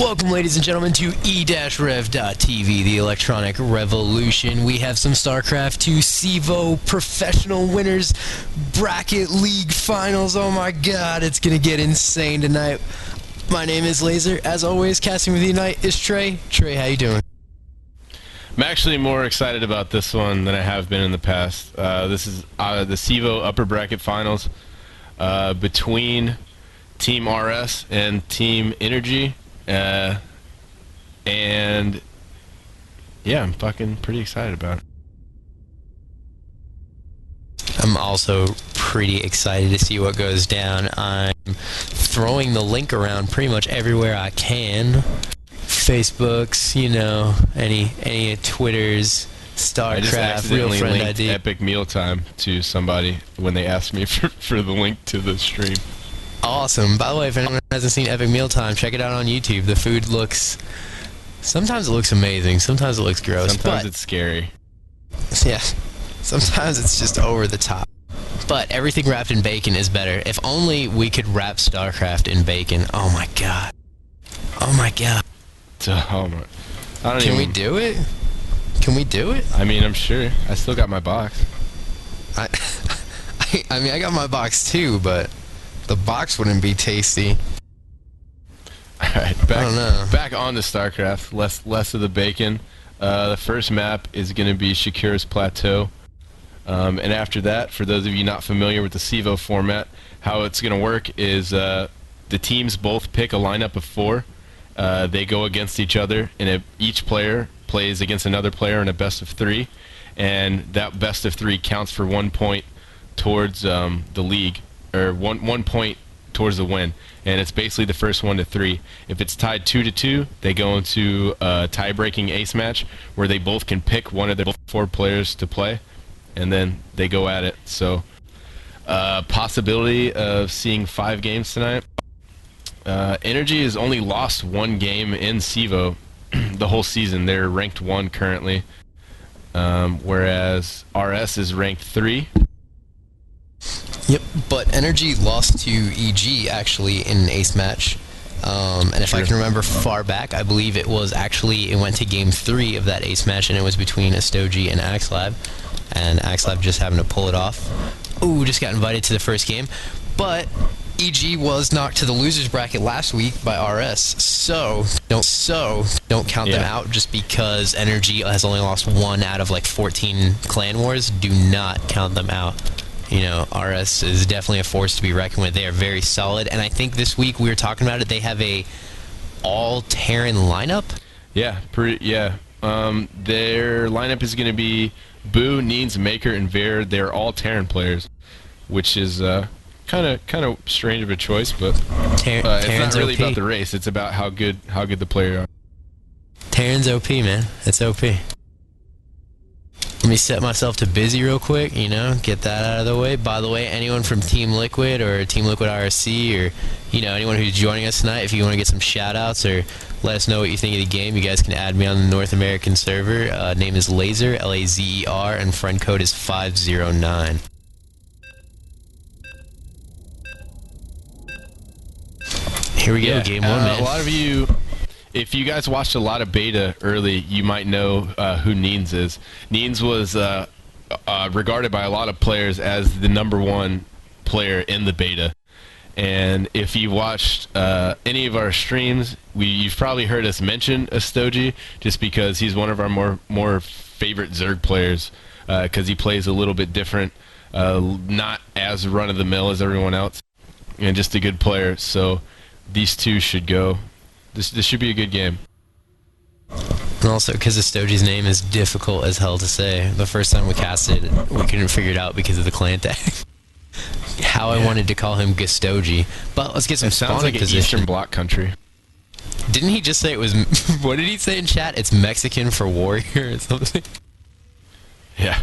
Welcome, ladies and gentlemen, to e-rev.tv, the electronic revolution. We have some StarCraft 2 CEVO professional winners bracket league finals. Oh my god, it's gonna get insane tonight. My name is Laser. As always, casting with you tonight is Trey. Trey, how you doing? I'm actually more excited about this one than I have been in the past. This is the CEVO upper bracket finals between Team RS and Team Energy. And yeah, I'm fucking pretty excited about it. I'm also pretty excited to see what goes down. I'm throwing the link around pretty much everywhere I can. Facebooks, you know, any Twitters, StarCraft, Real Friend ID. Epic Mealtime to somebody when they asked me for the link to the stream. Awesome. By the way, if anyone hasn't seen Epic Mealtime, check it out on YouTube. The food looks... Sometimes it looks amazing. Sometimes it looks gross. Sometimes it's scary. Yeah. Sometimes it's just over the top. But everything wrapped in bacon is better. If only we could wrap StarCraft in bacon. Oh my god. Oh my god. Oh my. Can we do it? Can we do it? I mean, I'm sure. I still got my box. I mean, I got my box too, but... the box wouldn't be tasty. Alright, back on to StarCraft. Less of the bacon. The first map is going to be Shakira's Plateau. And after that, for those of you not familiar with the CEVO format, how it's going to work is the teams both pick a lineup of 4. They go against each other, and each player plays against another player in a best of 3. And that best of 3 counts for 1 point towards the league. Or one point towards the win, and it's basically the first 1 to 3. If it's tied 2-2, they go into a tie-breaking ace match where they both can pick one of their 4 players to play, and then they go at it. So, possibility of seeing 5 games tonight. Energy has only lost 1 game in CEVO the whole season. They're ranked 1 currently, whereas RS is ranked 3. Yep, but Energy lost to EG actually in an ace match. And if I can remember far back, I believe it went to game 3 of that ace match, and it was between Astoji and Axlab. And Axlab just happened to pull it off. Ooh, just got invited to the first game. But EG was knocked to the losers bracket last week by RS. So don't count them out just because Energy has only lost 1 out of like 14 clan wars. Do not count them out. You know, RS is definitely a force to be reckoned with. They are very solid, and I think this week we were talking about it. They have a all-Terran lineup. Yeah, their lineup is going to be Boo, Neens, Maker, and Ver. They're all Terran players, which is kind of strange of a choice, but it's not really about the race. It's about how good the players are. Terran's OP, man. It's OP. Let me set myself to busy real quick, you know, get that out of the way. By the way, anyone from Team Liquid or Team Liquid IRC or, you know, anyone who's joining us tonight, if you want to get some shout-outs or let us know what you think of the game, you guys can add me on the North American server. Name is Laser, L-A-Z-E-R, and friend code is 509. Here we go, game 1, man. A lot of you... If you guys watched a lot of beta early, you might know who Neens is. Neens was regarded by a lot of players as the #1 player in the beta. And if you watched any of our streams, you've probably heard us mention Astoji just because he's one of our more favorite Zerg players because he plays a little bit different, not as run-of-the-mill as everyone else, and just a good player. So these two should go. This should be a good game. And also, because Astoji's name is difficult as hell to say. The first time we cast it, we couldn't figure it out because of the clan tag. I wanted to call him Gustoji. But let's get some spawning position. Sounds like an Eastern Bloc country. Didn't he just say it was... What did he say in chat? It's Mexican for warrior or something? Yeah.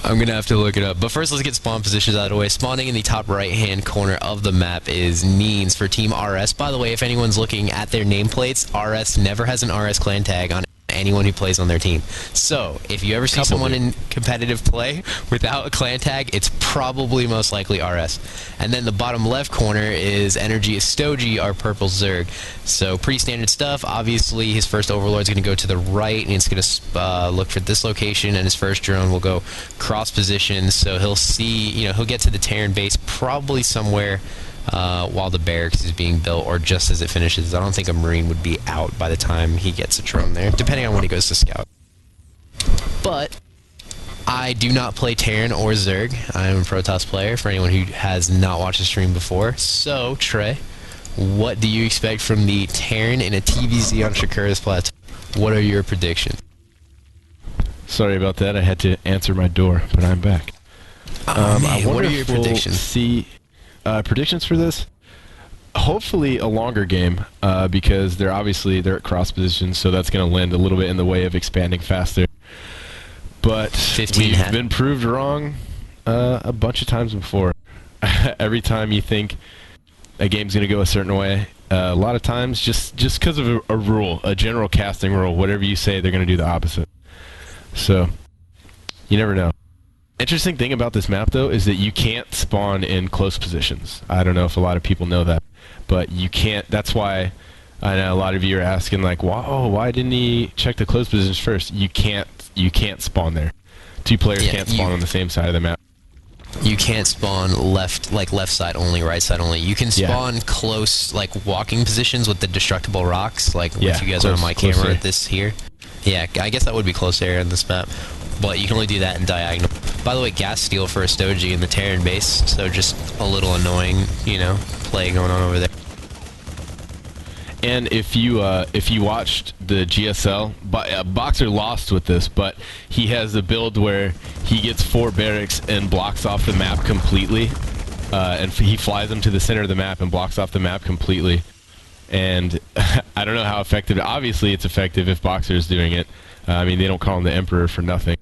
I'm going to have to look it up. But first, let's get spawn positions out of the way. Spawning in the top right-hand corner of the map is Neens for Team RS. By the way, if anyone's looking at their nameplates, RS never has an RS clan tag on anyone who plays on their team. So if you ever see someone in competitive play without a clan tag, it's probably most likely RS. And then the bottom left corner is Energy Estoji, our purple Zerg. So pretty standard stuff. Obviously his first overlord's going to go to the right, and it's going to look for this location, and his first drone will go cross position. So he'll see, he'll get to the Terran base probably somewhere while the barracks is being built, or just as it finishes. I don't think a Marine would be out by the time he gets a drone there, depending on when he goes to scout. But I do not play Terran or Zerg. I am a Protoss player, for anyone who has not watched the stream before. So, Trey, what do you expect from the Terran in a TVZ on Shakura's Plateau? What are your predictions? Sorry about that. I had to answer my door, but I'm back. Man, what are your predictions? See, predictions for this? Hopefully a longer game, because they're at cross positions, so that's going to lend a little bit in the way of expanding faster. But we've been proved wrong a bunch of times before. Every time you think a game's going to go a certain way, a lot of times, just because of a rule, a general casting rule, whatever you say, they're going to do the opposite. So, you never know. Interesting thing about this map, though, is that you can't spawn in close positions. I don't know if a lot of people know that, but you can't. That's why I know a lot of you are asking, like, why didn't he check the close positions first? You can't spawn there. Two players can't spawn on the same side of the map. You can't spawn left side only, right side only. You can spawn close, like walking positions with the destructible rocks, like if you guys are on my camera at this here. Yeah, I guess that would be close area in this map. But you can only do that in diagonal. By the way, gas steal for Estoji in the Terran base, so just a little annoying, play going on over there. And if you watched the GSL, Boxer lost with this, but he has a build where he gets 4 barracks and blocks off the map completely, and he flies them to the center of the map and blocks off the map completely. And I don't know how effective. Obviously, it's effective if Boxer is doing it. I mean, they don't call him the Emperor for nothing.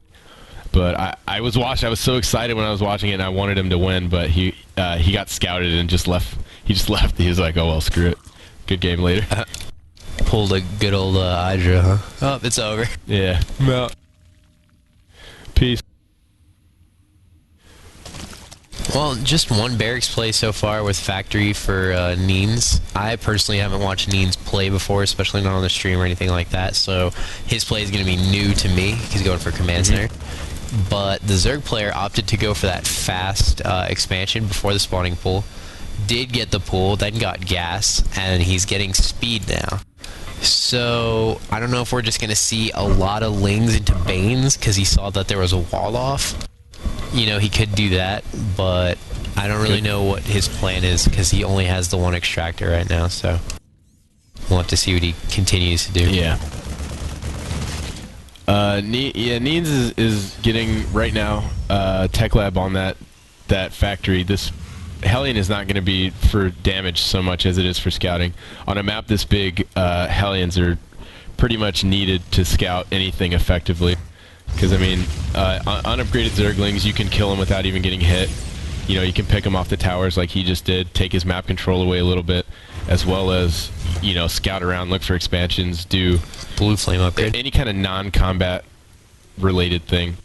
But I was so excited when I was watching it, and I wanted him to win, but he got scouted and just left. He just left. He was like, oh well, screw it. Good game later. Pulled a good old Hydra, huh? Oh, it's over. Yeah. No. Peace. Well, just one barracks play so far with Factory for Neens. I personally haven't watched Neens play before, especially not on the stream or anything like that, so his play is going to be new to me. He's going for Command Center. But the Zerg player opted to go for that fast expansion before the spawning pool. Did get the pool, then got gas, and he's getting speed now. So, I don't know if we're just going to see a lot of Lings into Banes, because he saw that there was a wall off. He could do that, but I don't really know what his plan is, because he only has the one extractor right now, so we'll have to see what he continues to do. Yeah. Neens is getting, right now, Tech Lab on that factory. This Hellion is not going to be for damage so much as it is for scouting. On a map this big, Hellions are pretty much needed to scout anything effectively. Because, I mean, unupgraded Zerglings, you can kill them without even getting hit. You can pick them off the towers like he just did, take his map control away a little bit, as well as, scout around, look for expansions, do blue flame upgrade. Any kind of non-combat related thing.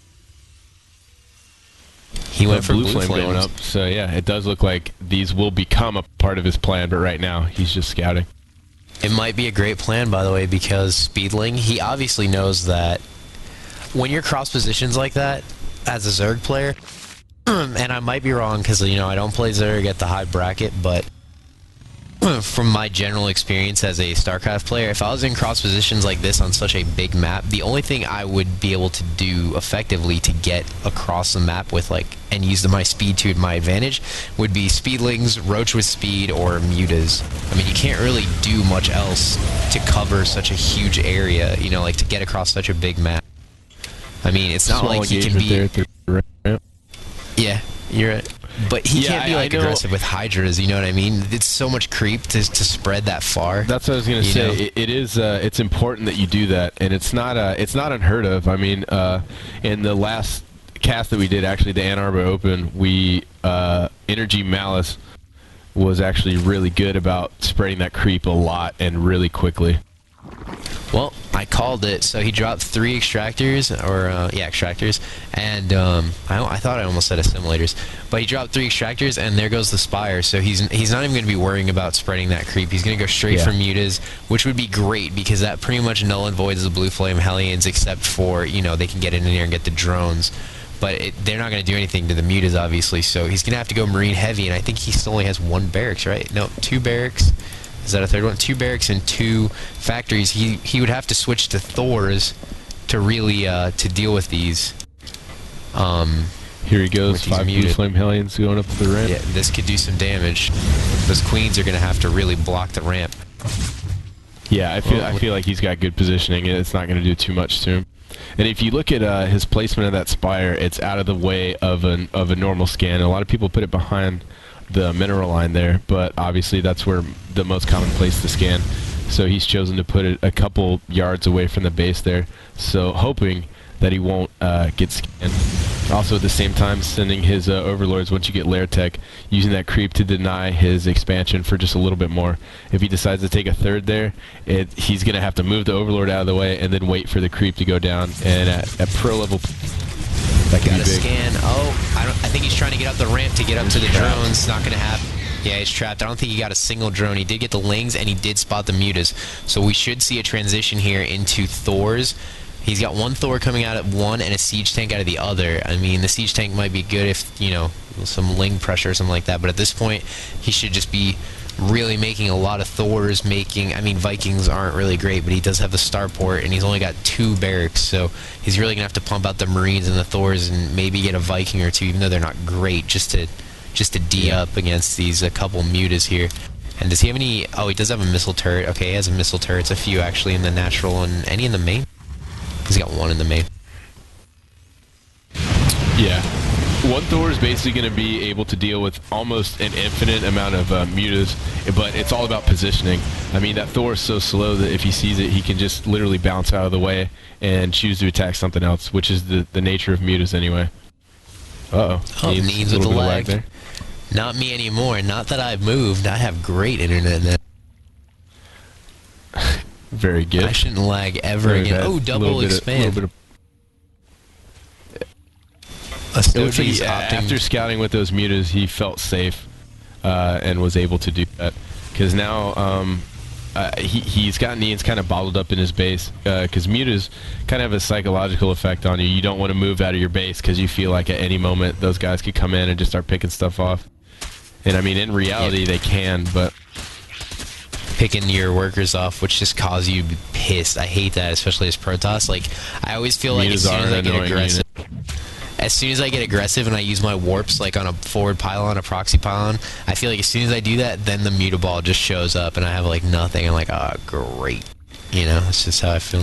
He went for blue flame going up, so yeah, it does look like these will become a part of his plan, but right now he's just scouting. It might be a great plan, by the way, because Speedling, he obviously knows that when you're cross positions like that, as a Zerg player, and I might be wrong because, I don't play Zerg at the high bracket, but from my general experience as a StarCraft player, if I was in cross positions like this on such a big map, the only thing I would be able to do effectively to get across the map with, and use my speed to my advantage would be Speedlings, Roach with speed, or Mutas. I mean, you can't really do much else to cover such a huge area, to get across such a big map. I mean, it's not like he can be... Yeah, you're right. But he can't be aggressive with Hydras, you know what I mean? It's so much creep to spread that far. That's what I was going to say. It's important that you do that, and it's not unheard of. I mean, in the last cast that we did, actually, the Ann Arbor Open, Energy Malice was actually really good about spreading that creep a lot and really quickly. Well, I called it. So he dropped 3 extractors, or extractors, and I thought I almost said assimilators, but he dropped 3 extractors, and there goes the Spire. So he's not even going to be worrying about spreading that creep. He's going to go straight for mutas, which would be great because that pretty much null and voids the Blue Flame Hellions, except for, you know, they can get in here and get the drones. But they're not going to do anything to the mutas, obviously. So he's going to have to go Marine heavy, and I think he still only has 1 barracks, right? No, 2 barracks. Is that a third one? 2 barracks and 2 factories. He would have to switch to Thors to really to deal with these. Here he goes. 5 Blue Flame Hellions going up the ramp. Yeah, this could do some damage. Those queens are going to have to really block the ramp. Yeah, I feel like he's got good positioning. It's not going to do too much to him. And if you look at his placement of that Spire, it's out of the way of a normal scan. A lot of people put it behind the mineral line there, but obviously that's where the most common place to scan. So he's chosen to put it a couple yards away from the base there, so hoping that he won't get scanned. Also at the same time sending his overlords, once you get lair tech, using that creep to deny his expansion for just a little bit more. If he decides to take a third there, he's going to have to move the overlord out of the way and then wait for the creep to go down. And at pro level, that can be big. Scan. Oh, I think he's trying to get up the ramp to get up to the drones. Not going to happen. Yeah, he's trapped. I don't think he got a single drone. He did get the lings, and he did spot the mutas. So we should see a transition here into Thors. He's got 1 Thor coming out at 1 and a siege tank out of the other. I mean, the siege tank might be good if, you know, some ling pressure or something like that, but at this point, he should just be really making a lot of Thors, I mean, Vikings aren't really great, but he does have the starport, and he's only got 2 barracks, so he's really going to have to pump out the Marines and the Thors and maybe get a Viking or 2, even though they're not great, just to D up against these couple mutas here. And does he have any... Oh, he does have a missile turret. Okay, he has a missile turret. It's a few, actually, in the natural, and any in the main? He's got 1 in the main. Yeah. 1 Thor is basically going to be able to deal with almost an infinite amount of mutas, but it's all about positioning. I mean, that Thor is so slow that if he sees it, he can just literally bounce out of the way and choose to attack something else, which is the nature of mutas anyway. Uh-oh. Oh, Needs with the lag there. Not me anymore. Not that I've moved. I have great internet now. Very good. I shouldn't lag ever again. Oh, double expand. After scouting with those mutas, he felt safe and was able to do that. Because now he's got Needs kind of bottled up in his base. Because mutas kind of have a psychological effect on you. You don't want to move out of your base because you feel like at any moment those guys could come in and just start picking stuff off. And I mean, in reality, they can, but... Picking your workers off, which just causes you to be pissed. I hate that, especially as Protoss. Like, I always feel like as soon as I get aggressive... As soon as I get aggressive and I use my warps, like on a forward pylon, a proxy pylon, I feel like as soon as I do that, then the mutaball just shows up and I have like nothing. I'm like, oh, great. You know, that's just how I feel.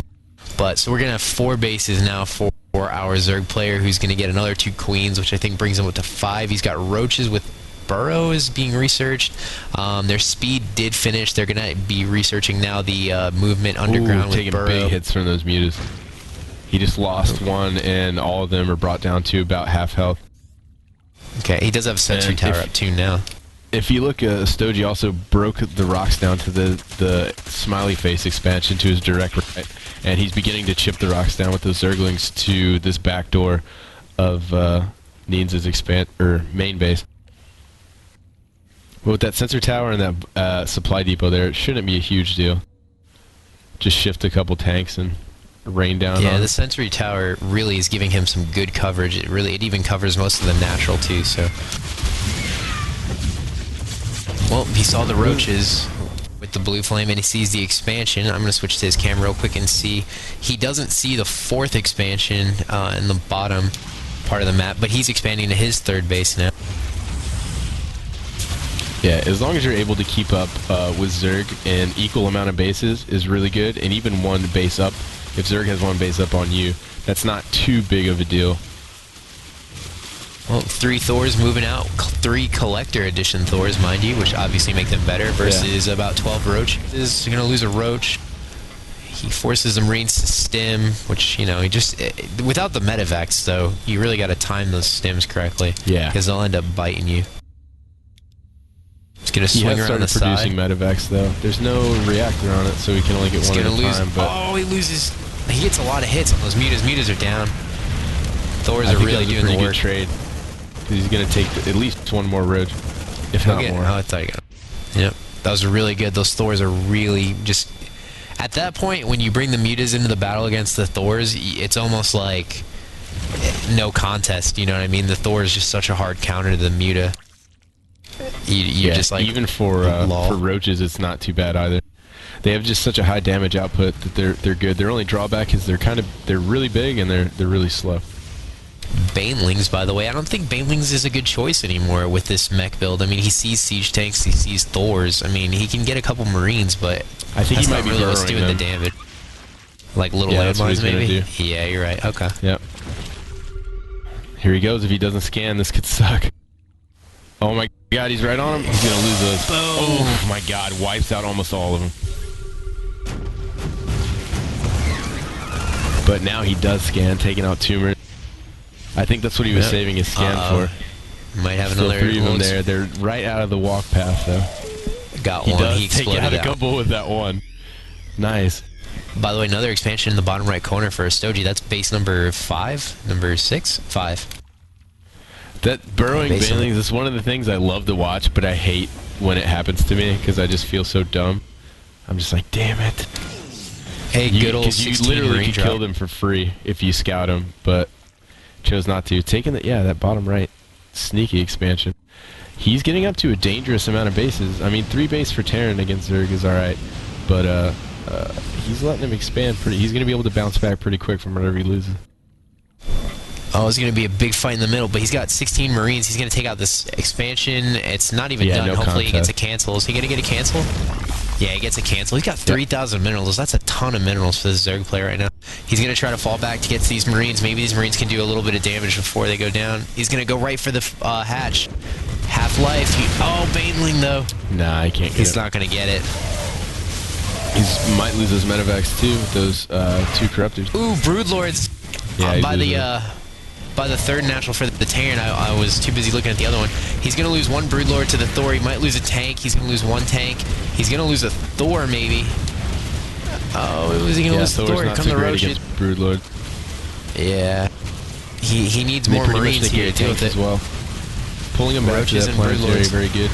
But, so we're going to have 4 bases now for our Zerg player, who's going to get another 2 queens, which I think brings him up to 5. He's got roaches with Burrow is being researched. Their speed did finish. They're going to be researching now the movement underground with Burrow. Taking big hits from those mutas. He just lost 1, and all of them are brought down to about half health. Okay, he does have a sentry tower up 2 now. If you look, Stogie also broke the rocks down to the smiley face expansion to his direct right, and he's beginning to chip the rocks down with those Zerglings to this back door of Needs' main base. But with that sensor tower and that supply depot there, it shouldn't be a huge deal. Just shift a couple tanks and rain down. Yeah, the sentry tower really is giving him some good coverage. It even covers most of the natural too. So, well, he saw the roaches with the blue flame, and he sees the expansion. I'm going to switch to his camera real quick and see. He doesn't see the 4th expansion in the bottom part of the map, but he's expanding to his 3rd base now. Yeah, as long as you're able to keep up with Zerg, an equal amount of bases is really good, and even 1 base up. If Zerg has 1 base up on you, that's not too big of a deal. Well, 3 Thors moving out, 3 Collector Edition Thors, mind you, which obviously make them better, versus about 12 Roaches. You're going to lose a Roach. He forces the Marines to stim, which, you know, he just... without the medevacs, though, you really got to time those stims correctly. Yeah. Because they'll end up biting you. It's gonna swing around the side. Producing medevacs though. There's no reactor on it, so we can only get one at a time. But oh, he loses. He gets a lot of hits on those mutas. Mutas are down. Thors are really doing the work. Good trade. Because he's gonna take at least one more road, if not more. Oh, I thought you got him. Yep, that was really good. Those Thors are really just. At that point, when you bring the mutas into the battle against the Thors, it's almost like no contest. You know what I mean? The Thor is just such a hard counter to the muta. You just like even for roaches, it's not too bad either. They have just such a high damage output that they're good. Their only drawback is they're really big and they're really slow. Banelings, by the way, I don't think Banelings is a good choice anymore with this mech build. I mean, he sees siege tanks, he sees Thors. I mean, he can get a couple Marines, but I think he might be really what's doing the damage. Like little landmines, maybe. Yeah, you're right. Okay. Yep. Here he goes. If he doesn't scan, this could suck. Oh my God, he's right on him. He's gonna lose those. Boom. Oh my God, wipes out almost all of them. But now he does scan, taking out tumors. I think that's what he was saving his scan for. Might have Still another 3 of them there. They're right out of the walk path, though. Got one. He does take out a couple with that one. Nice. By the way, another expansion in the bottom right corner for Stoji. That's base number 5? Number 6? 5. That burrowing banelings is one of the things I love to watch, but I hate when it happens to me because I just feel so dumb. I'm just like, damn it. Hey, good old 16 you literally could kill them for free if you scout them, but chose not to. Taking that bottom right sneaky expansion. He's getting up to a dangerous amount of bases. I mean, 3 base for Terran against Zerg is alright, but he's letting him expand pretty. He's going to be able to bounce back pretty quick from whatever he loses. Oh, it's going to be a big fight in the middle, but he's got 16 Marines. He's going to take out this expansion. It's not even done. No Hopefully contest. he gets a cancel. Is he going to get a cancel? Yeah, he gets a cancel. He's got 3,000 minerals. That's a ton of minerals for this Zerg player right now. He's going to try to fall back to get to these Marines. Maybe these Marines can do a little bit of damage before they go down. He's going to go right for the hatch. Half-life. Oh, Baneling, though. Nah, I can't get it. He's not going to get it. He might lose those medevacs, too, with those 2 corruptors. Ooh, Broodlords. Yeah, by the 3rd natural for the Terran, I was too busy looking at the other one. He's going to lose 1 Broodlord to the Thor. He might lose a tank. He's going to lose 1 tank. He's going to lose a Thor, maybe. Oh, was he going to lose the Thor? Here come the roaches. Broodlord. Yeah. He needs more Marines here to deal with it. As well. Pulling him back to that planetary, very good.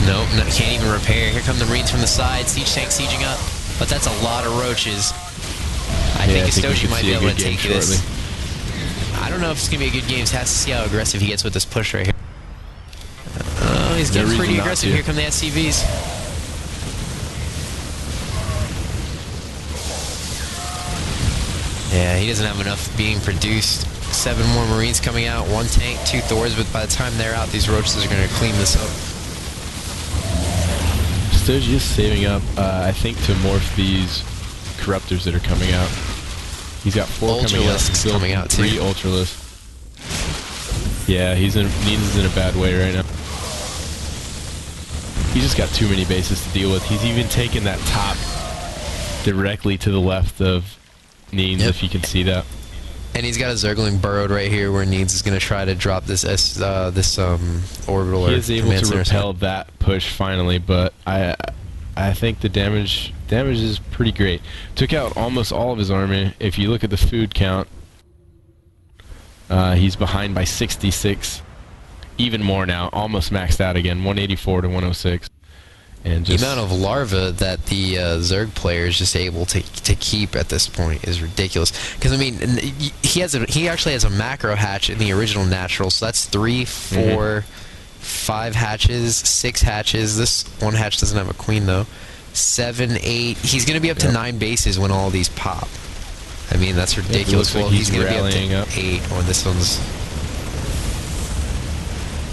Nope, can't even repair. Here come the Marines from the side. Siege tank sieging up. But that's a lot of roaches. I think Astoshi might be able to take this. I don't know if it's going to be a good game. Has to see how aggressive he gets with this push right here. Oh, he's getting pretty aggressive. Here come the SCVs. Yeah, he doesn't have enough being produced. 7 more Marines coming out. 1 tank, 2 Thors, but by the time they're out, these roaches are going to clean this up. Stoji is saving up, I think, to morph these corruptors that are coming out. He's got 4 coming out, 3 Ultralisks. Yeah, Needs is in a bad way right now. He's just got too many bases to deal with. He's even taken that top directly to the left of Needs, if you can see that. And he's got a Zergling burrowed right here where Needs is going to try to drop this orbital. He is able to repel that push finally, but I think the damage is pretty great. Took out almost all of his army. If you look at the food count, he's behind by 66. Even more now, almost maxed out again, 184 to 106. And just the amount of larvae that the Zerg player is just able to keep at this point is ridiculous. Because I mean, he actually has a macro hatch in the original natural, so that's 3, 4, 5 hatches, 6 hatches. This 1 hatch doesn't have a queen though. 7, 8. He's going to be up to 9 bases when all these pop. I mean, that's ridiculous. Well, he's going to be up to 8 when this one's.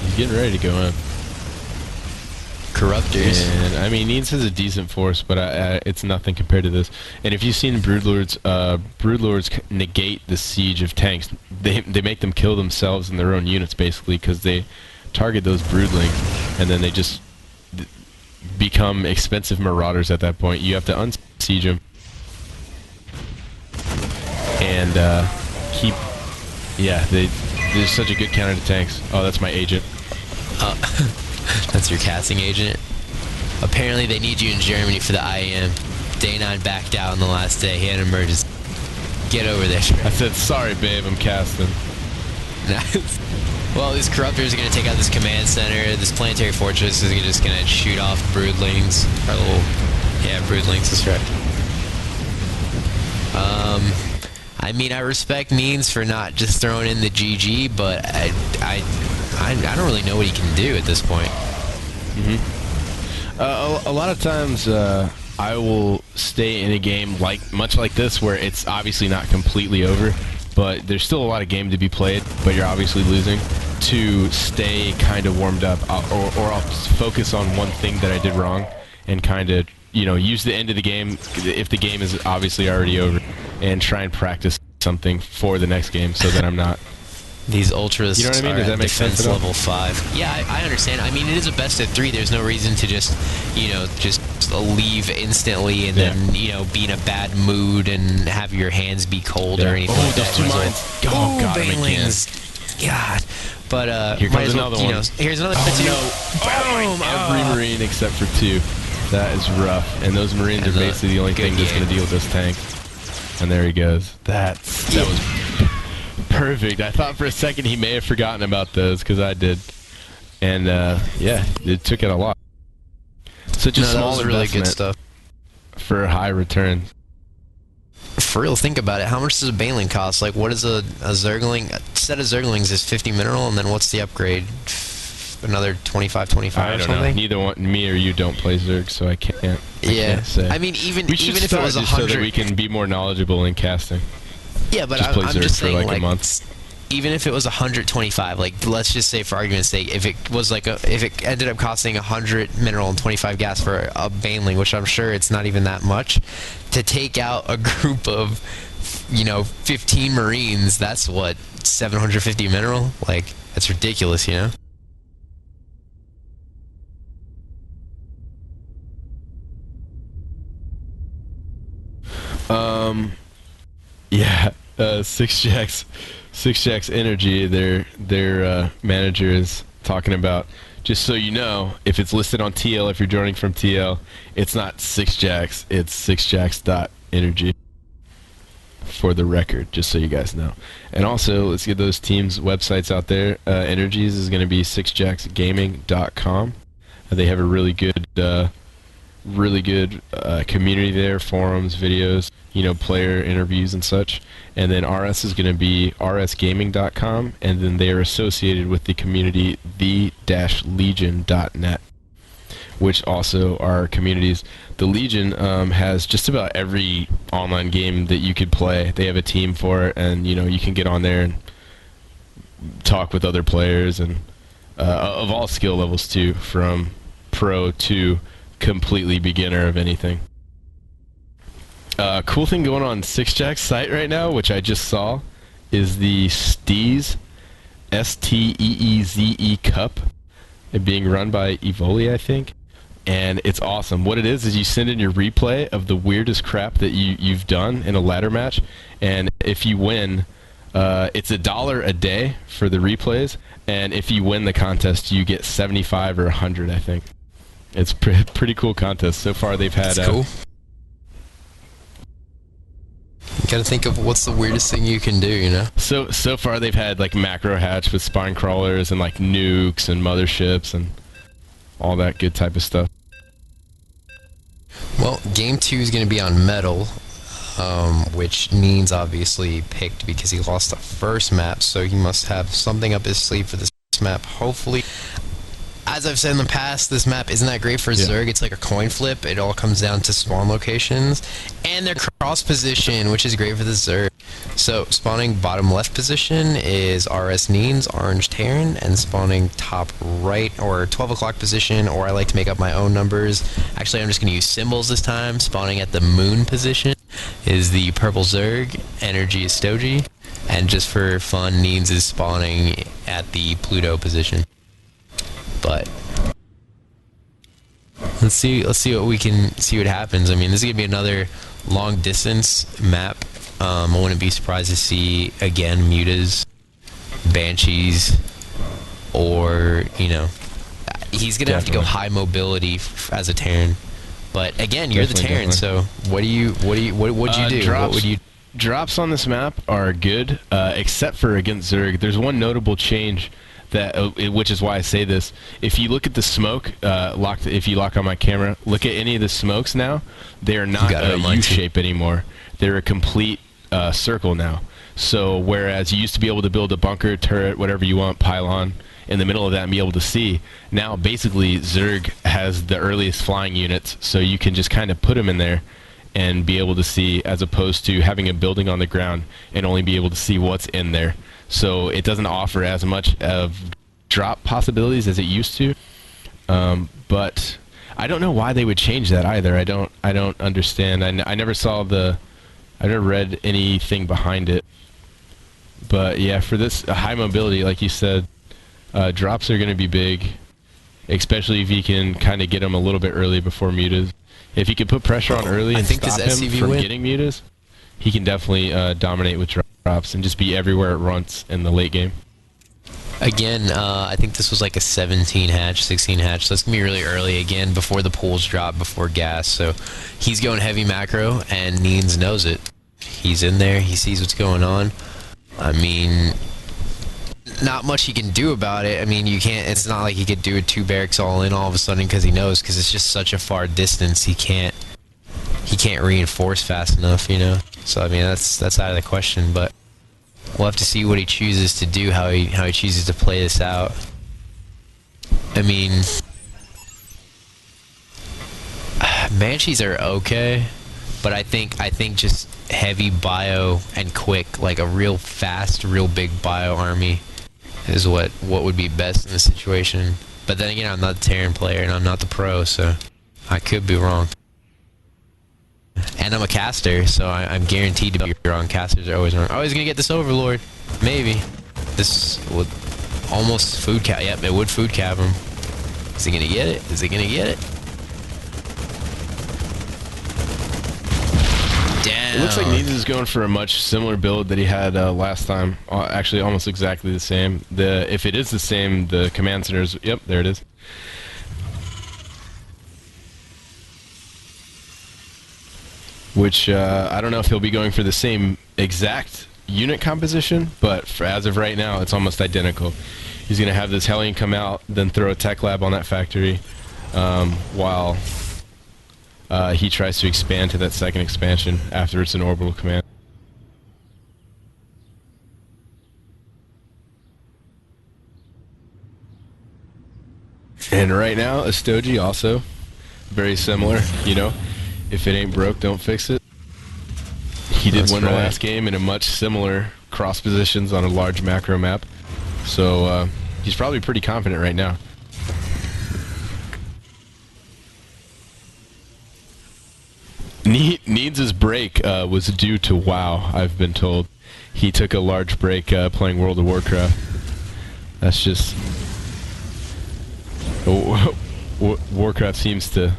He's getting ready to go in. Corruptors. And I mean, Needs has a decent force, but it's nothing compared to this. And if you've seen Broodlords, Broodlords negate the siege of tanks. They make them kill themselves and their own units basically because they target those broodlings, and then they just become expensive marauders at that point. You have to unsiege them and keep. Yeah, they're such a good counter to tanks. Oh, that's my agent. That's your casting agent. Apparently they need you in Germany for the IEM. Day 9 backed out on the last day. He had an emergency. Get over there. I said, sorry, babe, I'm casting. Well, these corruptors are going to take out this command center. This planetary fortress is just going to shoot off broodlings. Our little, yeah, broodlings, that's right. I mean, I respect Means for not just throwing in the GG, but I don't really know what he can do at this point. A lot of times, I will stay in a game much like this, where it's obviously not completely over, but there's still a lot of game to be played, but you're obviously losing, to stay kind of warmed up, or I'll focus on one thing that I did wrong, and kind of, you know, use the end of the game, if the game is obviously already over, and try and practice something for the next game, so that I'm not... These ultras, you know what I mean? Does that make sense? Defense level 5. Yeah, I understand. I mean, it is a best of 3. There's no reason to just, you know, just leave instantly and then, you know, be in a bad mood and have your hands be cold or anything like that. Those 2 mines. Oh, God, banelings. God. But, here comes another one. Here's another one. Boom! Every Marine except for 2. That is rough. And those Marines are basically the only thing that's going to deal with this tank. And there he goes. That was... perfect. I thought for a second he may have forgotten about those, because I did. And, yeah, it took it a lot. Such a small really good stuff for a high return. For real, think about it. How much does a Baneling cost? Like, what is a Zergling? A set of Zerglings is 50 mineral, and then what's the upgrade? Another 25 or something? I don't know. Neither one, me or you don't play Zerg, so I can't say. I mean, even if it was 100... so that we can be more knowledgeable in casting. Yeah, but I'm just saying, like, a month. Even if it was 125, like, let's just say for argument's sake, if it was like if it ended up costing 100 mineral and 25 gas for a Baneling, which I'm sure it's not even that much, to take out a group of, you know, 15 Marines, that's what, 750 mineral? Like, that's ridiculous, you know? Yeah, 6Jax Energy, their manager is talking about, just so you know, if it's listed on TL, if you're joining from TL, it's not 6Jax, it's 6Jax.energy, for the record, just so you guys know. And also, let's get those teams' websites out there. Energies is going to be 6jaxgaming.com. They have a really good community there, forums, videos, you know, player interviews and such. And then RS is going to be rsgaming.com, and then they are associated with the community the-legion.net, which also are communities. The Legion has just about every online game that you could play. They have a team for it, and, you know, you can get on there and talk with other players, and of all skill levels too, from pro to completely beginner of anything. Cool thing going on 6Jack's site right now, which I just saw, is the Steeze, Steeze Cup, being run by Evoli, I think. And it's awesome. What it is you send in your replay of the weirdest crap that you've done in a ladder match, and if you win, it's $1 a day for the replays, and if you win the contest, you get 75 or 100, I think. It's pretty cool contest. So far they've had... That's cool. You gotta think of what's the weirdest thing you can do, you know? So far they've had, like, macro hatch with spine crawlers and, like, nukes and motherships and all that good type of stuff. Well, game 2 is going to be on metal, which Neens obviously picked because he lost the first map, so he must have something up his sleeve for this map, hopefully. As I've said in the past, this map isn't that great for Zerg. It's like a coin flip. It all comes down to spawn locations and their cross position, which is great for the Zerg. So spawning bottom left position is RS Neens, Orange Terran, and spawning top right or 12 o'clock position, or I like to make up my own numbers. Actually, I'm just going to use symbols this time. Spawning at the moon position is the purple Zerg, Energy is Stogie, and just for fun, Neens is spawning at the Pluto position. But let's see what we can see what happens. I mean, this is gonna be another long distance map. I wouldn't be surprised to see again mutas, banshees, or, you know, he's gonna have to go high mobility as a Terran. But again, you're the Terran, so what would you do? What would you? Drops on this map are good, except for against Zerg. There's one notable change that, which is why I say this. If you look at the smoke, if you lock on my camera, look at any of the smokes now. They are not a U-shape anymore. They're a complete circle now. So whereas you used to be able to build a bunker, turret, whatever you want, pylon in the middle of that and be able to see, now basically Zerg has the earliest flying units, so you can just kind of put them in there and be able to see, as opposed to having a building on the ground and only be able to see what's in there. So it doesn't offer as much of drop possibilities as it used to. But I don't know why they would change that either. I don't understand. I never saw I never read anything behind it. But yeah, for this high mobility, like you said, drops are going to be big, especially if you can kind of get them a little bit early before mutas. If you could put pressure on early and stop him from getting mutas, he can definitely dominate with drops and just be everywhere it runs in the late game. Again, I think this was like a 17 hatch, 16 hatch, so it's going to be really early again, before the pools drop, before gas. So he's going heavy macro, and Neens knows it. He's in there, he sees what's going on. I mean, not much he can do about it. I mean, you can't, it's not like he could do a 2 barracks all in all of a sudden, because he knows, because it's just such a far distance, he can't reinforce fast enough, you know. So I mean, that's out of the question, but we'll have to see what he chooses to do, how he chooses to play this out. I mean, Banshees are okay, but I think just heavy bio and quick, like a real fast, real big bio army is what would be best in this situation. But then again, I'm not the Terran player and I'm not the pro, so I could be wrong. And I'm a caster, so I'm guaranteed to be wrong. Casters are always wrong. Oh, he's gonna get this Overlord. Maybe. This would almost food cap. Yep, it would food cap him. Is he gonna get it? Is he gonna get it? Damn. It looks like Needs is going for a much similar build that he had last time. Actually, almost exactly the same. If it is the same, the command centers. Yep, there it is. Which I don't know if he'll be going for the same exact unit composition, but as of right now, it's almost identical. He's going to have this Hellion come out, then throw a tech lab on that factory, while he tries to expand to that second expansion after it's an orbital command. And right now, Astoji also very similar, you know. If it ain't broke, don't fix it. He did win the last game in a much similar cross positions on a large macro map. So he's probably pretty confident right now. Needs' break was due to WoW, I've been told. He took a large break playing World of Warcraft. That's just... Warcraft seems to...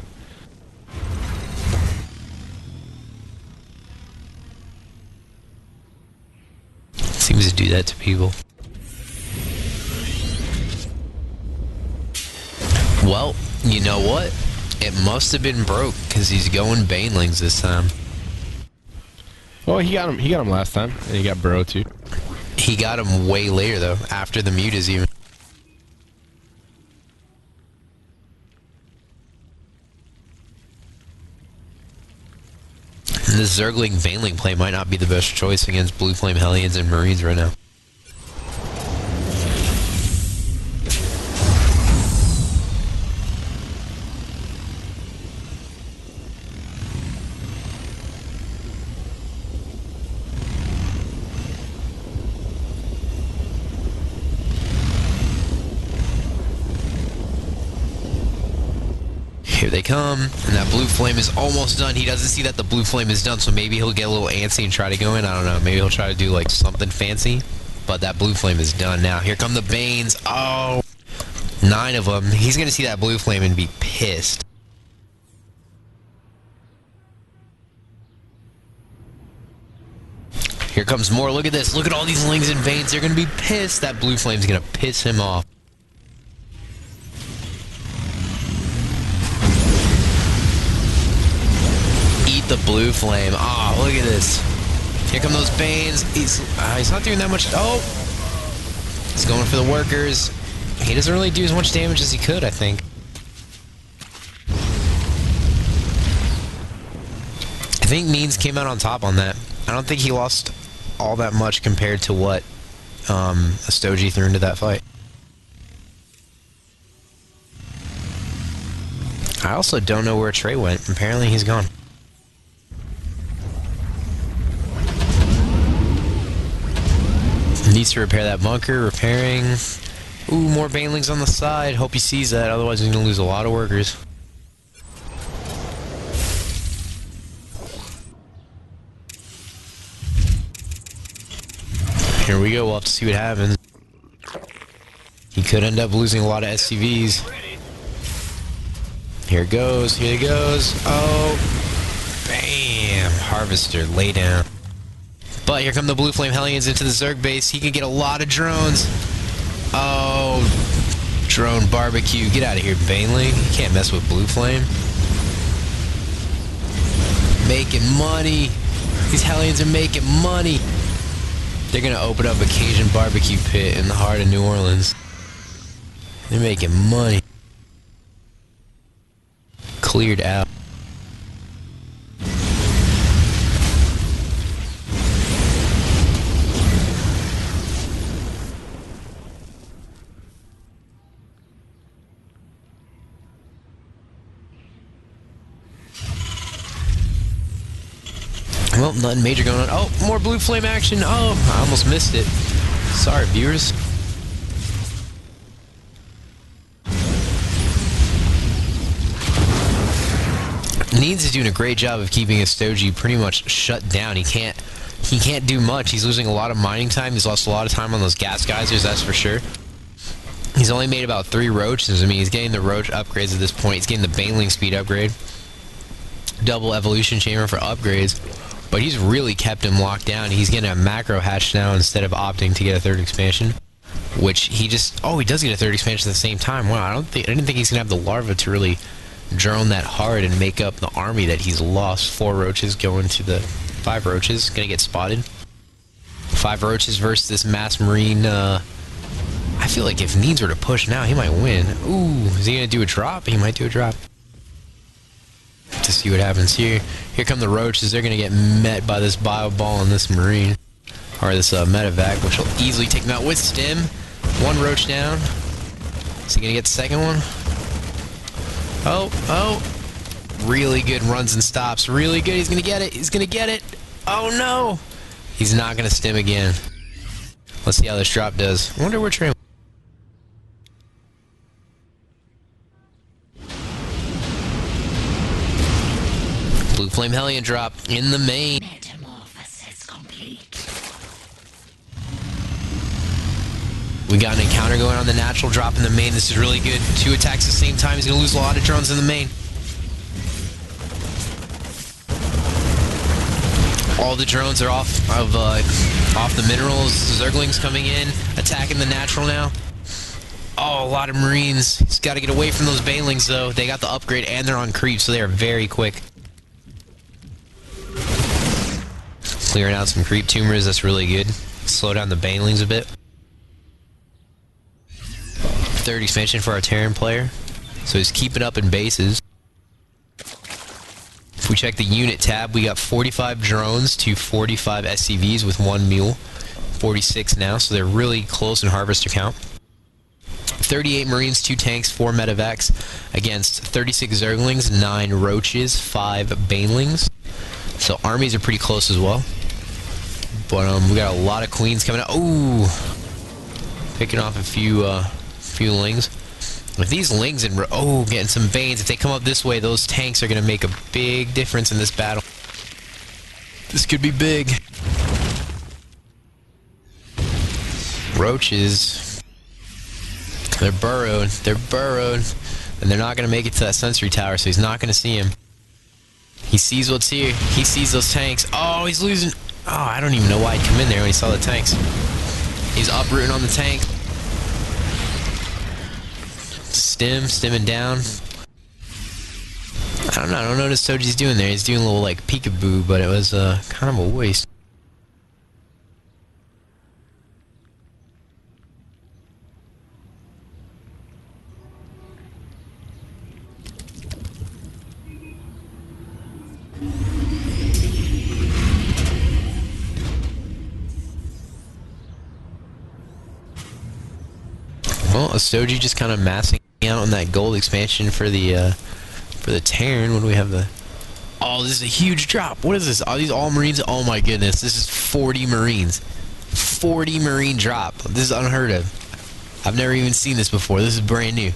Seems to do that to people. Well, you know what? It must have been broke, because he's going Banelings this time. Well, he got him last time, and he got Burrow too. He got him way later though, after the mutas even. And the Zergling Baneling play might not be the best choice against Blue Flame Hellions and Marines right now. Here they come, and that blue flame is almost done. He doesn't see that the blue flame is done, so maybe he'll get a little antsy and try to go in. I don't know. Maybe he'll try to do like something fancy, but that blue flame is done now. Here come the Banes. Oh, 9 of them. He's gonna see that blue flame and be pissed. Here comes more. Look at this. Look at all these Lings and Veins. They're gonna be pissed. That blue flame's gonna piss him off. the blue flame. Oh, look at this. Here come those Banes. He's not doing that much. Oh! He's going for the workers. He doesn't really do as much damage as he could, I think. I think Means came out on top on that. I don't think he lost all that much compared to what Astoji threw into that fight. I also don't know where Trey went. Apparently he's gone. Needs to repair that bunker. Repairing. Ooh, more Banelings on the side. Hope he sees that, otherwise he's going to lose a lot of workers. Here we go, we'll have to see what happens. He could end up losing a lot of SCVs. Here it goes, here it goes. Oh, bam. Harvester, lay down. But here come the Blue Flame Hellions into the Zerg base. He can get a lot of drones. Oh, drone barbecue. Get out of here, Baneling. You can't mess with Blue Flame. Making money. These Hellions are making money. They're going to open up a Cajun barbecue pit in the heart of New Orleans. They're making money. Cleared out. Well, nothing major going on. Oh, more blue flame action. Oh, I almost missed it. Sorry, viewers. Needs is doing a great job of keeping Astoji pretty much shut down. He can't do much. He's losing a lot of mining time. He's lost a lot of time on those gas geysers, that's for sure. He's only made about 3 roaches. I mean, he's getting the roach upgrades at this point. He's getting the Baneling speed upgrade. Double evolution chamber for upgrades. But he's really kept him locked down. He's getting a macro hatch now instead of opting to get a 3rd expansion. Which he just... Oh, he does get a 3rd expansion at the same time. Wow, I didn't think he's going to have the larva to really drone that hard and make up the army that he's lost. 4 roaches going to the 5 roaches. Going to get spotted. 5 roaches versus this mass marine. I feel like if Needs were to push now, he might win. Ooh, is he going to do a drop? He might do a drop. To see what happens here. Here come the roaches. They're going to get met by this bio ball and this marine. Or this medevac, which will easily take them out with stim. 1 roach down. Is he going to get the second one? Oh. Really good runs and stops. Really good. He's going to get it. He's going to get it. Oh, no. He's not going to stim again. Let's see how this drop does. I wonder where Trey... Blue Flame Hellion drop in the main. Metamorphosis complete. We got an encounter going on the natural drop in the main. This is really good. 2 attacks at the same time. He's going to lose a lot of drones in the main. All the drones are off the minerals. Zerglings coming in, attacking the natural now. Oh, a lot of marines. He's got to get away from those Banelings though. They got the upgrade and they're on creep, so they are very quick. Clearing out some creep tumors, that's really good. Slow down the Banelings a bit. 3rd expansion for our Terran player. So he's keeping up in bases. If we check the unit tab, we got 45 drones to 45 SCVs with 1 mule. 46 now, so they're really close in harvester count. 38 marines, 2 tanks, 4 medevacs against 36 zerglings, 9 roaches, 5 banelings. So armies are pretty close as well. But we got a lot of queens coming out. Ooh, picking off a few lings. With these lings and getting some Banes. If they come up this way, those tanks are gonna make a big difference in this battle. This could be big. Roaches. They're burrowed. They're burrowed, and they're not gonna make it to that sensory tower. So he's not gonna see him. He sees what's here. He sees those tanks. Oh, he's losing. Oh, I don't even know why he'd come in there when he saw the tanks. He's uprooting on the tank. Stimming down. I I don't know what Soji's doing there. He's doing a little like peekaboo, but it was kind of a waste. Well, Astoji just kind of massing out on that gold expansion for the Terran. When we have the... Oh, this is a huge drop. What is this? Are these all Marines? Oh my goodness, this is 40 Marines. 40 Marine drop. This is unheard of. I've never even seen this before. This is brand new.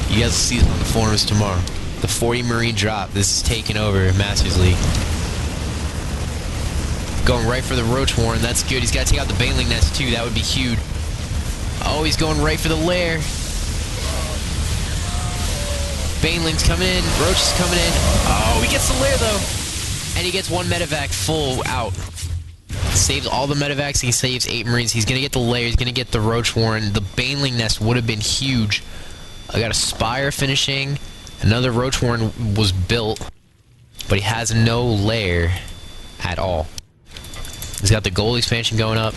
You guys will see this on the forums tomorrow. The 40 Marine drop. This is taking over Masters League. Going right for the Roach Warren. That's good. He's got to take out the Baneling Nest too. That would be huge. Oh, he's going right for the lair. Baneling's coming in. Roach is coming in. Oh, he gets the lair though. And he gets one medevac full out. Saves all the medevacs. He saves 8 Marines. He's going to get the lair. He's going to get the Roach Warren. The Baneling Nest would have been huge. I got a Spire finishing. Another Roach Warren was built. But he has no lair at all. He's got the gold expansion going up.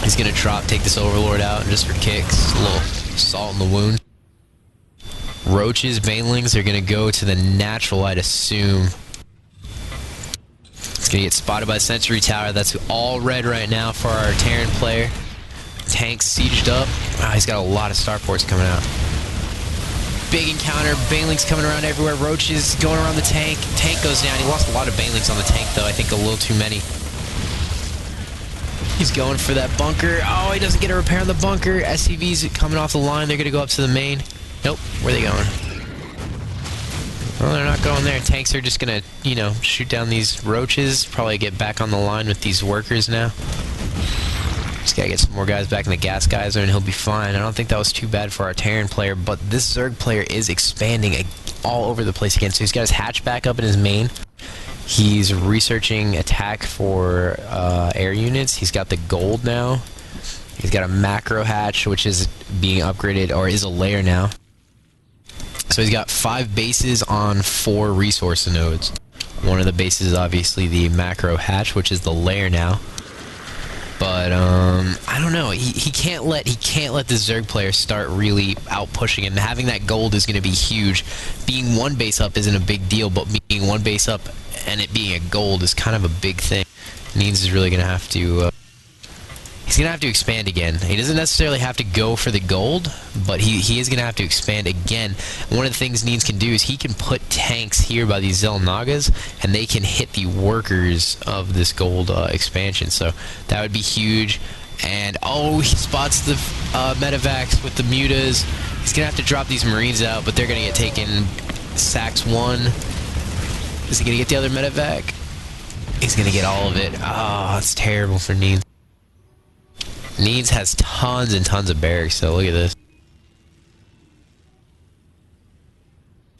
He's going to drop, take this Overlord out just for kicks. A little salt in the wound. Roaches, Banelings are going to go to the natural, I'd assume. It's going to get spotted by the Sentry Tower. That's all red right now for our Terran player. Tank's sieged up. Wow, he's got a lot of starports coming out. Big encounter. Banelings coming around everywhere. Roaches going around the tank. Tank goes down. He lost a lot of Banelings on the tank, though. I think a little too many. He's going for that bunker. Oh, he doesn't get a repair on the bunker. SCV's coming off the line. They're going to go up to the main. Nope. Where are they going? Well, they're not going there. Tanks are just going to, you know, shoot down these roaches. Probably get back on the line with these workers now. Just got to get some more guys back in the gas geyser and he'll be fine. I don't think that was too bad for our Terran player, but this Zerg player is expanding all over the place again. So he's got his hatch back up in his main. He's researching attack for air units. He's got the gold now. He's got a macro hatch, which is being upgraded, or is a layer now. So he's got 5 bases on 4 resource nodes. One of the bases is obviously the macro hatch, which is the layer now. But I don't know. He can't let the Zerg player start really out pushing him. Having that gold is going to be huge. Being 1 base up isn't a big deal, but being 1 base up and it being a gold is kind of a big thing. Needs is really going to have to... he's going to have to expand again. He doesn't necessarily have to go for the gold, but he is going to have to expand again. One of the things Needs can do is he can put tanks here by these Xel'Nagas, and they can hit the workers of this gold expansion. So that would be huge. And, oh, he spots the medevacs with the mutas. He's going to have to drop these Marines out, but they're going to get taken. Sax 1. Is he going to get the other medevac? He's going to get all of it. Oh, that's terrible for Needs. Needs has tons and tons of barracks, so look at this.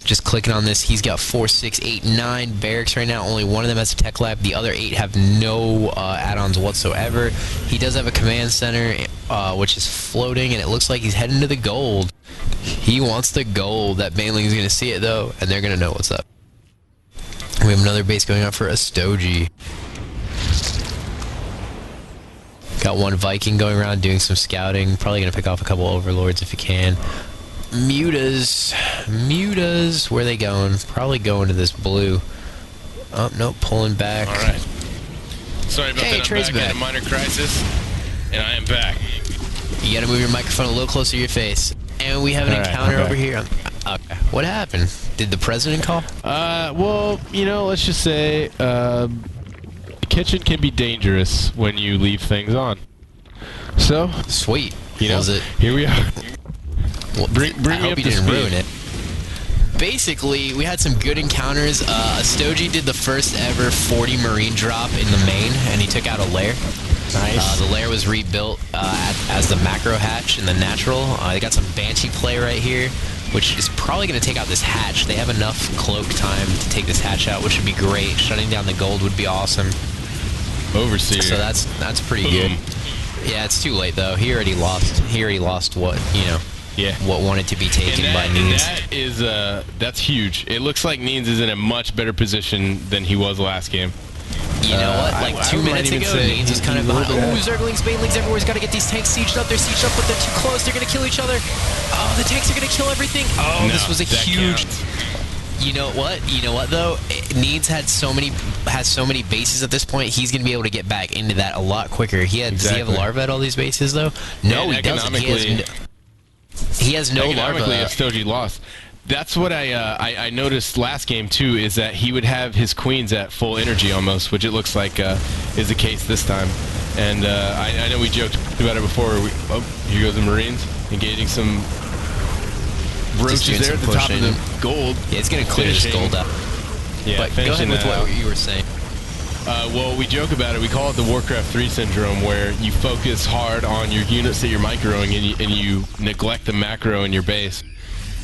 Just clicking on this, he's got 4, 6, 8, 9 barracks right now. Only one of them has a tech lab. The other 8 have no add-ons whatsoever. He does have a command center, which is floating, and it looks like he's heading to the gold. He wants the gold. That Baneling's going to see it, though, and they're going to know what's up. We have another base going up for Astoji. Got one Viking going around doing some scouting. Probably going to pick off a couple Overlords if he can. Mutas. Mutas. Where are they going? Probably going to this blue. Oh, nope. Pulling back. Alright. Sorry about that. I'm back in a minor crisis. And I am back. You got to move your microphone a little closer to your face. And we have an encounter over here. Okay. What happened? Did the president call? Well, you know, let's just say, the kitchen can be dangerous when you leave things on. So, sweet. You know, here we are. Well, bring I me hope up you to didn't speed. ruin it. Basically, we had some good encounters. Astoji did the first ever 40 Marine drop in the main, and he took out a lair. Nice. The lair was rebuilt as the macro hatch in the natural. They got some Banshee play right here, which is probably going to take out this hatch. They have enough cloak time to take this hatch out, which would be great. Shutting down the gold would be awesome. Overseer. So that's pretty good. Yeah, it's too late though. He already lost what, you know. what wanted to be taken by Neens. That's huge. It looks like Neens is in a much better position than he was last game. You know what? Like 2 minutes ago, Neens was kind of behind. Oh, Zerglings, Banelings everywhere's got to get these tanks sieged up. They're sieged up, but they're too close. They're going to kill each other. Oh, the tanks are going to kill everything. Oh, no, this was a huge... Counts. You know what? You know what though? Needs has so many bases at this point. He's gonna be able to get back into that a lot quicker. Does he have larva at all these bases though? No, he doesn't. He has no larva. Economically, Stogie lost. That's what I noticed last game too. Is that he would have his queens at full energy almost, which it looks like is the case this time. And I know we joked about it before. Here goes the Marines engaging some roaches there at the top of the gold. Yeah, it's going to clear this gold up. Yeah, but go ahead with what you were saying. Well, we joke about it. We call it the Warcraft 3 syndrome, where you focus hard on your units that you're microing and you neglect the macro in your base.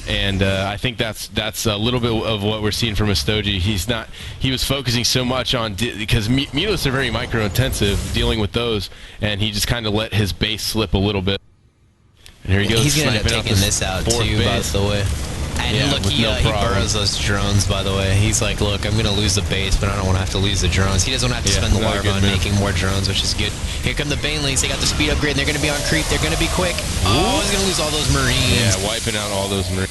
And I think that's a little bit of what we're seeing from Astoji. He was focusing so much on, because Mutas are very micro-intensive, dealing with those, and he just kind of let his base slip a little bit. And here he goes. He's going to end up taking this out too, by the way. And look, he burrows those drones, by the way. He's like, look, I'm going to lose the base, but I don't want to have to lose the drones. He doesn't want to have to spend the larva on making more drones, which is good. Here come the Banelings. They got the speed upgrade, and they're going to be on creep. They're going to be quick. Oh, he's going to lose all those Marines. Yeah, wiping out all those Marines.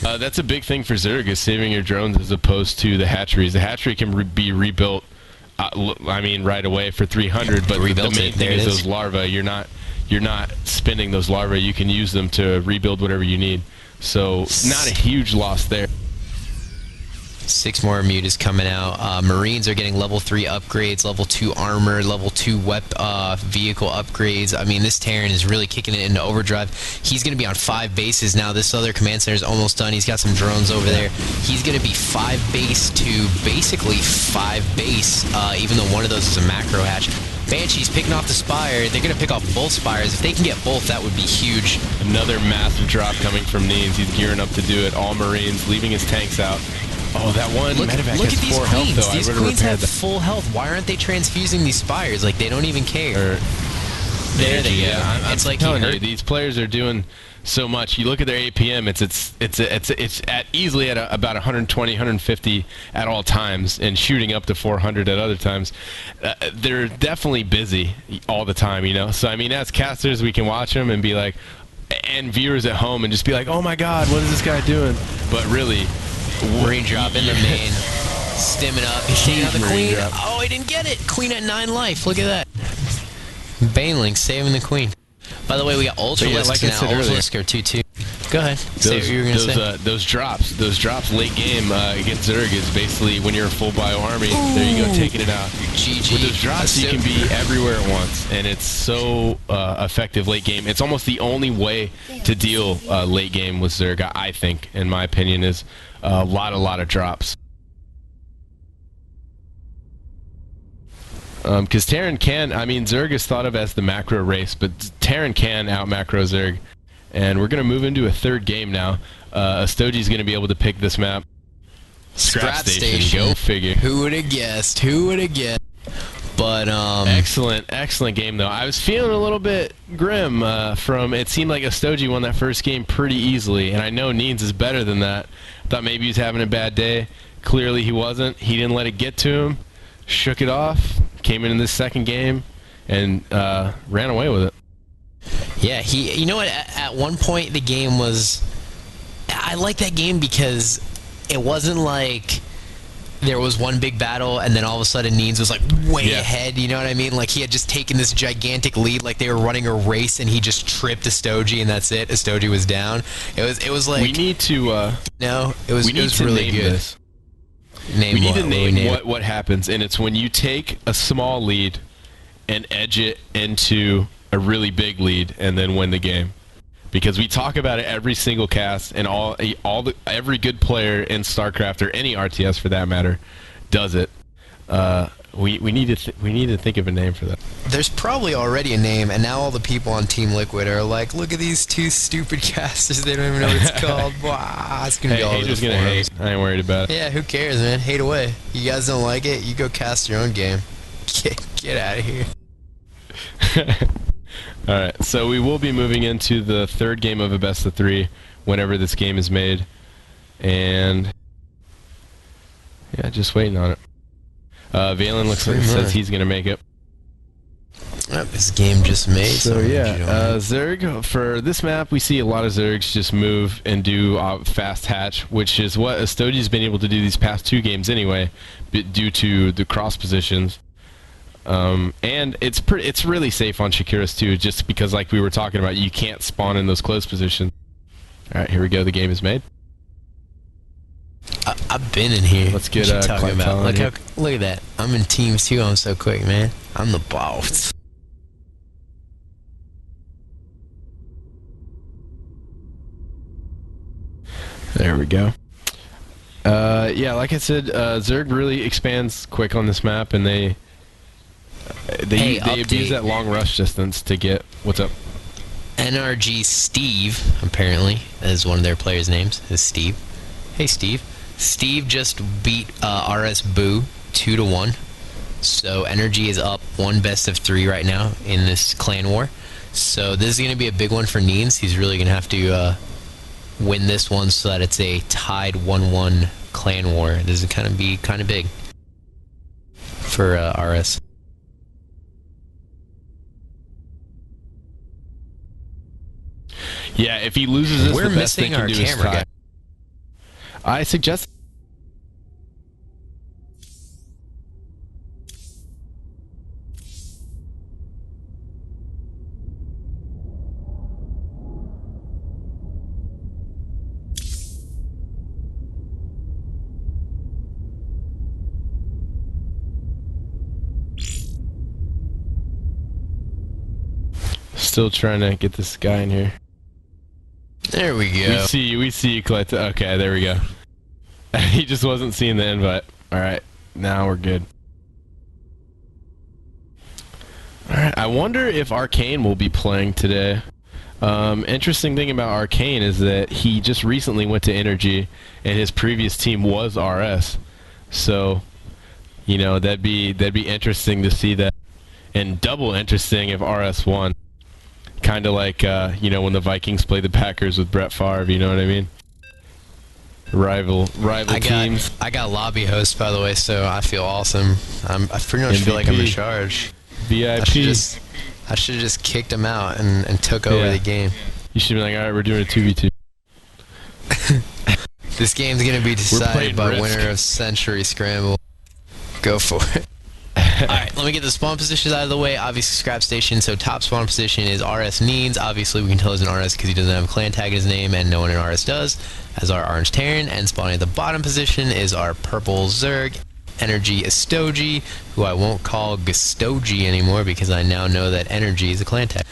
That's a big thing for Zerg, is saving your drones as opposed to the hatcheries. The hatchery can be rebuilt, right away for 300, but the main thing is those larvae. You're not spending those larvae. You can use them to rebuild whatever you need. So not a huge loss there. 6 more mutas coming out. Marines are getting level 3 upgrades, level 2 armor, level 2 vehicle upgrades. I mean, this Terran is really kicking it into overdrive. He's going to be on 5 bases now. This other command center is almost done. He's got some drones over there. He's going to be 5 base to basically 5 base, even though one of those is a macro hatch. Banshee's picking off the Spire. They're going to pick off both Spires. If they can get both, that would be huge. Another massive drop coming from Neens. He's gearing up to do it. All Marines, leaving his tanks out. Oh, that one medevac look has at these 4 queens. health, though. These queens have full health. Why aren't they transfusing these Spires? Like, they don't even care. There they go. It's like telling you, these players are doing so much. You look at their APM; it's at easily at about 120, 150 at all times, and shooting up to 400 at other times. They're definitely busy all the time, you know. So I mean, as casters, we can watch them and be like, and viewers at home, and just be like, "Oh my God, what is this guy doing?" But really, Marine drop in the main, stimming up. He's taking out the queen. Oh, he didn't get it. Queen at 9 life. Look at that. Baneling saving the queen. By the way, we got Ultralisk now. Ultralisk are 2-2. Go ahead. Say what you were going to say. Those drops late game against Zerg is basically when you're a full bio army. Ooh. There you go, taking it out. GG. With those drops, you can be everywhere at once, and it's so effective late game. It's almost the only way to deal late game with Zerg, I think, in my opinion, is a lot of drops. Because Terran can, I mean, Zerg is thought of as the macro race, but Terran can out-macro Zerg. And we're going to move into a 3rd game now. Astoji's going to be able to pick this map. Scrap Station. Go figure. Who would have guessed? Who would have guessed? But, excellent game, though. I was feeling a little bit grim it seemed like Astoji won that first game pretty easily, and I know Neens is better than that. Thought maybe he was having a bad day. Clearly he wasn't. He didn't let it get to him. Shook it off. Came in this 2nd game and ran away with it. Yeah, you know what? At one point, the game was. I like that game because it wasn't like there was one big battle and then all of a sudden Neens was like way ahead. You know what I mean? Like he had just taken this gigantic lead, like they were running a race, and he just tripped Astoji, and that's it. Astoji was down. It was like we need to. No, it was really good. This. We need to name what happens, and it's when you take a small lead and edge it into a really big lead and then win the game. Because we talk about it every single cast, and every good player in StarCraft, or any RTS for that matter, does it. We need to think of a name for that. There's probably already a name, and now all the people on Team Liquid are like, look at these 2 stupid casters. They don't even know what it's called. Wow, it's gonna be all over the gonna hate. I ain't worried about it. Yeah, who cares, man? Hate away. You guys don't like it? You go cast your own game. Get out of here. Alright, so we will be moving into the third game of a best of 3 whenever this game is made. And yeah, just waiting on it. Valen looks like says he's gonna make it. This game just made. So yeah, Zerg, for this map we see a lot of Zergs just move and do fast hatch, which is what Estoji's been able to do these past 2 games anyway, due to the cross positions. And it's really safe on Shakiras too, just because like we were talking about, you can't spawn in those close positions. Alright, here we go, the game is made. I've been in here. Let's get talking about. Look at that. I'm in teams too. I'm so quick, man. I'm the boss. There we go. Yeah, like I said, Zerg really expands quick on this map, and they abuse that long rush distance to get. What's up? NRG Steve, apparently, is one of their players' names, is Steve. Hey, Steve. Steve just beat RS Boo 2-1. So Energy is up 1 best of 3 right now in this clan war. So this is going to be a big one for Neens. He's really going to have to win this one so that it's a tied 1-1 clan war. This is going to be kind of big for RS. Yeah, if he loses this, we're the best missing thing our can do is camera tie. guy. I suggest. Still trying to get this guy in here. There we go. We see you, Colette. Okay, there we go. He just wasn't seeing the invite. Alright, now we're good. Alright, I wonder if Arcane will be playing today. Interesting thing about Arcane is that he just recently went to Energy, and his previous team was RS. So, you know, that'd be interesting to see that. And double interesting if RS won. Kind of like, you know, when the Vikings play the Packers with Brett Favre, you know what I mean? Rival teams. I got lobby host, by the way, so I feel awesome. I pretty much feel like I'm in charge. VIP. I should have just kicked him out and took over the game. You should be like, alright, we're doing a 2v2. This game's going to be decided by winner of Century Scramble. Go for it. Alright, let me get the spawn positions out of the way. Obviously, scrap station, so top spawn position is RS Neens. Obviously, we can tell he's an RS because he doesn't have a clan tag in his name, and no one in RS does, as our orange Terran. And spawning at the bottom position is our purple Zerg, Energy Estoji, who I won't call Gustoji anymore because I now know that Energy is a clan tag.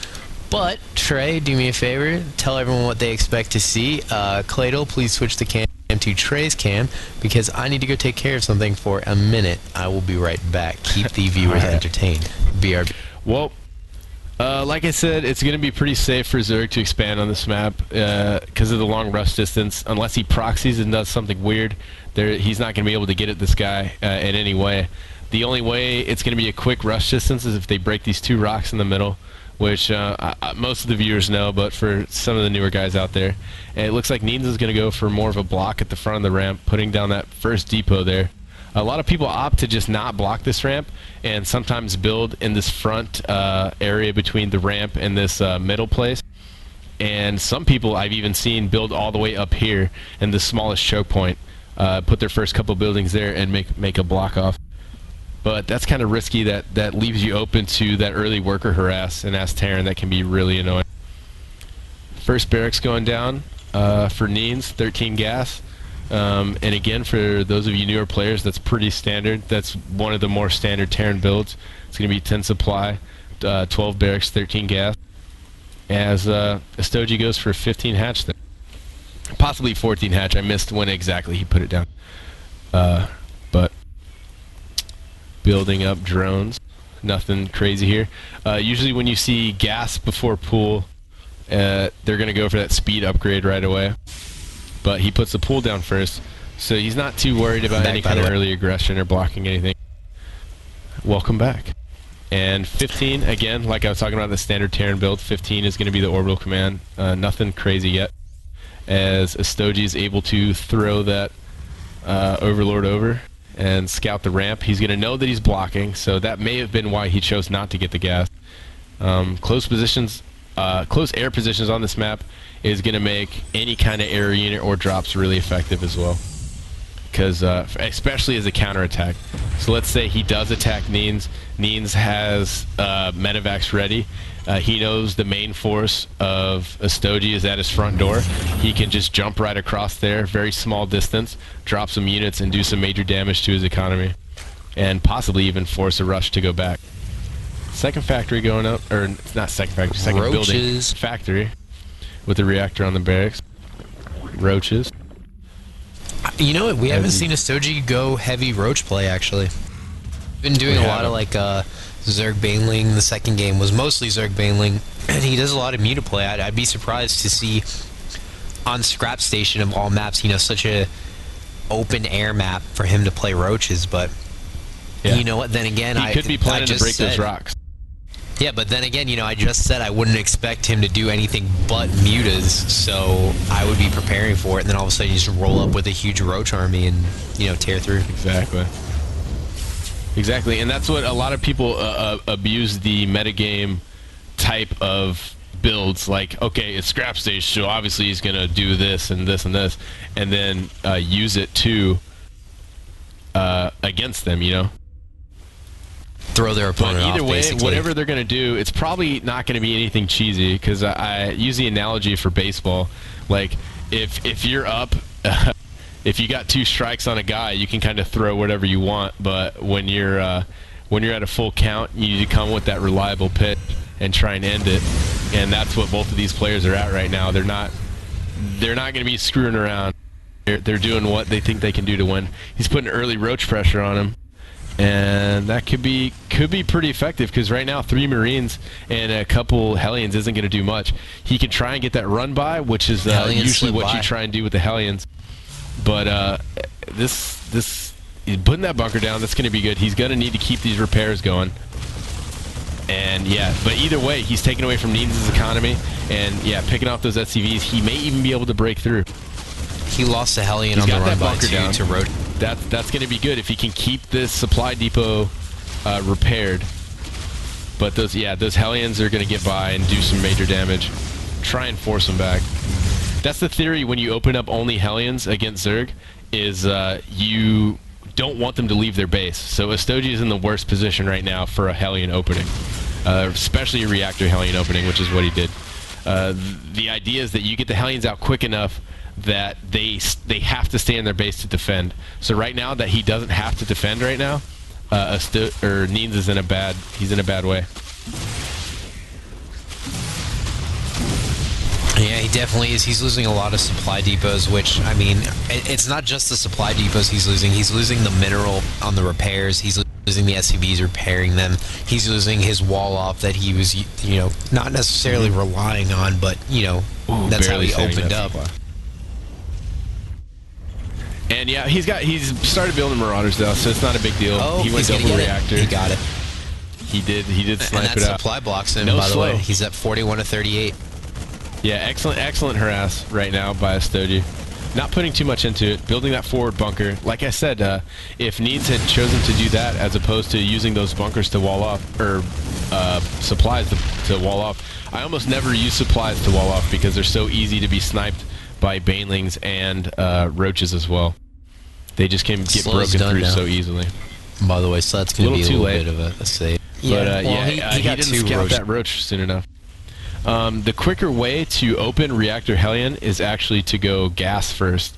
But, Trey, do me a favor, tell everyone what they expect to see. Cladle, please switch the cam to Trey's cam, because I need to go take care of something for a minute. I will be right back. Keep the viewers entertained. BRB. Well, like I said, it's going to be pretty safe for Zerg to expand on this map because of the long rush distance. Unless he proxies and does something weird, he's not going to be able to get at this guy in any way. The only way it's going to be a quick rush distance is if they break these 2 rocks in the middle, which most of the viewers know, but for some of the newer guys out there. And it looks like Neens is going to go for more of a block at the front of the ramp, putting down that first depot there. A lot of people opt to just not block this ramp and sometimes build in this front area between the ramp and this middle place. And some people I've even seen build all the way up here in the smallest choke point, put their first couple buildings there and make a block off. But that's kind of risky. That leaves you open to that early worker harass and ass Terran that can be really annoying. First barracks going down for Neens, 13 gas. And again, for those of you newer players, that's pretty standard. That's one of the more standard Terran builds. It's going to be 10 supply, 12 barracks, 13 gas. As Estoji goes for 15 hatch there. Possibly 14 hatch. I missed when exactly he put it down. But building up drones. Nothing crazy here. Usually when you see gas before pool, they're going to go for that speed upgrade right away. But he puts the pool down first, so he's not too worried about any kind of early aggression or blocking anything. Welcome back. And 15, again, like I was talking about the standard Terran build, 15 is going to be the orbital command. Nothing crazy yet, as Astoji is able to throw that Overlord over and scout the ramp. He's going to know that he's blocking, so that may have been why he chose not to get the gas. Close air positions on this map is going to make any kind of air unit or drops really effective as well, because especially as a counterattack. So let's say he does attack Neens. Neens has medevacs ready. He knows the main force of Astoji is at his front door. He can just jump right across there, very small distance, drop some units and do some major damage to his economy, and possibly even force a rush to go back. Second factory going up, or not second factory, second building factory with the reactor on the barracks. Roaches. You know what? We haven't seen Astoji go heavy roach play, actually. Been doing a lot of like Zerg Baneling. The second game was mostly Zerg Baneling, and he does a lot of Muta play. I'd be surprised to see on Scrap Station of all maps, you know, such a open air map for him to play roaches. But you know what? Then again, he could be planning to break those rocks. Yeah, but then again, you know, I just said I wouldn't expect him to do anything but mutas, so I would be preparing for it, and then all of a sudden you just roll up with a huge roach army and, you know, tear through. Exactly. Exactly, and that's what a lot of people abuse the metagame type of builds, like, okay, it's Scrap Stage, so obviously he's going to do this and this and this, and then use it to against them, you know? Throw their opponent off, either way, basically. whatever they're going to do, it's probably not going to be anything cheesy, because I use the analogy for baseball. Like, if you're up, if you got 2 strikes on a guy, you can kind of throw whatever you want, but when you're at a full count, you need to come with that reliable pitch and try and end it, and that's what both of these players are at right now. They're not going to be screwing around. They're doing what they think they can do to win. He's putting early roach pressure on him, and that could be pretty effective, because right now 3 Marines and a couple Hellions isn't going to do much. He can try and get that run by, which is usually what you try and do with the Hellions. But this putting that bunker down, that's going to be good. He's going to need to keep these repairs going. And yeah, but either way, he's taking away from Neens' economy, and yeah, picking off those SCVs, he may even be able to break through. He lost a Hellion on the run by to roach. That's going to be good if he can keep this supply depot repaired. But those Hellions are going to get by and do some major damage. Try and force them back. That's the theory when you open up only Hellions against Zerg, is you don't want them to leave their base. So Astoji is in the worst position right now for a Hellion opening, especially a reactor Hellion opening, which is what he did. The idea is that you get the Hellions out quick enough that they have to stay in their base to defend. So right now that he doesn't have to defend right now, Neens is in a bad way. Yeah, he definitely is. He's losing a lot of supply depots, which, I mean, it's not just the supply depots he's losing. He's losing the mineral on the repairs. He's losing the SCVs repairing them. He's losing his wall off that he was, you know, not necessarily relying on, but, you know, that's how he opened up. And yeah, he's started building Marauders though, so it's not a big deal. Oh, he went double reactor. He got it. He did snipe it out. And that supply blocks him, by the way. He's at 41 to 38. Yeah, excellent harass right now by Astoji. Not putting too much into it, building that forward bunker. Like I said, if Neens had chosen to do that as opposed to using those bunkers to wall off, or supplies to wall off, I almost never use supplies to wall off because they're so easy to be sniped by Banelings and roaches as well. They just can get broken through so easily. By the way, so that's going to be a little bit of a save. Yeah, but he didn't scout that roach soon enough. The quicker way to open Reactor Hellion is actually to go gas first.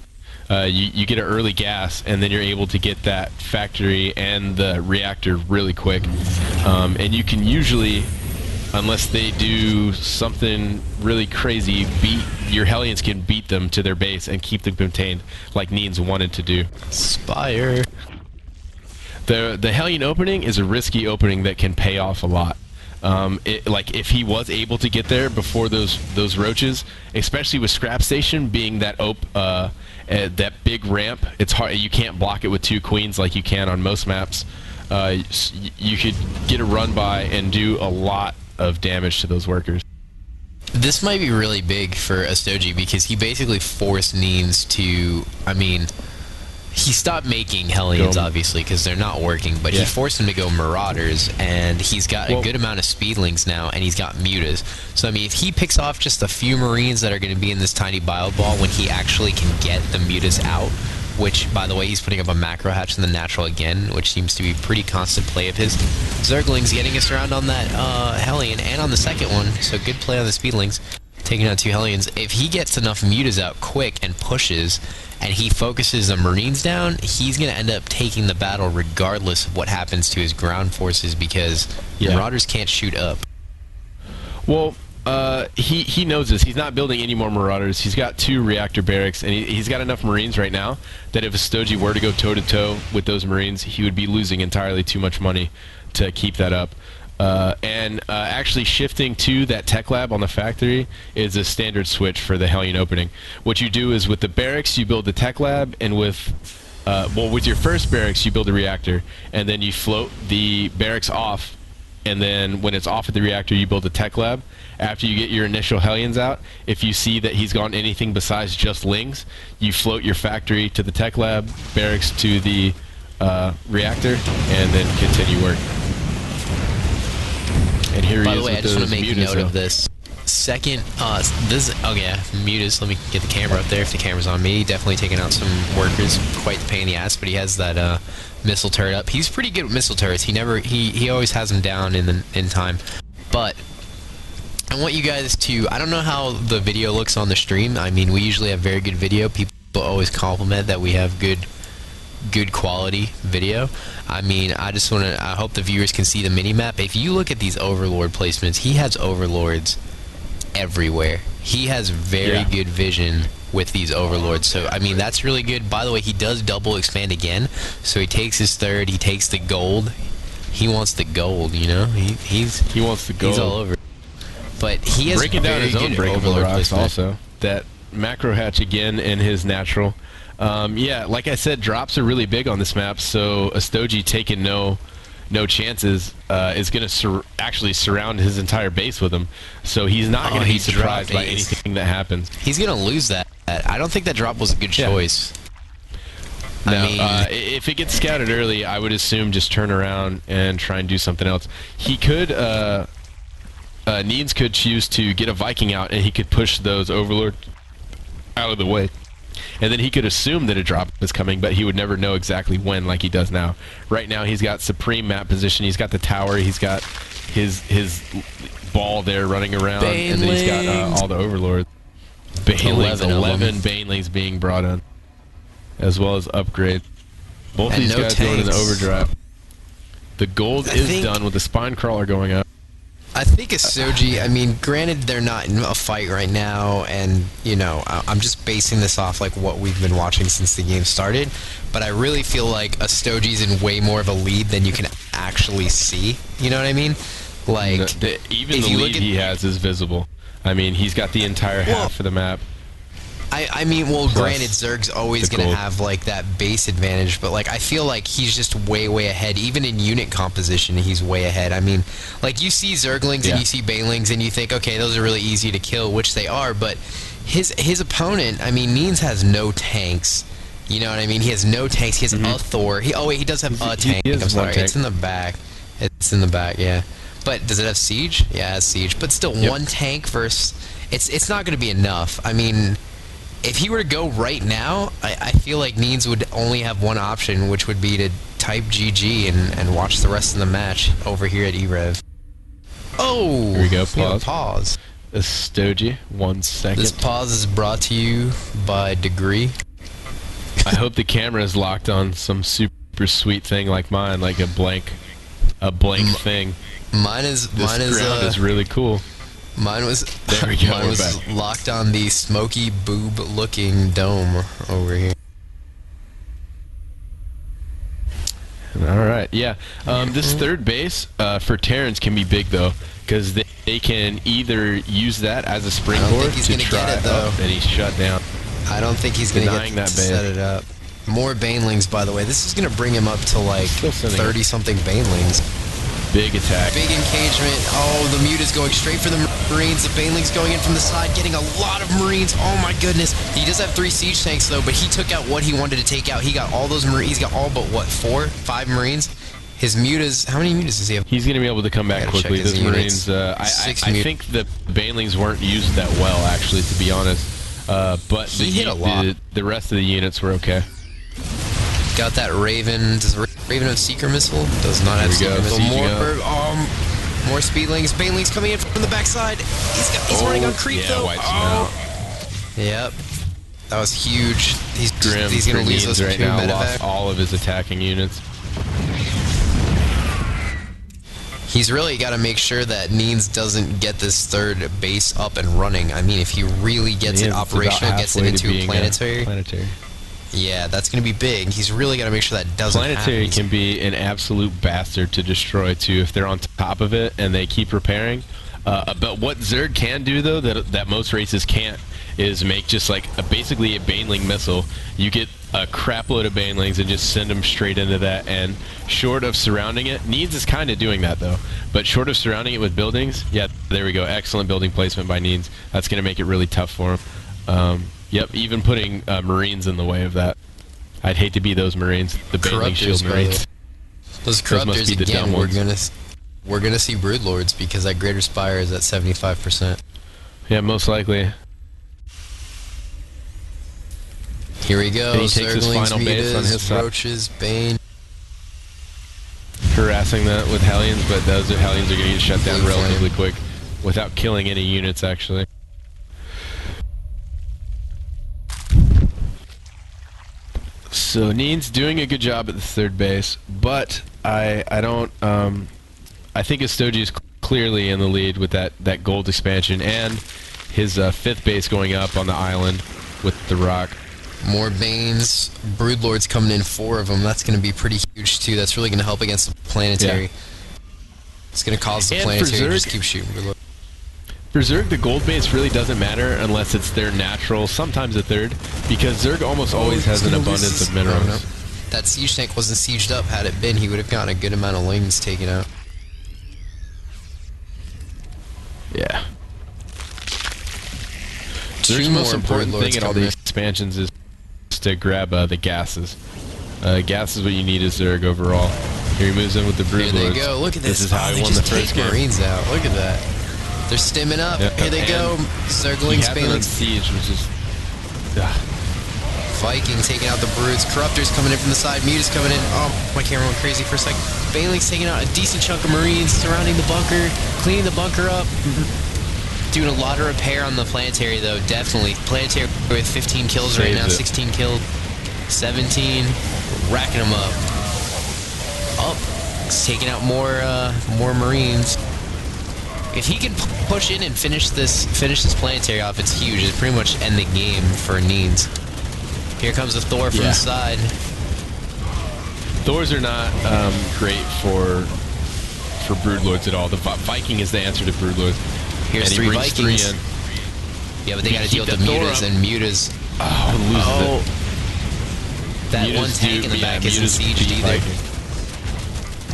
You get an early gas, and then you're able to get that factory and the reactor really quick. And you can usually, unless they do something really crazy, your Hellions can beat them to their base and keep them contained, like Neens wanted to do. Spire. The Hellion opening is a risky opening that can pay off a lot. Like if he was able to get there before those roaches, especially with Scrap Station being that big ramp, it's hard. You can't block it with 2 queens like you can on most maps. you could get a run by and do a lot of damage to those workers. This might be really big for Astoji because he basically forced Neens to, I mean, he stopped making Hellions, obviously, because they're not working, but he forced him to go Marauders, and he's got a good amount of Speedlings now, and he's got Mutas. So, I mean, if he picks off just a few Marines that are going to be in this tiny bio ball when he actually can get the Mutas out, which, by the way, he's putting up a macro hatch in the natural again, which seems to be pretty constant play of his. Zergling's getting us around on that Hellion and on the second one, so good play on the Speedlings, taking out 2 Hellions. If he gets enough Mutas out quick and pushes, and he focuses the Marines down, he's going to end up taking the battle regardless of what happens to his ground forces because Marauders can't shoot up. Well, he knows this. He's not building any more Marauders. He's got 2 reactor barracks, and he's got enough Marines right now that if Astoji were to go toe-to-toe with those Marines, he would be losing entirely too much money to keep that up. Actually shifting to that tech lab on the factory is a standard switch for the Hellion opening. What you do is with the barracks, you build the tech lab, and with your first barracks, you build a reactor, and then you float the barracks off, and then when it's off at the reactor, you build a tech lab. After you get your initial Hellions out, if you see that he's gone anything besides just Lings, you float your factory to the tech lab, barracks to the reactor, and then continue work. And here By he the is way, I with just want those to make Mutas note of this. Second, Mutas, let me get the camera up there if the camera's on me. Definitely taking out some workers, quite the pain in the ass, but he has that missile turret up. He's pretty good with missile turrets. He always has them down in time. But I want you guys to, I don't know how the video looks on the stream. I mean, we usually have very good video. People always compliment that we have good quality video. I mean, I hope the viewers can see the mini-map. If you look at these Overlord placements, he has Overlords everywhere. He has very good vision with these Overlords. So, I mean, that's really good. By the way, he does double expand again. So he takes his third, he takes the gold. He wants the gold, you know? He wants the gold. He's all over. But he has breaking down his own breakable rocks also. That macro hatch again in his natural. Yeah, like I said, drops are really big on this map, so Astoji taking no chances is going to actually surround his entire base with him. So he's not going to be surprised by anything that happens. He's going to lose that. I don't think that drop was a good choice. No, I mean, if it gets scouted early, I would assume just turn around and try and do something else. He could, Neens could choose to get a Viking out, and he could push those Overlord out of the way. And then he could assume that a drop is coming, but he would never know exactly when like he does now. Right now he's got supreme map position, he's got the tower, he's got his ball there running around, and then he's got all the Overlords. 11 Banelings being brought in, as well as upgrades. Both these guys going in the overdrive. The gold is done with the spine crawler going up. I think Astoji, I mean, granted they're not in a fight right now, and, you know, I'm just basing this off, like, what we've been watching since the game started, but I really feel like Astoji's in way more of a lead than you can actually see, you know what I mean? Like, even the lead he has is visible. I mean, he's got the entire half of the map. I mean, well, granted, Zerg's always going to have, like, that base advantage, but, like, I feel like he's just way ahead. Even in unit composition, he's way ahead. I mean, like, you see Zerglings and you see Banelings, and you think, okay, those are really easy to kill, which they are, but his opponent, I mean, Neens has no tanks. You know what I mean? He has no tanks. He has a Thor. Oh, wait, he does have a tank. I'm sorry. It's in the back. It's in the back, yeah. But does it have Siege? Yeah, it has Siege. But still, one tank versus... It's not going to be enough. I mean... If he were to go right now, I feel like Neens would only have one option, which would be to type GG and watch the rest of the match over here at e-rev. Oh! Here we go, pause. Pause. Astoji, 1 second. This pause is brought to you by Degree. I hope the camera is locked on some super sweet thing like mine, like a blank thing. Mine is... This ground is really cool. Mine was locked on the smoky boob looking dome over here. Alright, yeah. This third base for Terrans can be big though, because they can either use that as a springboard to try it up, and he's shut down. I don't think he's going to get to set it up. More banelings, by the way. This is going to bring him up to like 30-something banelings. Big attack. Big engagement. Oh, the Mute is going straight for the Marines. The banelings going in from the side, getting a lot of Marines. Oh my goodness. He does have 3 siege tanks though, but he took out what he wanted to take out. He got all those Marines. He's got all but what, 4, 5 Marines? His Mutas, how many Mutas does he have? He's going to be able to come back quickly. Those Marines, I think the banelings weren't used that well, actually, to be honest. But he hit a lot. The rest of the units were okay. Got that Raven. Does Raven have Seeker Missile? Does not have Seeker Missile. More Speedlings. Banelings coming in from the backside. He's running on creep though. Yep. That was huge. He's going to lose those right 2 now. medevac. Lost all of his attacking units. He's really got to make sure that Neens doesn't get this 3rd base up and running. I mean, if he really gets it operational, gets it into a planetary. Yeah, that's going to be big. He's really got to make sure that doesn't happen. Planetary can be an absolute bastard to destroy, too, if they're on top of it and they keep repairing. But what Zerg can do, though, that most races can't, is make just like basically a Baneling missile. You get a crap load of Banelings and just send them straight into that, and short of surrounding it, Needs is kind of doing that, though, but short of surrounding it with buildings, yeah, there we go. Excellent building placement by Needs. That's going to make it really tough for him. Yep, even putting Marines in the way of that. I'd hate to be those Marines, the Baneling Shield Marines. Those Corruptors, again, we're gonna see Broodlords because that Greater Spire is at 75%. Yeah, most likely. Here we go. And he takes his final base on his side. Roaches, Bane. Harassing that with Hellions, but those Hellions are going to get shut down relatively quick without killing any units, actually. So Neen's doing a good job at the 3rd base, but I think Estoji is clearly in the lead with that gold expansion and his 5th base going up on the island with the rock. More Banes. Broodlords coming in, 4 of them. That's going to be pretty huge too. That's really going to help against the planetary. Yeah. It's going to cause the planetary to just keep shooting Broodlords. For Zerg, the gold base really doesn't matter unless it's their natural, sometimes a 3rd, because Zerg almost always has an abundance of minerals. No. That siege tank wasn't sieged up. Had it been, he would have gotten a good amount of lings taken out. Yeah. Zerg's most important thing in all these expansions is to grab the gases. Gas is what you need as Zerg overall. Here he moves in with the Broodlords. Here they go. Look at this. This is how he won the first game. Marines out. Look at that. They're stimming up. Yep. Here they go. Zerglings, Banelings. Siege, which is... Viking taking out the Broods. Corruptors coming in from the side. Mutas coming in. Oh, my camera went crazy for a second. Banelings taking out a decent chunk of Marines, surrounding the bunker, cleaning the bunker up. Doing a lot of repair on the planetary, though, definitely. Planetary with 15 kills right now, 16 killed, 17. Racking them up. It's taking out more Marines. If he can push in and finish this planetary off, it's huge. It's pretty much end the game for Neens. Here comes the Thor from the side. Thors are not great for Broodlords at all. The Viking is the answer to Broodlords. Here's and 3 Vikings. 3 in. Yeah, but they got to deal with the Mutas, and Mutas. Loses it. That Mutas one tank in the back isn't sieged either.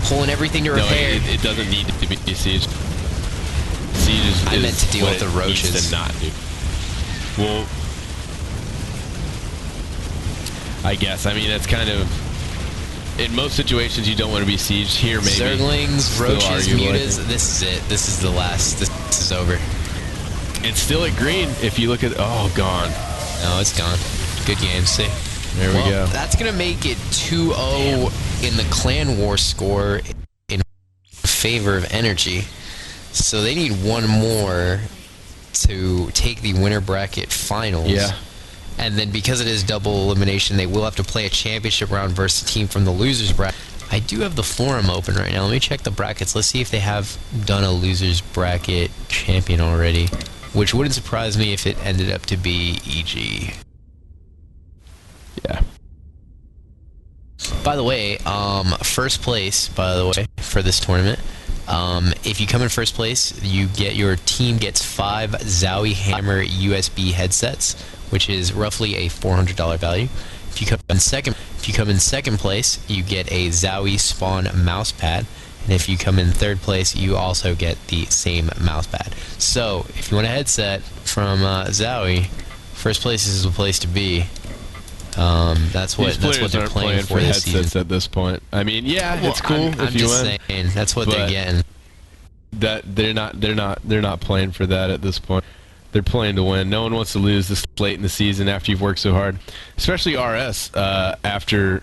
Pulling everything to repair. No, it doesn't need to be sieged. Siege is I meant to deal with the roaches. To not do. Well, I guess. I mean, that's kind of... In most situations, you don't want to be sieged. Here, maybe. Zerglings, roaches, Mutas. This is it. This is the last. This is over. It's still at green. If you look at... Oh, gone. No, it's gone. Good game. See? There we go. That's going to make it 2-0 in the Clan War score in favor of Energy. So they need one more to take the winner bracket finals. Yeah. And then because it is double elimination, they will have to play a championship round versus a team from the losers bracket. I do have the forum open right now. Let me check the brackets. Let's see if they have done a losers bracket champion already. Which wouldn't surprise me if it ended up to be EG. Yeah. By the way, first place, by the way, for this tournament, if you come in first place, your team gets 5 Zowie Hammer USB headsets, which is roughly a $400 value. If If you come in second place, you get a Zowie spawn mouse pad. And if you come in third place, you also get the same mouse pad. So, if you want a headset from Zowie, first place is the place to be. That's what they're playing for this season. At this point. I mean, yeah, it's cool. I'm just saying that's what they're getting. That they're not playing for that at this point. They're playing to win. No one wants to lose this late in the season after you've worked so hard, especially RS. After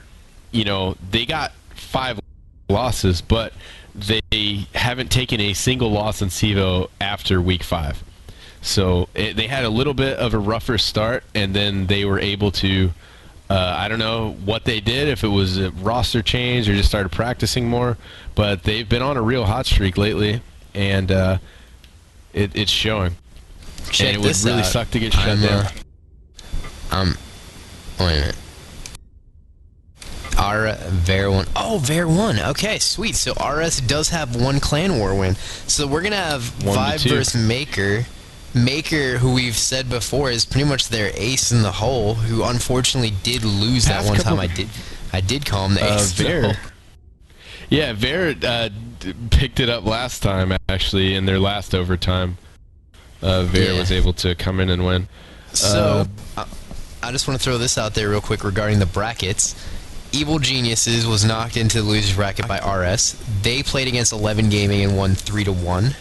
they got 5 losses, but they haven't taken a single loss in CEVO after week 5. So they had a little bit of a rougher start, and then they were able to. I don't know what they did, if it was a roster change or just started practicing more, but they've been on a real hot streak lately, and it's showing. Check and it would really suck to get shut down. Wait a minute. Ver 1. Oh, Ver 1. Okay, sweet. So RS does have 1 clan war win. So we're going to have Vibe versus Maker. Maker, who we've said before, is pretty much their ace in the hole, who unfortunately did lose that one time. I did call him the ace. Ver. Yeah, Ver picked it up last time, actually, in their last overtime. Ver was able to come in and win. So, I just want to throw this out there real quick regarding the brackets. Evil Geniuses was knocked into the loser's bracket by RS. They played against 11 Gaming and won 3-1.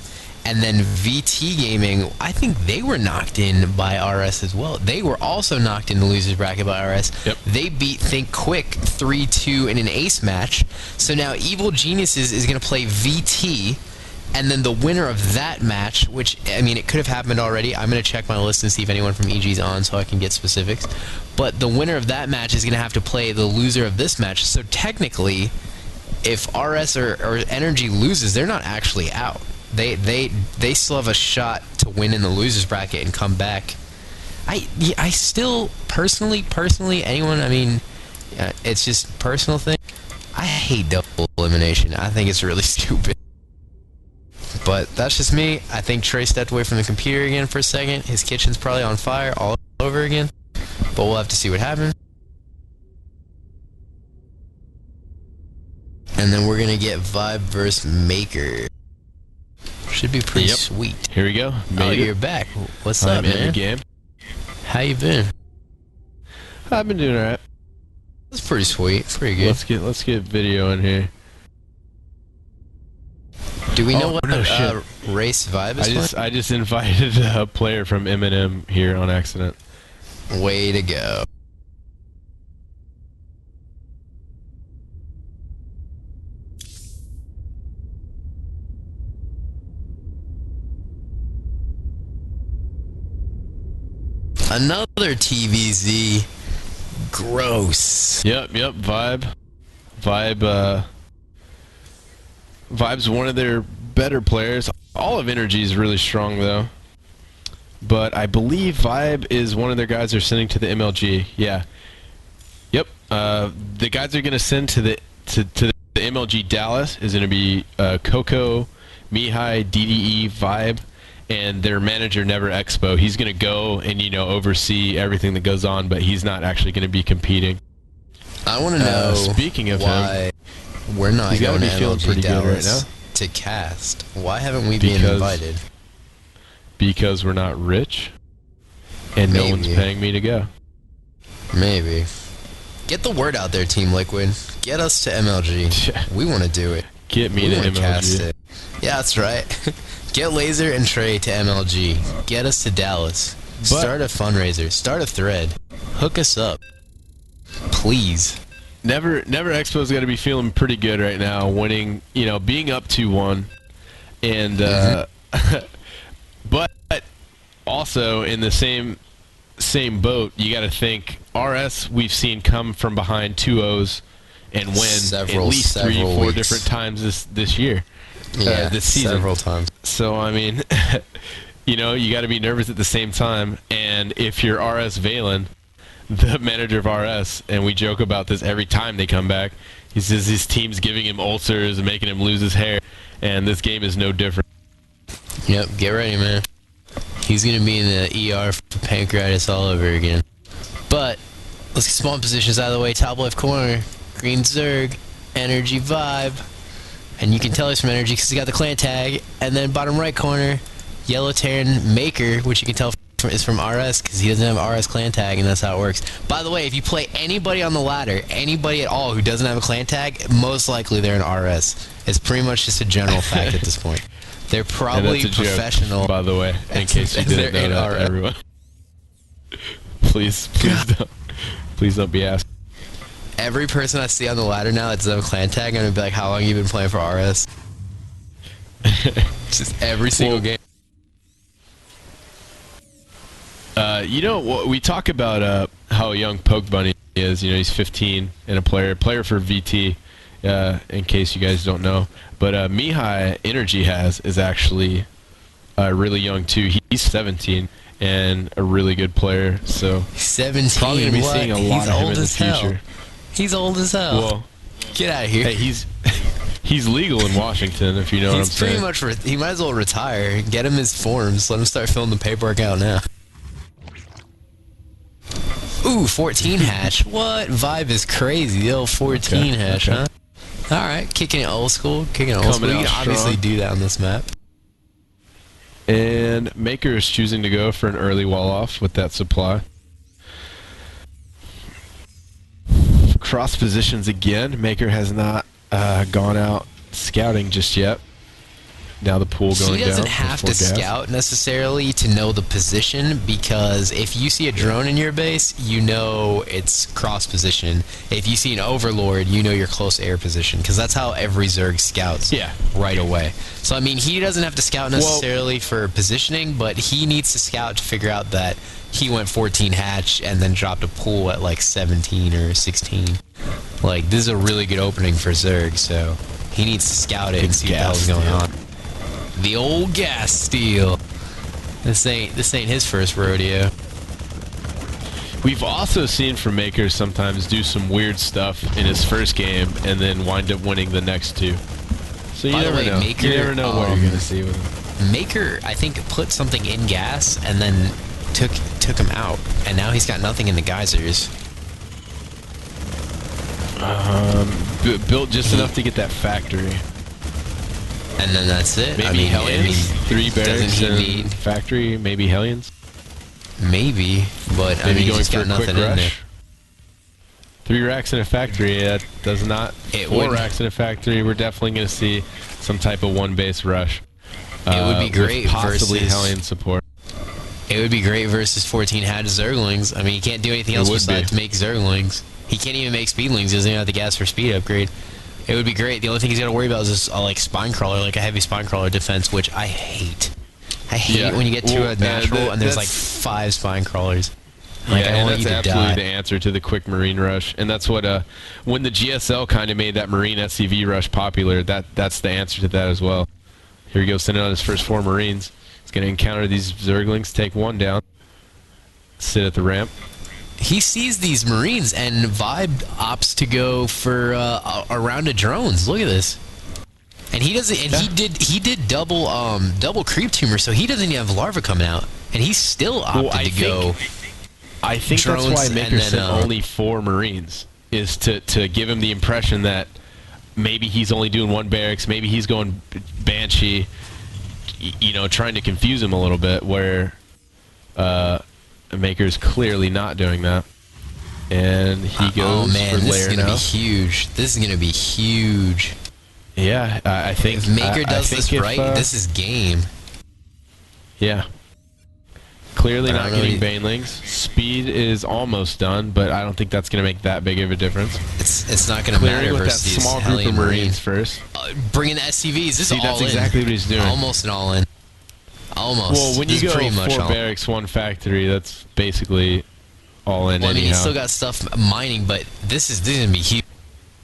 And then VT Gaming, I think they were knocked in by RS as well. They were also knocked in the loser's bracket by RS. Yep. They beat Think Quick 3-2 in an ace match. So now Evil Geniuses is going to play VT, and then the winner of that match, which, I mean, it could have happened already. I'm going to check my list and see if anyone from EG's on so I can get specifics. But the winner of that match is going to have to play the loser of this match. So technically, if RS or Energy loses, they're not actually out. They still have a shot to win in the losers bracket and come back. I still personally anyone, I mean, it's just a personal thing. I hate double elimination. I think it's really stupid. But that's just me. I think Trey stepped away from the computer again for a second. His kitchen's probably on fire all over again. But we'll have to see what happens. And then we're gonna get Vibe versus Maker. Should be pretty sweet. Here we go. You're back. What's up, man? I'm in the game. How you been? I've been doing alright. That's pretty sweet. Pretty good. Let's get video in here. Do we know what race Vibe is I just invited a player from Eminem here on accident. Way to go. Another TVZ. Gross. Yep, Vibe. Vibe's one of their better players. All of Energy is really strong, though. But I believe Vibe is one of their guys they're sending to the MLG. Yeah. Yep. The guys they're going to send to the MLG Dallas is going to be Coco, Mihai, DDE, Vibe, and their manager Never Expo. He's going to go and oversee everything that goes on, but he's not actually going to be competing. I want to know. Speaking of why him, we're not going to feeling MLG pretty Dallas good right now to cast. Why haven't we been invited? Because we're not rich, and no one's paying me to go. Maybe. Get the word out there, Team Liquid. Get us to MLG. We want to do it. Get me to MLG. Cast it. Yeah, that's right. Get Laser and Trey to MLG. Get us to Dallas. Start a fundraiser. Start a thread. Hook us up. Please. Never Expo's got to be feeling pretty good right now, winning, being up 2-1. And, but also in the same boat, you got to think RS we've seen come from behind 2-0s and win at least 3-4 different times this year. Yeah, this season. Several times. So, I mean, you got to be nervous at the same time. And if you're RS Valen, the manager of RS, and we joke about this every time they come back, he says his team's giving him ulcers and making him lose his hair, and this game is no different. Yep, get ready, man. He's going to be in the ER for pancreatitis all over again. But Let's get spawn positions out of the way. Top left corner, green Zerg, energy vibe. And you can tell he's from energy because he got the clan tag. And then bottom right corner, yellow Terran Maker, which you can tell is from RS because he doesn't have RS clan tag, and that's how it works. By the way, if you play anybody on the ladder, anybody at all who doesn't have a clan tag, most likely they're an RS. It's pretty much just a general fact at this point. They're probably professional. Joke, by the way, in case you didn't know that, everyone. Please don't be asked. Every person I see on the ladder now that doesn't have a clan tag, I'm gonna be like, "How long have you been playing for RS?" Just every single game. You know, we talk about how young Poke Bunny is. You know, he's 15 and a player for VT. In case you guys don't know, but Mihai Energy is actually really young too. He's 17 and a really good player. So 17. Probably gonna be seeing a lot of him in the future. He's old as hell. Well, get out of here. Hey, he's legal in Washington, if you know what I'm saying. He's pretty much he might as well retire. Get him his forms. Let him start filling the paperwork out now. Ooh, 14 hatch. What? Vibe is crazy. The old 14 hatch, huh? Alright, kicking it old school. You can obviously do that on this map. And Maker is choosing to go for an early wall off with that supply. Cross positions again. Maker has not gone out scouting just yet. Now the pool going down. He doesn't have to scout necessarily to know the position, because if you see a drone in your base, you know it's cross position. If you see an overlord, you know your close air position, because that's how every Zerg scouts right away. So I mean, he doesn't have to scout necessarily for positioning, but he needs to scout to figure out that he went 14 hatch and then dropped a pool at like 17 or 16. Like, this is a really good opening for Zerg, so he needs to scout it and see what the hell's going on. The old gas steal. This ain't his first rodeo. We've also seen from Maker sometimes do some weird stuff in his first game and then wind up winning the next two. So you never know. You never know what you're gonna see with him. Maker, I think, put something in gas and then took him out, and now he's got nothing in the geysers. Built just enough to get that factory. And then that's it. Maybe Hellions? 3 barracks and factory, maybe Hellions? Maybe, but maybe he's got nothing in there. 3 racks in a factory, that does not... 4 racks in a factory, we're definitely going to see some type of 1-base rush. It would be great possibly versus... Hellion support. It would be great versus 14 hatch Zerglings. I mean, he can't do anything else besides make Zerglings. He can't even make Speedlings. He doesn't even have the gas for speed upgrade. It would be great. The only thing he's got to worry about is this, like, spine crawler, like a heavy spine crawler defense, which I hate. I hate when you get to a natural and there's like 5 spine crawlers. Like, I want you to die. That's absolutely the answer to the quick marine rush, and that's what when the GSL kind of made that marine SCV rush popular, that's the answer to that as well. Here he goes, sending out his first 4 marines. He's going to encounter these Zerglings, take 1 down, sit at the ramp. He sees these marines and Vibe opts to go for a round of drones. Look at this. And he doesn't. And he did double creep tumor, so he doesn't even have larva coming out, and he still opted to go. I think that's why Maker sent only 4 marines, is to give him the impression that maybe he's only doing 1 barracks, maybe he's going Banshee, you know, trying to confuse him a little bit, where Maker's clearly not doing that. And he goes for layering out. This is going to be huge. This is going to be huge. Yeah, I think... If Maker does this right, this is game. Yeah. Clearly not getting Banelings. Speed is almost done, but I don't think that's going to make that big of a difference. It's not going to matter with versus that small group of Marines first. Bringing the SCVs. This is all that's exactly what he's doing. Almost an all-in. Almost. Well, when you go 4 barracks, 1 factory, that's basically all in. Well, I mean, he's still got stuff mining, but this is going to be huge.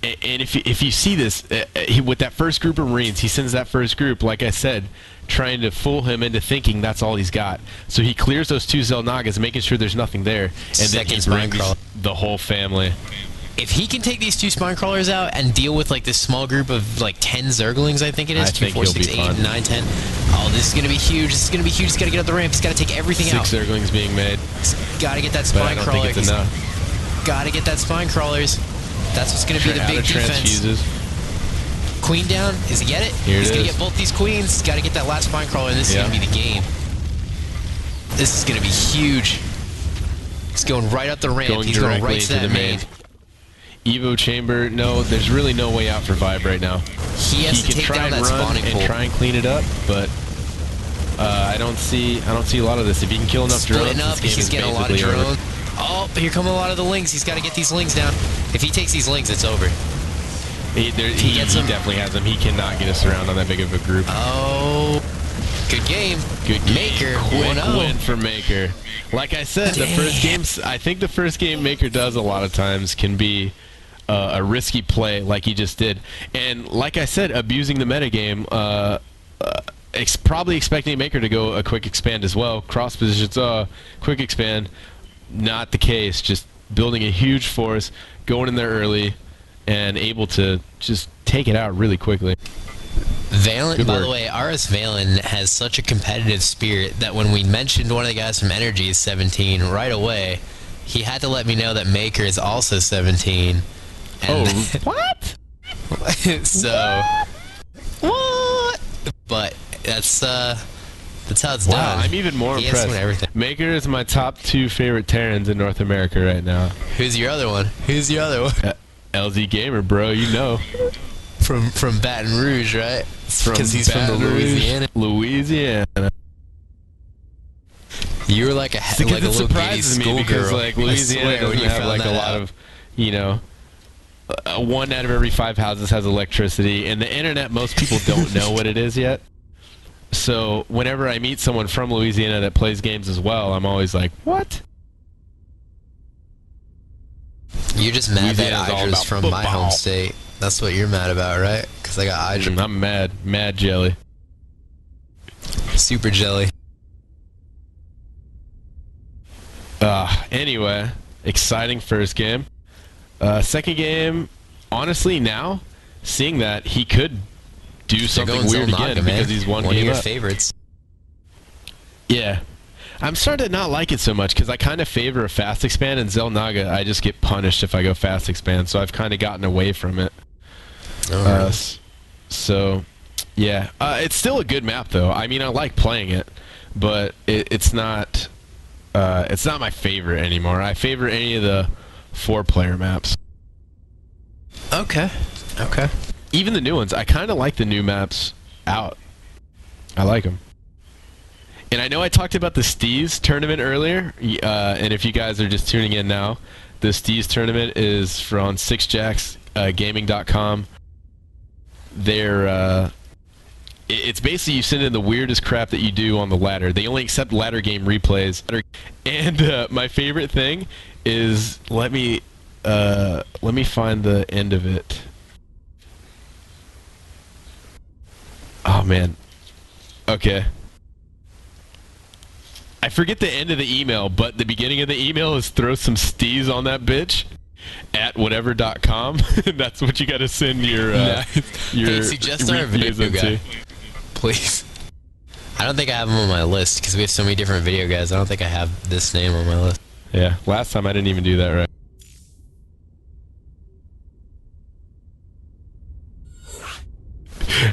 And if you see this, with that first group of Marines, he sends that first group, like I said, trying to fool him into thinking that's all he's got. So he clears those 2 Xel'Nagas, making sure there's nothing there, and then he brings the whole family. If he can take these 2 spine crawlers out and deal with like this small group of like 10 Zerglings, I think it is, 2, 4, 6, 8, 9, 10. Oh, this is gonna be huge. This is gonna be huge. He's gotta get up the ramp. He's gotta take everything out. 6 Zerglings being made. He's gotta get that spine crawler. I don't think it's enough. Gotta get that spine crawlers. That's what's gonna be the big defense. Queen down. Does he get it? He's gonna get both these queens. He's gotta get that last spine crawler, and this is gonna be the game. This is gonna be huge. He's going right up the ramp. He's going right to that main. Evo chamber. No, there's really no way out for Vibe right now. He has to take down that spawning pool and try and clean it up, but I don't see a lot of this. If he can kill enough drones, this game is getting a lot of drones. over. Oh, here come a lot of the lings. He's got to get these lings down. If he takes these lings, it's over. He definitely has them. He cannot get us around on that big of a group. Oh, good game. Good game. Maker, quick win for Maker. Like I said, the first games. I think the first game Maker does a lot of times can be a risky play, like he just did. And like I said, abusing the metagame. Probably expecting Maker to go a quick expand as well. Cross positions, quick expand. Not the case. Just building a huge force, going in there early, and able to just take it out really quickly. Valen, by the way, RS Valen has such a competitive spirit that when we mentioned one of the guys from Energy is 17, right away, he had to let me know that Maker is also 17. And what? So, what? But that's how it's done. Wow, I'm even more impressed. Maker is my top 2 favorite Terrans in North America right now. Who's your other one? LZ Gamer, bro, you know. From Baton Rouge, right? Because he's from Louisiana. You were like a little giddy schoolgirl. Like Louisiana doesn't have like a lot of, you know, 1 out of every 5 houses has electricity, and the internet, most people don't know what it is yet. So whenever I meet someone from Louisiana that plays games as well, I'm always like, what? You're just mad that Idra's from my home state. That's what you're mad about, right? Because I got Idra. I'm mad jelly. Super jelly. Anyway, exciting first game. Second game, honestly, now seeing that he could do something weird again because he's one game of your up. Favorites. Yeah. I'm starting to not like it so much because I kind of favor a fast expand, and Zelnaga, I just get punished if I go fast expand, so I've kind of gotten away from it. So, yeah. It's still a good map, though. I mean, I like playing it, but it's not my favorite anymore. I favor any of the 4-player maps. Okay. Even the new ones. I kind of like the new maps out. I like them. And I know I talked about the Steez tournament earlier, and if you guys are just tuning in now, the Steez tournament is from 6jacksgaming.com. It's basically you send in the weirdest crap that you do on the ladder. They only accept ladder game replays. And my favorite thing is, let me find the end of it. Oh man. Okay. I forget the end of the email, but the beginning of the email is throw some steez on that bitch at whatever.com. That's what you got to send your hey, suggest our video guy, please. I don't think I have him on my list because we have so many different video guys. I don't think I have this name on my list. Yeah, last time I didn't even do that right.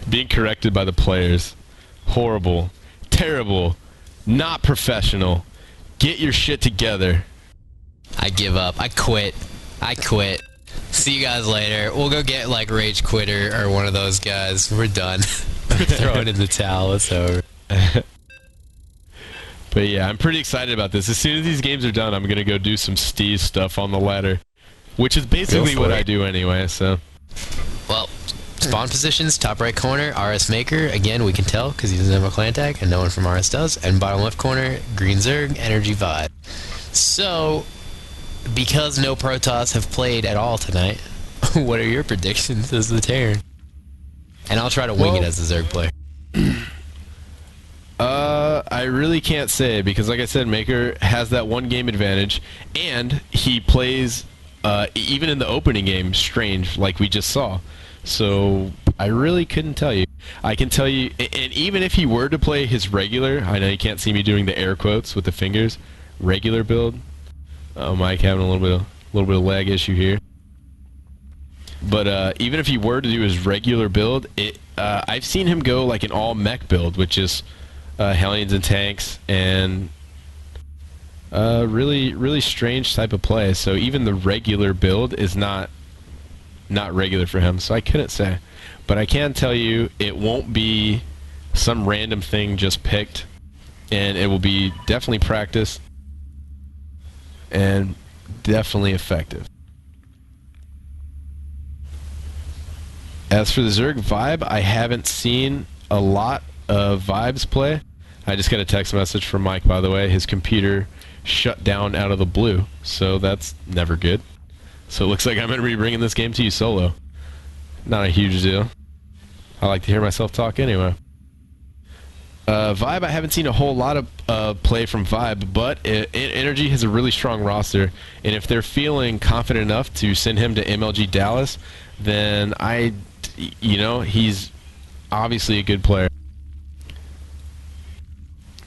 Being corrected by the players. Horrible. Terrible. Not professional. Get your shit together. I give up. I quit. See you guys later. We'll go get like Rage Quitter or one of those guys. We're done. We're throwing in the towel. It's over. But yeah, I'm pretty excited about this. As soon as these games are done, I'm going to go do some Steve stuff on the ladder. Which is basically what I do anyway, so. Well, spawn positions, top right corner, RS Maker. Again, we can tell because he doesn't have a clan tag, and no one from RS does. And bottom left corner, Green Zerg, Energy Vibe. So, because no Protoss have played at all tonight, what are your predictions as the Terran? And I'll try to wing it as the Zerg player. I really can't say because, like I said, Maker has that one game advantage, and he plays, even in the opening game, strange, like we just saw. So I really couldn't tell you. I can tell you, and even if he were to play his regular, I know you can't see me doing the air quotes with the fingers, regular build. Oh, Mike having a little bit of A little bit of lag issue here. But even if he were to do his regular build, I've seen him go like an all mech build, which is Hellions and tanks, and really strange type of play. So even the regular build is not regular for him. So I couldn't say, but I can tell you it won't be some random thing just picked, and it will be definitely practiced and definitely effective. As for the Zerg Vibe, I haven't seen a lot of Vibes play. I just got a text message from Mike, by the way. His computer shut down out of the blue, so that's never good. So it looks like I'm going to be bringing this game to you solo. Not a huge deal. I like to hear myself talk anyway. Vibe, I haven't seen a whole lot of play from Vibe, but Energy has a really strong roster, and if they're feeling confident enough to send him to MLG Dallas, then he's obviously a good player.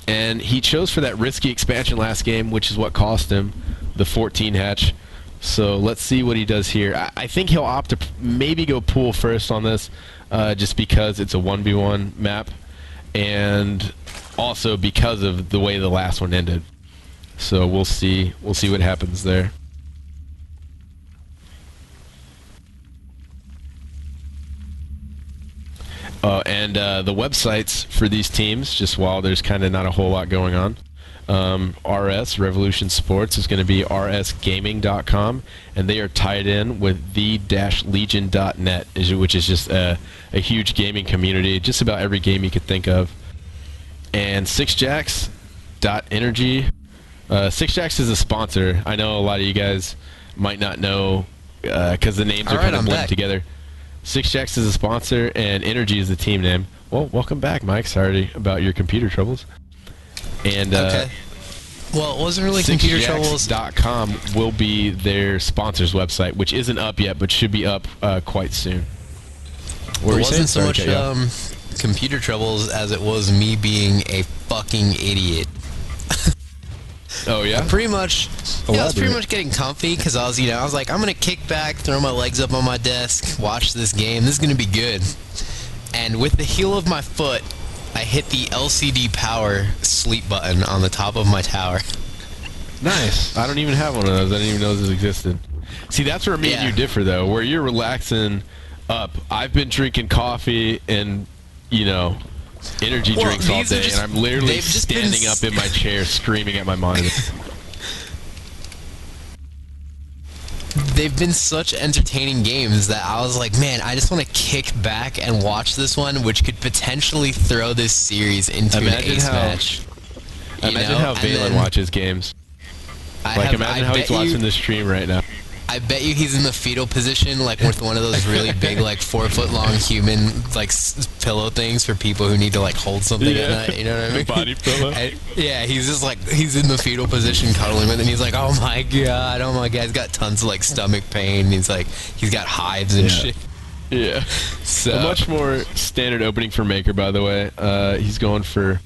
And he chose for that risky expansion last game, which is what cost him the 14 hatch. So let's see what he does here. I think he'll opt to maybe go pool first on this, just because it's a 1v1 map, and also because of the way the last one ended. So we'll see what happens there. And the websites for these teams, just while there's kind of not a whole lot going on, RS, Revolution Sports, is going to be rsgaming.com, and they are tied in with the-legion.net, which is just a huge gaming community, just about every game you could think of. And sixjacks.energy. Sixjacks is a sponsor. I know a lot of you guys might not know because the names are kind of blended together. Sixjacks is a sponsor, and Energy is the team name. Well, welcome back, Mike. Sorry about your computer troubles. And okay. Well, it wasn't really computer troubles. Sixjacks.com will be their sponsor's website, which isn't up yet, but should be up quite soon. It wasn't so much computer troubles as it was me being a fucking idiot. Oh yeah. I was pretty much getting comfy because I was like, I'm gonna kick back, throw my legs up on my desk, watch this game. This is gonna be good. And with the heel of my foot, I hit the LCD power sleep button on the top of my tower. Nice. I don't even have one of those. I didn't even know this existed. See, that's where me and you differ, though. Where you're relaxing up, I've been drinking coffee and energy drinks all day, and I'm literally standing up in my chair screaming at my monitor. They've been such entertaining games that I was like, man, I just want to kick back and watch this one, which could potentially throw this series into an ace match. Imagine how Valen watches games. Imagine how he's watching this stream right now. I bet you he's in the fetal position, like with one of those really big, like 4-foot-long human, like pillow things for people who need to like hold something at night. You know what I mean? Body pillow. He's just like he's in the fetal position, cuddling with, and he's like, oh my god, he's got tons of like stomach pain. And he's got hives and shit. Yeah. So a much more standard opening for Maker, by the way. He's going for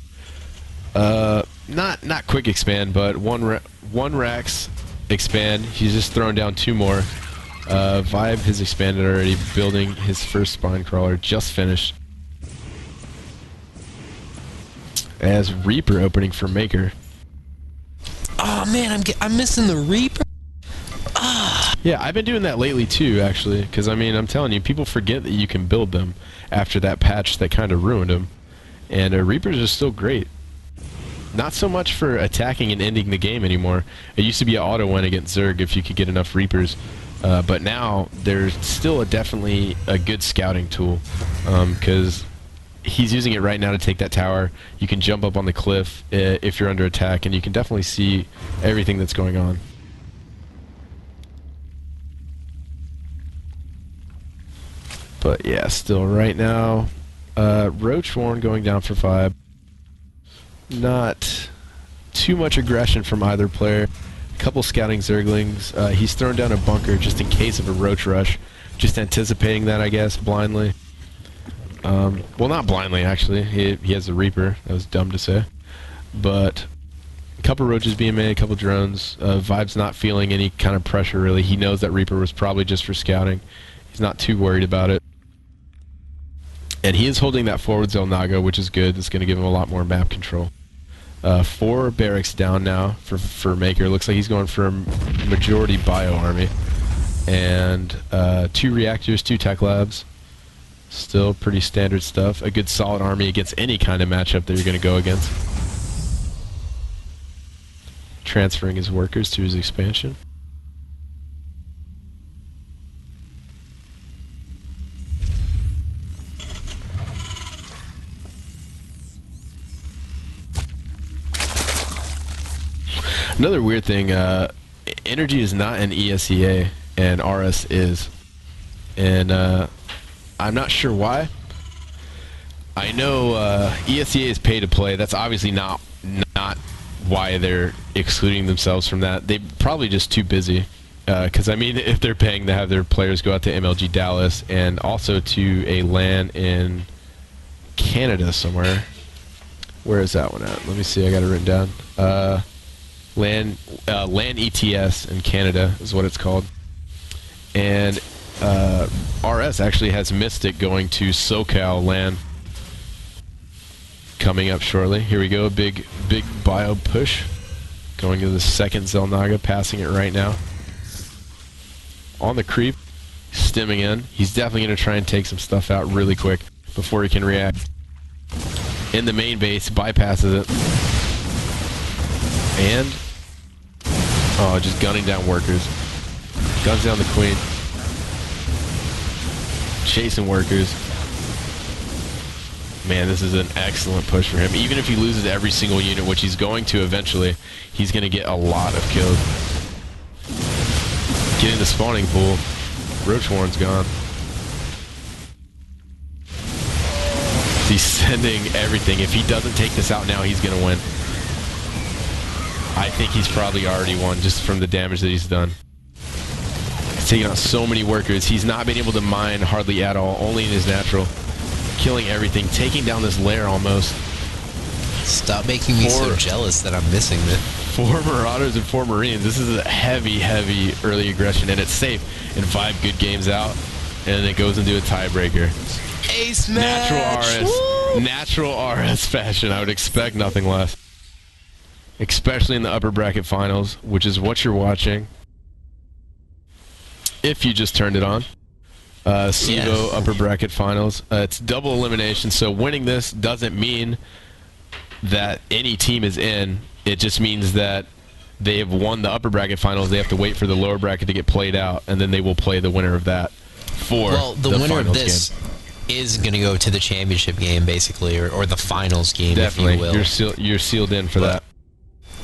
not quick expand, but one racks. Expand. He's just thrown down 2 more. Vibe has expanded already, building his first spine crawler, just finished. As Reaper opening for Maker. Oh man, I'm missing the Reaper. Yeah, I've been doing that lately too, actually, because I'm telling you, people forget that you can build them after that patch that kind of ruined them, and Reapers are still great. Not so much for attacking and ending the game anymore. It used to be an auto win against Zerg if you could get enough Reapers, but now there's still definitely a good scouting tool, because he's using it right now to take that tower. You can jump up on the cliff if you're under attack, and you can definitely see everything that's going on. But yeah, still right now, Roach Warren going down for Vibe. Not too much aggression from either player. A couple scouting Zerglings. He's thrown down a bunker just in case of a Roach rush. Just anticipating that, I guess, blindly. Well, not blindly, actually. He has a Reaper. That was dumb to say. But Couple roaches being made, a couple drones. Vibe's not feeling any kind of pressure, really. He knows that Reaper was probably just for scouting. He's not too worried about it. And he is holding that forward Zelnaga, which is good. It's going to give him a lot more map control. 4 barracks down now for Maker. Looks like he's going for a majority bio army. And 2 reactors, 2 tech labs. Still pretty standard stuff. A good solid army against any kind of matchup that you're going to go against. Transferring his workers to his expansion. Another weird thing, Energy is not an ESEA, and RS is. And I'm not sure why. I know ESEA is pay to play. That's obviously not why they're excluding themselves from that. They're probably just too busy. Because, I mean, if they're paying to have their players go out to MLG Dallas and also to a LAN in Canada somewhere. Where is that one at? Let me see. I got it written down. LAN ETS in Canada is what it's called. And RS actually has Mystic going to SoCal LAN coming up shortly. Here we go, a big bio push. Going to the second Zelnaga, passing it right now. On the creep, stimming in. He's definitely going to try and take some stuff out really quick before he can react. In the main base, bypasses it. And, oh, just gunning down workers. Guns down the queen. Chasing workers. Man, this is an excellent push for him. Even if he loses every single unit, which he's going to eventually, he's going to get a lot of kills. Getting the spawning pool. Roach Warren's gone. He's sending everything. If he doesn't take this out now, he's going to win. I think he's probably already won just from the damage that he's done. He's taking out so many workers. He's not been able to mine hardly at all, only in his natural. Killing everything, taking down this lair almost. Stop making me so jealous that I'm missing this. 4 Marauders and 4 Marines. This is a heavy early aggression, and it's safe. And 5 good games out, and then it goes into a tiebreaker. Ace match! Natural RS fashion. I would expect nothing less. Especially in the upper bracket finals, which is what you're watching. If you just turned it on. CEVO upper bracket finals. It's double elimination, so winning this doesn't mean that any team is in. It just means that they have won the upper bracket finals. They have to wait for the lower bracket to get played out, and then they will play the winner of that for the winner of this is going to go to the championship game, basically, or the finals game, definitely. If you will. You're sealed in for that.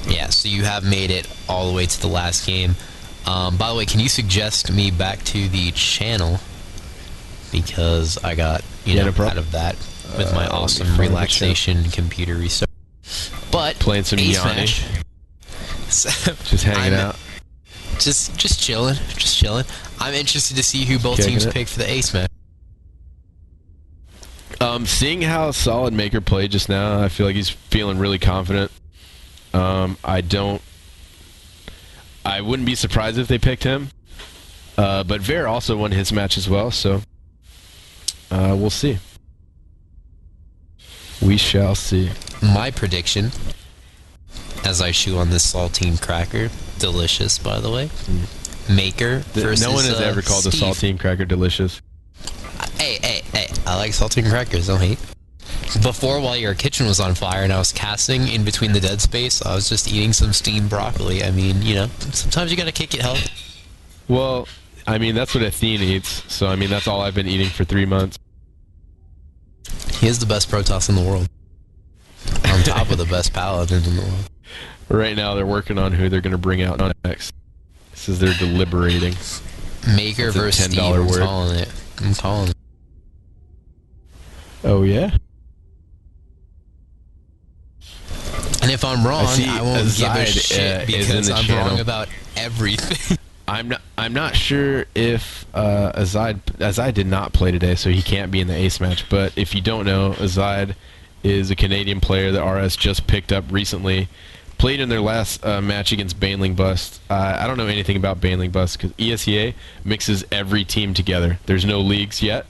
Yeah, so you have made it all the way to the last game. By the way, can you suggest me back to the channel? Because I got out of that with my awesome relaxation computer restart. But playing some Yanni. Just hanging out. Just chilling. I'm interested to see who both teams pick for the ace match. Seeing how solid Maker played just now, I feel like he's feeling really confident. I wouldn't be surprised if they picked him. But Ver also won his match as well, so we'll see. We shall see. My prediction, as I chew on this saltine cracker, delicious, by the way. Maker versus no one has ever called the saltine cracker delicious. Hey, I like saltine crackers, don't hate. Before, while your kitchen was on fire and I was casting in between the dead space, I was just eating some steamed broccoli. I mean, sometimes you gotta kick it healthy. Well, I mean, that's what Athene eats, so I mean, that's all I've been eating for 3 months. He is the best Protoss in the world. On top of the best Paladin in the world. Right now, they're working on who they're going to bring out next. This is they're deliberating. Maker versus Steve, I'm calling it. Oh, yeah? And if I'm wrong, I won't give a shit because I'm wrong about everything. I'm not sure if Azide did not play today, so he can't be in the ace match. But if you don't know, Azide is a Canadian player that RS just picked up recently. played in their last match against Baneling Bust. I don't know anything about Baneling Bust because ESEA mixes every team together. There's no leagues yet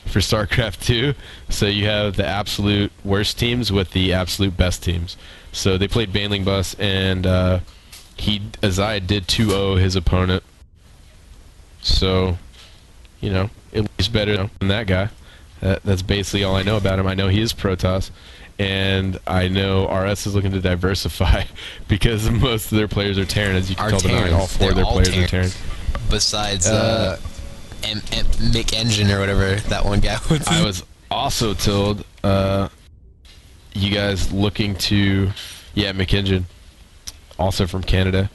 for StarCraft 2, so you have the absolute worst teams with the absolute best teams. So they played Baneling Bust, and Azai did 2-0 his opponent. So, you know, at least better than that guy. That's basically all I know about him. I know he is Protoss, and I know RS is looking to diversify because most of their players are Terran. As you can tell tonight, all four of their players are Terran. Besides Mick Engine or whatever that one guy was. I was also told you guys looking to, Mick Engine, also from Canada.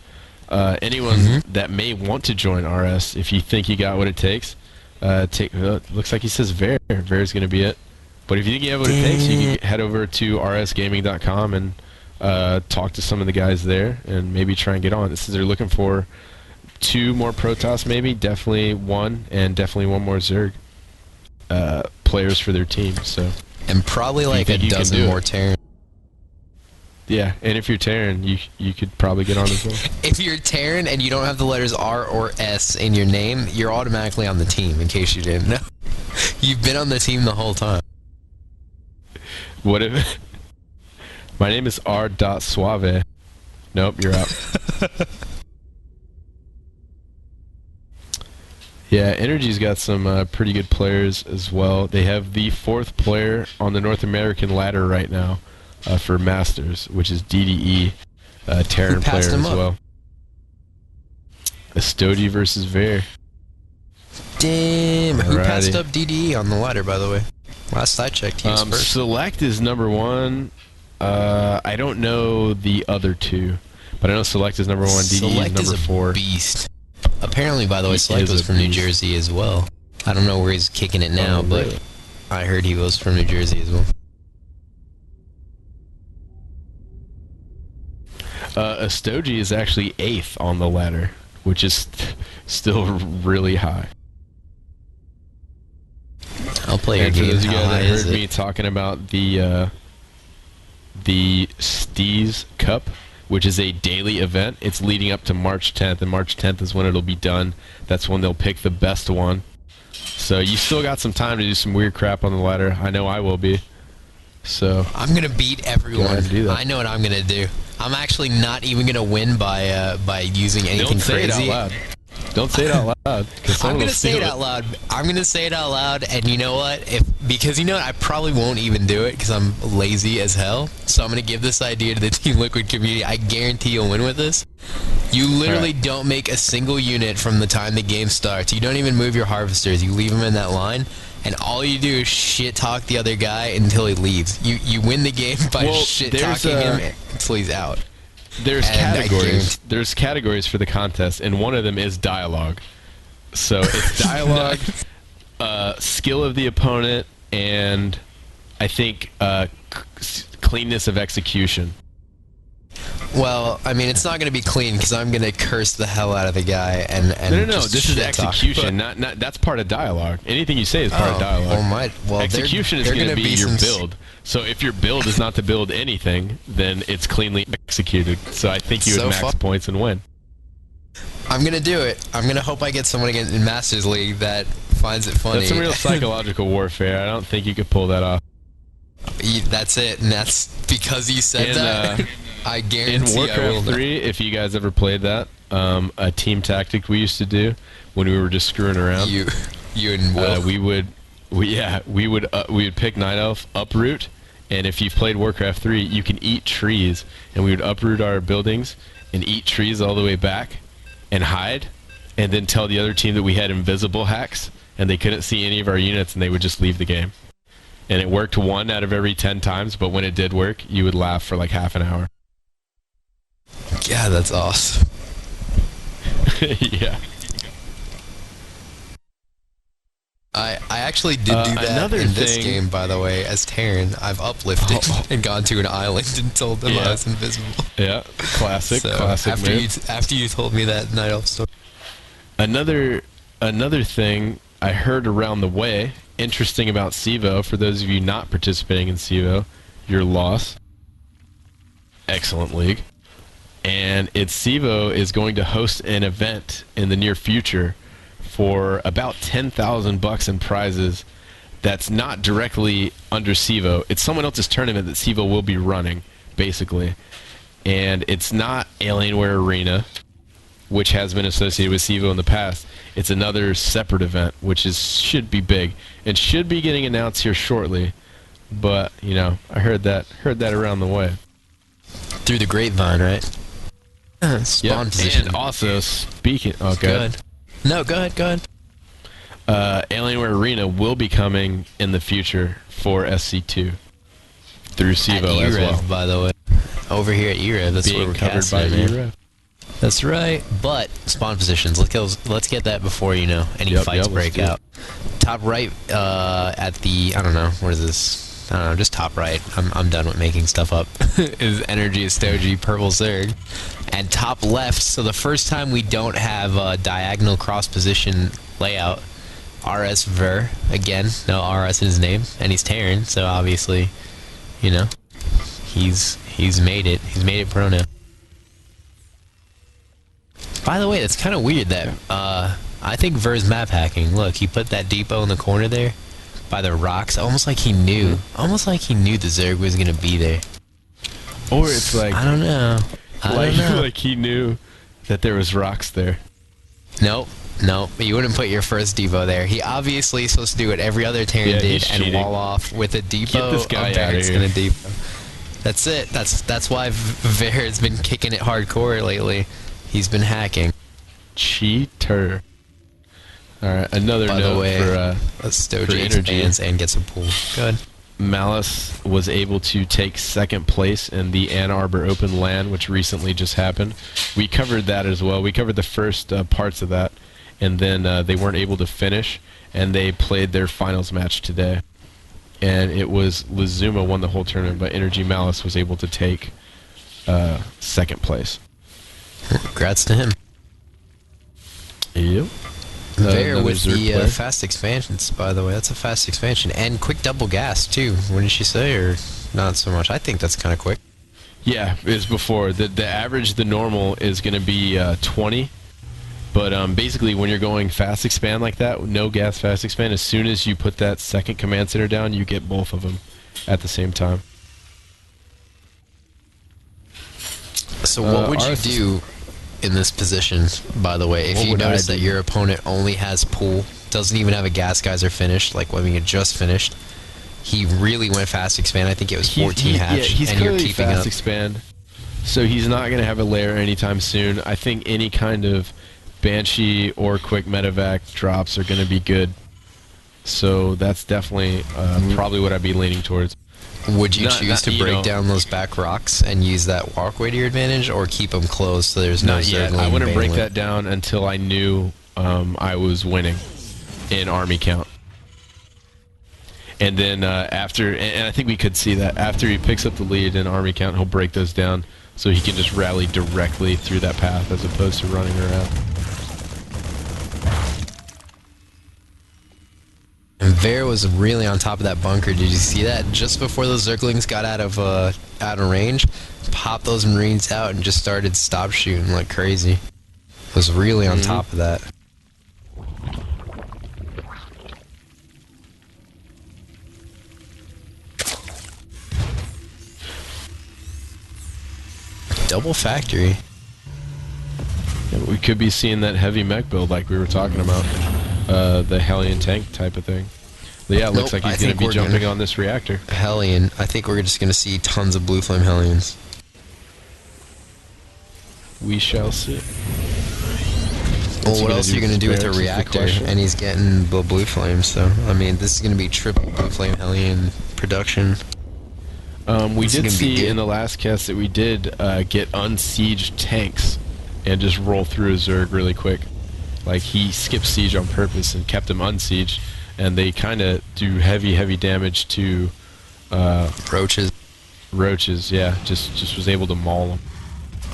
Anyone that may want to join RS, if you think you got what it takes, looks like he says Ver. Ver's going to be it. But if you think you have what it takes, you can head over to rsgaming.com and talk to some of the guys there and maybe try and get on. This is they're looking for 2 more Protoss, maybe, definitely 1, and definitely 1 more Zerg players for their team. So, and probably like a dozen more Terran. Yeah, and if you're Terran, you could probably get on as well. If you're Terran and you don't have the letters R or S in your name, you're automatically on the team, in case you didn't know. You've been on the team the whole time. What if... My name is R.Suave. Nope, you're out. Yeah, Energy's got some pretty good players as well. They have the 4th player on the North American ladder right now for Masters, which is DDE, Terran player as well. Astoji versus Ver. Damn, who passed up DDE on the ladder, by the way? Last I checked, he was first. Select is number 1. I don't know the other 2, but I know Select is number 1, DDE is number 4. Beast. Apparently, by the way, Select was from New Jersey as well. I don't know where he's kicking it now, but I heard he was from New Jersey as well. Astoji is actually 8th on the ladder, which is still really high. I'll play your game. For those of you guys that heard me talking about the Steez Cup, which is a daily event, it's leading up to March 10th, and March 10th is when it'll be done. That's when they'll pick the best one. So you still got some time to do some weird crap on the ladder. I know I will be. So I'm gonna beat everyone. I know what I'm gonna do. I'm actually not even gonna win by using anything crazy. Don't say it out loud. Don't say it out loud. I'm gonna say it out loud. I'm gonna say it out loud, and you know what? Because you know what? I probably won't even do it because I'm lazy as hell. So I'm gonna give this idea to the Team Liquid community. I guarantee you'll win with this. You literally don't make a single unit from the time the game starts. You don't even move your harvesters. You leave them in that line, and all you do is shit talk the other guy until he leaves. You win the game by shit talking him until he's out. There's categories. There's categories for the contest, and one of them is dialogue. So it's dialogue, skill of the opponent, and I think cleanness of execution. Well, I mean, it's not going to be clean because I'm going to curse the hell out of the guy and no. This is execution. Not that's part of dialogue. Anything you say is part of dialogue. Execution is going to be your build. So if your build is not to build anything, then it's cleanly executed. So I think you would max points and win. I'm going to do it. I'm going to hope I get someone in Masters League that finds it funny. That's some real psychological warfare. I don't think you could pull that off. That's it, and that's because you said that. I guarantee in Warcraft 3, if you guys ever played that, a team tactic we used to do when we were just screwing around. You and Will. we would pick Night Elf, uproot, and if you've played Warcraft 3, you can eat trees, and we would uproot our buildings and eat trees all the way back and hide, and then tell the other team that we had invisible hacks, and they couldn't see any of our units, and they would just leave the game. And it worked 1 out of every 10 times, but when it did work, you would laugh for like half an hour. Yeah, that's awesome. Yeah. I actually did do that in this game, by the way, as Terran. I've uplifted and gone to an island and told them I was invisible. Yeah, classic after you told me that Night Elf story. Another thing I heard around the way, interesting about CEVO, for those of you not participating in CEVO, your loss. Excellent league. and CEVO is going to host an event in the near future for about 10,000 bucks in prizes. That's not directly under CEVO. It's someone else's tournament that CEVO will be running, basically. And it's not Alienware Arena, which has been associated with CEVO in the past. It's another separate event, which should be big and should be getting announced here shortly. But you know, I heard that around the way through the grapevine, right? Spawn position. And also speaking, go ahead. No, go ahead. Alienware Arena will be coming in the future for SC2 through CEVO as well. By the way, over here at e-rev, that's being where we're covered by e-rev. That's right. But spawn positions. Let's get that before any fights break out. Top right at the, I don't know, what is this? I don't know, just top right. I'm done with making stuff up. Is Energy Estoji Purple Zerg. And top left, so the first time we don't have a diagonal cross position layout, RS Ver, again, no RS in his name, and he's Terran, so obviously, you know, he's made it. He's made it pro now. By the way, that's kind of weird that I think Ver's map hacking. Look, he put that depot in the corner there by the rocks, almost like he knew. Almost like he knew the Zerg was gonna be there. Or it's like, I don't know. Like he knew that there was rocks there. Nope, you wouldn't put your first depot there. He obviously is supposed to do what every other Terran did and wall off with a depot. Get this guy out of here. In a depot. That's it. That's why Ver has been kicking it hardcore lately. He's been hacking. Cheater. Alright, another note for Stoji expands and gets a pool. Good. Malice was able to take second place in the Ann Arbor Open LAN, which recently just happened. We covered that as well. We covered the first parts of that, and then they weren't able to finish, and they played their finals match today. And it was Lizuma won the whole tournament, but Energy Malice was able to take second place. Congrats to him. Yep. There with the fast expansions, by the way. That's a fast expansion. And quick double gas, too. What did she say? Or not so much? I think that's kind of quick. Yeah, it's before. The average, the normal, is going to be 20. But basically, when you're going fast expand like that, no gas fast expand, as soon as you put that second command center down, you get both of them at the same time. So what would you do in this position, by the way, if you notice that your opponent only has pool, doesn't even have a gas geyser finished, like when we had just finished? He really went fast expand. I think it was 14 hatch. Yeah, he's and you're clearly keeping fast up. expand, so he's not going to have a lair anytime soon. I think any kind of Banshee or quick medevac drops are going to be good. So that's definitely probably what I'd be leaning towards. Would you choose to break down those back rocks and use that walkway to your advantage, or keep them closed so there's no Zergling? I wouldn't break that down until I knew I was winning in army count. And then after, and I think we could see that, after he picks up the lead in army count, he'll break those down so he can just rally directly through that path as opposed to running around. And Ver was really on top of that bunker. Did you see that? Just before those Zerglings got out of range, popped those Marines out and just started stop shooting like crazy. Was really on top of that. Double factory. Yeah, we could be seeing that heavy mech build like we were talking about. The Hellion tank type of thing. But yeah, it looks like he's going to be jumping on this reactor. Hellion. I think we're just going to see tons of Blue Flame Hellions. We shall see. Well, what else are you going to do with the reactor? And he's getting the Blue Flames, so, I mean, this is going to be triple Blue Flame Hellion production. We did see in the last cast that we did get unsieged tanks and just roll through a Zerg really quick. Like, he skipped siege on purpose and kept them unsieged, and they kind of do heavy damage to roaches. Roaches, yeah. Just was able to maul them.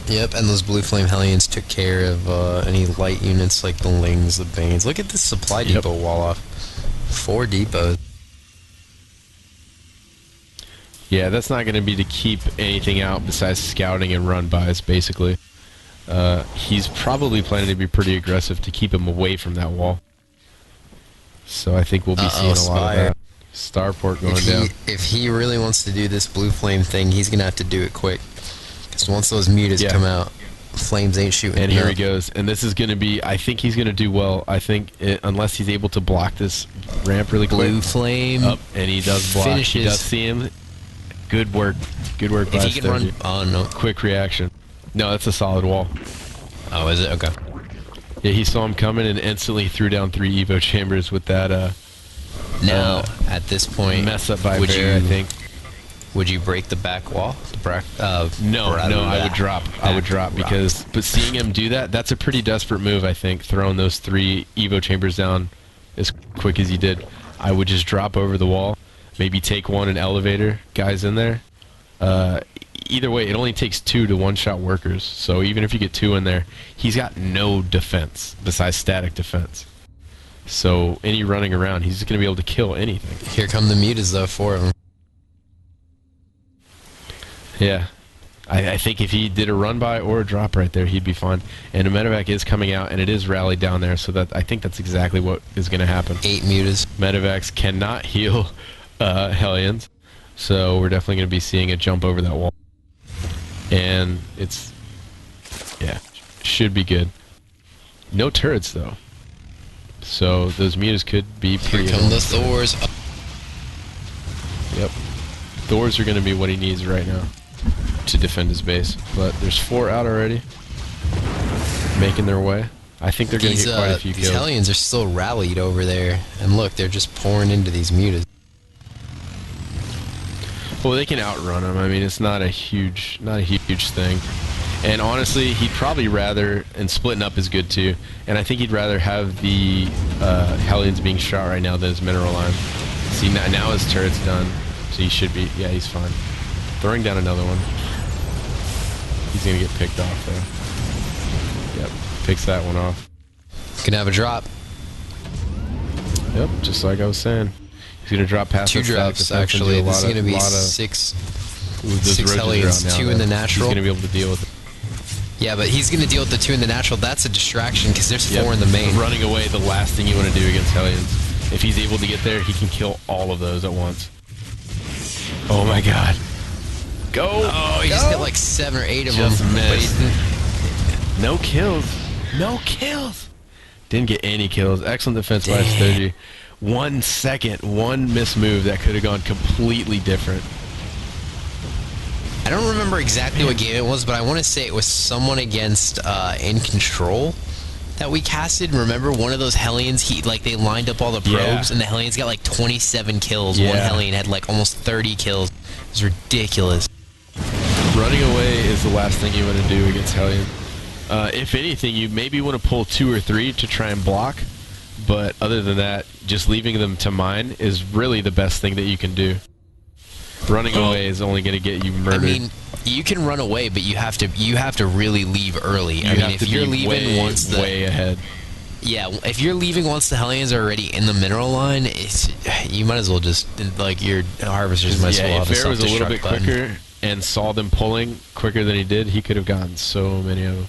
Yep, and those Blue Flame Hellions took care of any light units like the Lings, the Banes. Look at this supply depot wall off. 4 depots. Yeah, that's not going to be to keep anything out besides scouting and run-bys, basically. He's probably planning to be pretty aggressive to keep him away from that wall. So I think we'll be seeing a lot of that. Starport going down. If he really wants to do this blue flame thing, he's going to have to do it quick. Because once those mutas come out, flames ain't shooting. And here he goes. And this is going to be, I think he's going to do well. I think, unless he's able to block this ramp really quick. Blue flame. Up, and he does block. Finishes. He does see him. Good work. Good work by If he can run... Oh, no. Quick reaction. No, that's a solid wall. Oh, is it? Okay. Yeah, he saw him coming and instantly threw down 3 Evo chambers with that, now, at this point, mess up by Bear, I think. Would you break the back wall? No, I would drop. I would drop because, but seeing him do that, that's a pretty desperate move, I think, throwing those 3 Evo chambers down as quick as he did. I would just drop over the wall, maybe take one in elevator, guys in there. Either way, it only takes 2 to one-shot workers, so even if you get 2 in there, he's got no defense besides static defense. So any running around, he's just going to be able to kill anything. Here come the mutas, though, for him. Yeah. I think if he did a run-by or a drop right there, he'd be fine. And a medevac is coming out, and it is rallied down there, so that I think that's exactly what is going to happen. 8 mutas. Medevacs cannot heal Hellions, so we're definitely going to be seeing a jump over that wall. And it's, yeah, should be good. No turrets, though. So those mutas could be pretty... Here come the Thors. Yep. Thors are going to be what he needs right now to defend his base. But there's 4 out already, making their way. I think they're going to get quite a few kills. These Hellions are still rallied over there. And look, they're just pouring into these mutas. Well, they can outrun them. I mean, it's not a huge thing. And honestly, he'd probably rather, and splitting up is good too, and I think he'd rather have the Hellions being shot right now than his mineral line. See, now his turret's done, so he should be, yeah, he's fine. Throwing down another one. He's going to get picked off though. Yep, picks that one off. Gonna have a drop. Yep, just like I was saying. He's going to drop past 2 drops, actually. This is going to be 6 Hellions, 2 in the natural. He's going to be able to deal with it. Yeah, but he's going to deal with the 2 in the natural. That's a distraction because there's 4 in the main. Running away, the last thing you want to do against Hellions. If he's able to get there, he can kill all of those at once. Oh my god. Go! Oh, he just hit like 7 or 8 of them. Just missed. No kills. No kills. Didn't get any kills. Excellent defense by Sturgy. 1 second, 1 missed move that could have gone completely different. I don't remember exactly what game it was, but I want to say it was someone against In Control that we casted. Remember one of those Hellions, they lined up all the probes, and the Hellions got like 27 kills. One Hellion had like almost 30 kills. It was ridiculous. Running away is the last thing you want to do against Hellion. If anything, you maybe want to pull 2 or 3 to try and block, but other than that, just leaving them to mine is really the best thing that you can do. Running away is only going to get you murdered. I mean, you can run away, but you have to really leave early. If you're leaving once the way ahead. Yeah, if you're leaving once the Hellions are already in the mineral line, you might as well just your harvesters might as well have a self-destruct button. If Bear was a little bit quicker and saw them pulling quicker than he did, he could have gotten so many of them.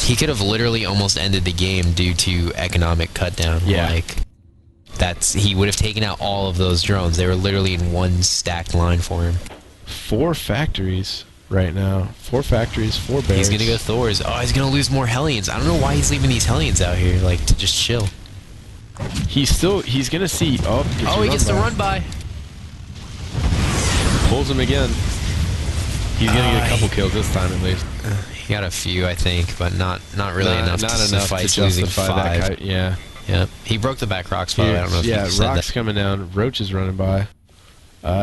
He could have literally almost ended the game due to economic cutdown. Yeah. He would have taken out all of those drones. They were literally in one stacked line for him. 4 factories right now. 4 factories, 4 bears. He's gonna go Thors. Oh, he's gonna lose more Hellions. I don't know why he's leaving these Hellions out here, to just chill. He's gonna see. Oh, he gets the run by. Pulls him again. He's gonna get a couple kills this time at least. He got a few, I think, but not really enough to suffice losing 5. That yeah. Yeah, he broke the back rock spot. I don't know if you said Rock's that. coming down. Roach is running by.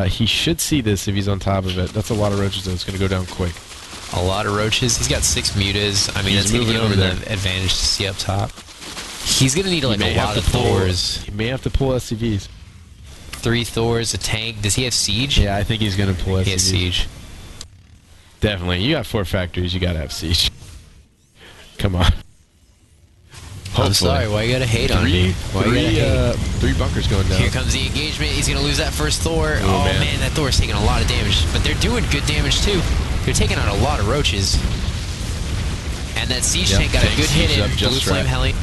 He should see this if he's on top of it. That's a lot of roaches, though. It's going to go down quick. A lot of roaches. He's got 6 mutas. I mean, that's going to give him the advantage to see up top. He's going to need a lot of Thors. He may have to pull SCVs. 3 Thors, a tank. Does he have Siege? Yeah, I think he's going to pull SCVs. He has Siege. Definitely. You got 4 factories. You got to have Siege. Come on. I'm sorry, why you gotta hate on me? Why you gotta hate? 3 bunkers going down. Here comes the engagement. He's gonna lose that first Thor. Oh man, that Thor's taking a lot of damage. But they're doing good damage too. They're taking out a lot of roaches. And that siege tank got a good hit in. Blue Flame Heli.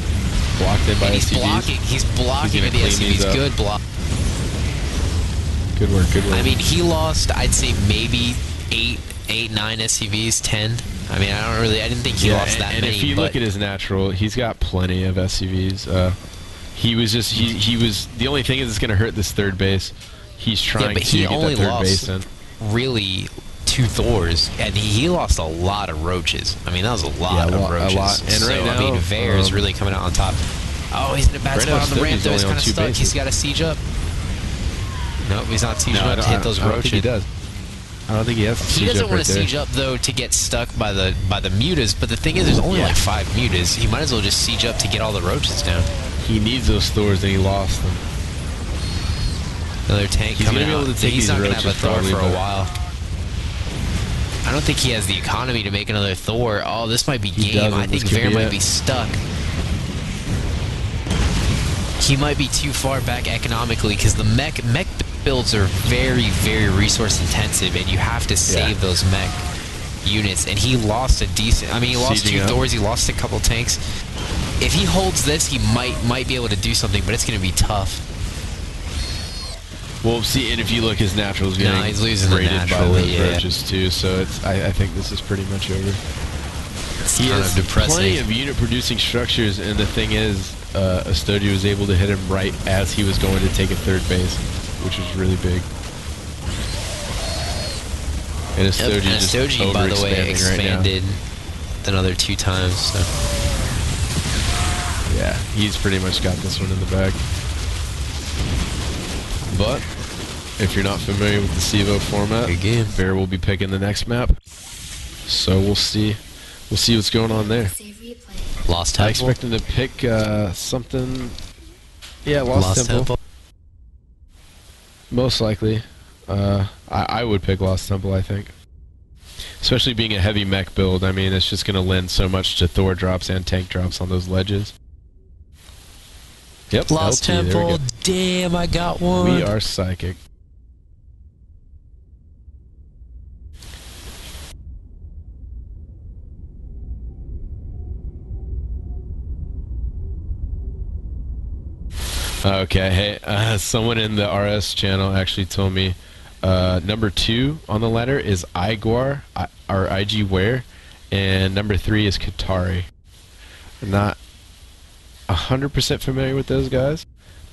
Blocked in by SCVs. He's blocking with the SCVs. Good block. Good work, good work. I mean, he lost, I'd say maybe 8, 9 SCVs, 10. I mean, I didn't think he lost that many. And if you look at his natural, he's got plenty of SCVs. He was, the only thing is it's going to hurt this third base. He's trying to get that third base in. Really 2 Thors, and he lost a lot of roaches. I mean, that was a lot of roaches. A lot. And so, right now, I mean, Vare is really coming out on top. Oh, he's in a bad spot on the ramp, though. He's kind of stuck. He's got to siege up. Nope, he's not sieging up to hit those roaches. He does. I don't think he has to siege up. He doesn't want to siege up, though, to get stuck by the mutas, but the thing is, there's only like 5 mutas. He might as well just siege up to get all the roaches down. He needs those Thors, and he lost them. Another tank coming out. He's not going to have a Thor for a while. I don't think he has the economy to make another Thor. Oh, this might be game. I think Vare might be stuck. He might be too far back economically because the mech builds are very, very resource intensive, and you have to save those mech units. And he lost a decent. I mean, he lost 2 Thors. He lost a couple tanks. If he holds this, he might be able to do something, but it's going to be tough. Well, see, and if you look, his natural's getting he's losing rated the by those roaches too. So it's I think this is pretty much over. It's he kind has of depressing. Plenty of unit producing structures, and the thing is, Astoji was able to hit him right as he was going to take a third base, which was really big. And Astoji by the way, expanded another 2 times. So. Yeah, he's pretty much got this one in the bag. But if you're not familiar with the CEVO format, Vare will be picking the next map. So we'll see what's going on there. Lost Temple. I expect him to pick something. Yeah, Lost Temple. Most likely. I would pick Lost Temple, I think. Especially being a heavy mech build. I mean, it's just going to lend so much to Thor drops and tank drops on those ledges. Yep, Lost Temple. Damn, I got one. We are psychic. Okay, hey, someone in the RS channel actually told me number 2 on the ladder is Igwar, or IG Ware, and number 3 is Katari. I'm not 100% familiar with those guys,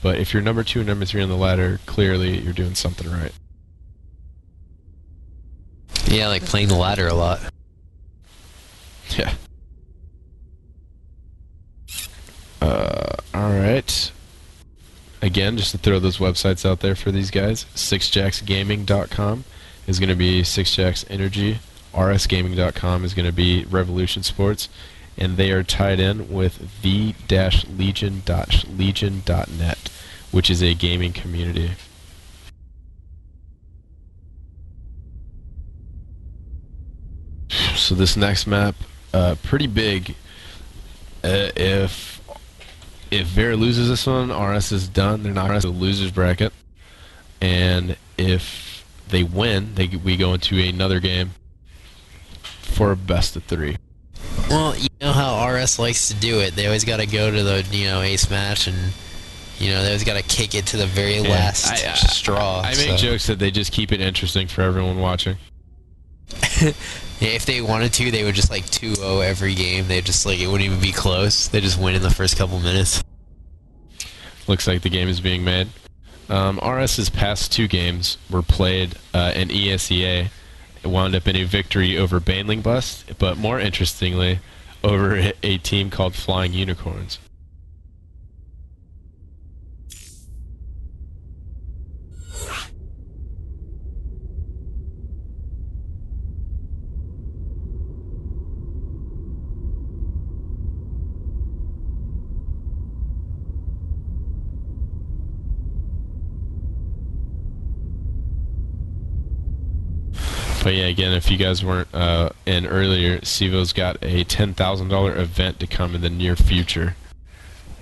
but if you're number 2 and number 3 on the ladder, clearly you're doing something right. Yeah, like playing the ladder a lot. Yeah. Alright. Again, just to throw those websites out there for these guys, 6jacksgaming.com is going to be 6jacks Energy, rsgaming.com is going to be Revolution Sports, and they are tied in with the-legion.legion.net, which is a gaming community. So this next map, pretty big. If Vare loses this one, RS is done. They're not in the losers bracket, and if they win, we go into another game for a best of 3. Well, you know how RS likes to do it. They always got to go to the ace match, and they always got to kick it to the very last straw. I make jokes that they just keep it interesting for everyone watching. Yeah, if they wanted to, they would just like 2-0 every game. They just it wouldn't even be close. They just win in the first couple minutes. Looks like the game is being made. RS's past 2 games were played in ESEA. It wound up in a victory over Baneling Bust, but more interestingly, over a team called Flying Unicorns. But yeah, again, if you guys weren't in earlier, CEVO's got a $10,000 event to come in the near future.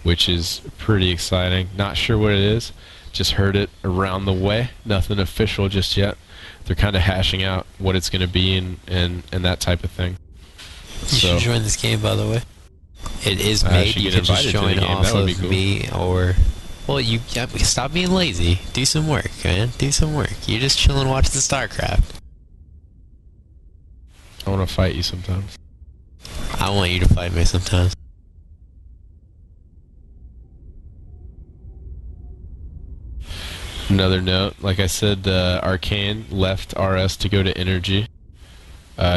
which is pretty exciting. Not sure what it is. Just heard it around the way. Nothing official just yet. They're kind of hashing out what it's going to be and that type of thing. You should join this game, by the way. It is made. You can just join off of cool. Me or... Well, you stop being lazy. Do some work, man. Do some work. You're just chilling watching the StarCraft. I want to fight you sometimes. I want you to fight me sometimes. Another note, like I said, Arcane left RS to go to Energy.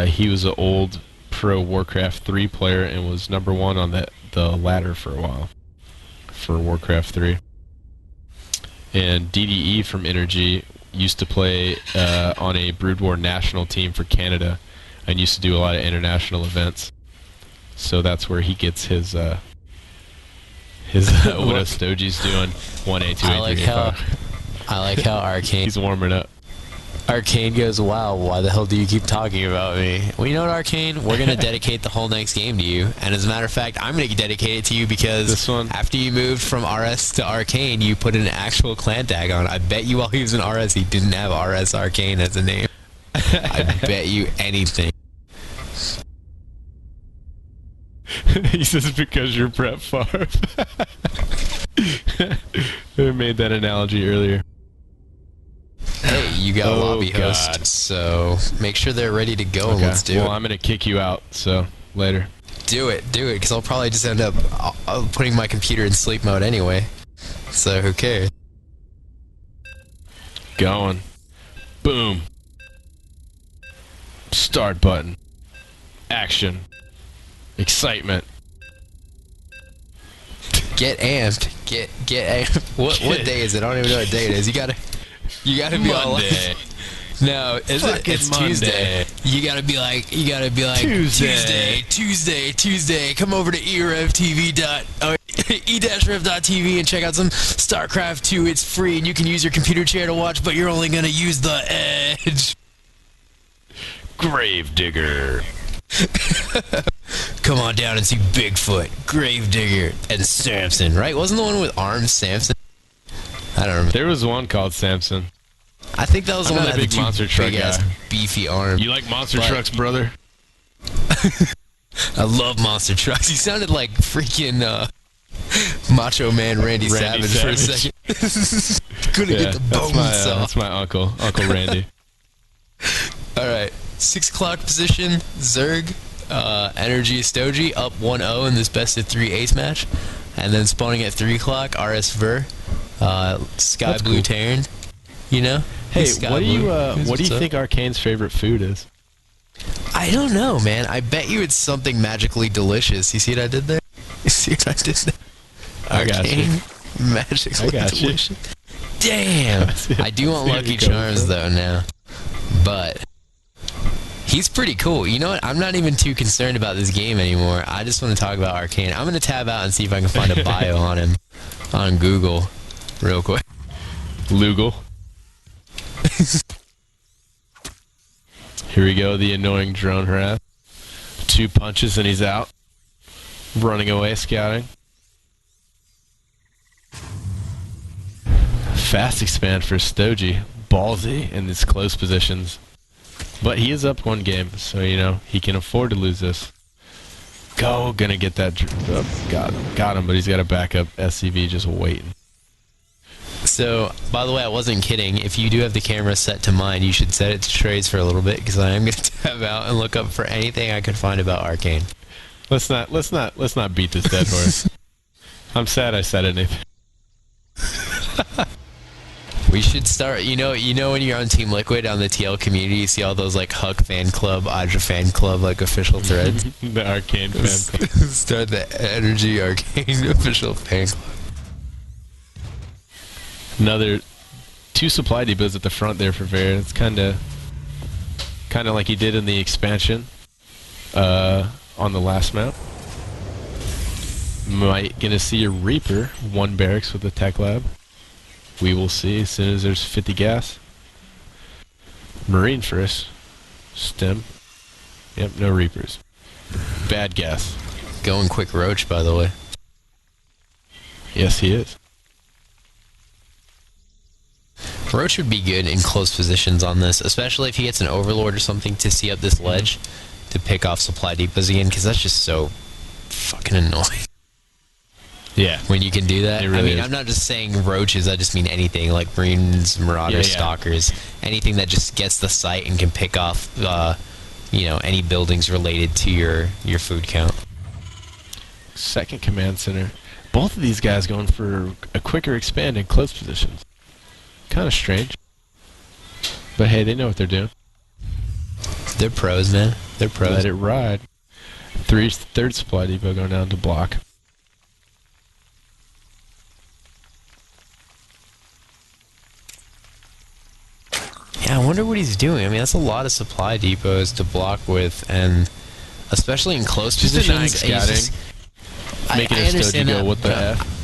He was an old pro Warcraft 3 player and was #1 on the ladder for a while for Warcraft 3. And DDE from Energy used to play on a Brood War national team for Canada and used to do a lot of international events. So that's where he gets his what Stoji's doing 1A, 2A, 3A, 5. I like how Arcane... He's warming up. Arcane goes, wow, why the hell do you keep talking about me? Well, you know what, Arcane? We're going to dedicate the whole next game to you. And as a matter of fact, I'm going to dedicate it to you because after you moved from RS to Arcane, you put an actual clan tag on. I bet you while he was in RS, he didn't have RS Arcane as a name. I bet you anything. He says because you're Brett Favre. I made that analogy earlier. Hey, you got a lobby host, so make sure they're ready to go and let's do it. Well, I'm going to kick you out, so later. Do it, because I'll probably just end up putting my computer in sleep mode anyway. So who cares? Going. Boom. Start button. Action. Excitement. Get amped. Get amped. What day is it? I don't even know what day it is. You gotta be all like, no, it's Tuesday. You gotta be like Tuesday. Come over to e-rev.tv and check out some StarCraft 2. It's free and you can use your computer chair to watch, but you're only gonna use the edge. Gravedigger. Come on down and see Bigfoot, Gravedigger, and Samson, right? Wasn't the one with arms Samson? I don't remember. There was one called Samson. I think that was the one that had big monster truck guy. Beefy arms. You like monster trucks, brother? I love monster trucks. He sounded like freaking Macho Man Randy Savage for a second. Couldn't get the bones off. That's my Uncle Randy. Alright, 6 o'clock position, Zerg, Energy Stoji up 1-0 in this best of 3 ace match. And then spawning at 3 o'clock, RS Ver, Sky Blue cool. Terran, you know? Hey, what do you think Arcane's favorite food is? I don't know, man. I bet you it's something magically delicious. You see what I did there? You see what I did there? I got you. Magically delicious. Damn! I do want Lucky Charms, though, now. But he's pretty cool. You know what? I'm not even too concerned about this game anymore. I just want to talk about Arcane. I'm going to tab out and see if I can find a bio on him on Google real quick. Lugal. Here we go, the annoying drone harass. 2 punches and he's out. Running away, scouting. Fast expand for Stoji. Ballsy in these close positions. But he is up 1 game, so, you know, he can afford to lose this. Go, gonna get that. Got him, but he's got a backup SCV just waiting. So, by the way, I wasn't kidding. If you do have the camera set to mine, you should set it to trades for a little bit, because I am going to tab out and look up for anything I could find about Arcane. Let's not beat this dead horse. I'm sad I said anything. We should start, you know when you're on Team Liquid on the TL community, you see all those like Huck fan club, Aja fan club, like official threads? The Arcane fan club. Start the Energy Arcane official fan club. Another 2 supply depots at the front there for Ver. It's kind of like he did in the expansion on the last map. Might gonna see a Reaper, 1 barracks with a tech lab. We will see as soon as there's 50 gas. Marine first. Stem. Yep, no Reapers. Bad gas. Going quick roach, by the way. Yes, he is. Roach would be good in close positions on this, especially if he gets an Overlord or something to see up this ledge to pick off supply depots again, because that's just so fucking annoying. Yeah. When you can do that. It really I mean, is. I'm not just saying roaches, I just mean anything, like Marines, Marauders, Stalkers, anything that just gets the site and can pick off, you know, any buildings related to your food count. Second command center. Both of these guys going for a quicker expand in close positions. Kind of strange. But hey, they know what they're doing. They're pros, man. They're pros. Let it ride. Third supply depot going down to block. Yeah, I wonder what he's doing. I mean, that's a lot of supply depots to block with, and especially in close positions. Scouting. Making I a Stogie understand go, that. what the F?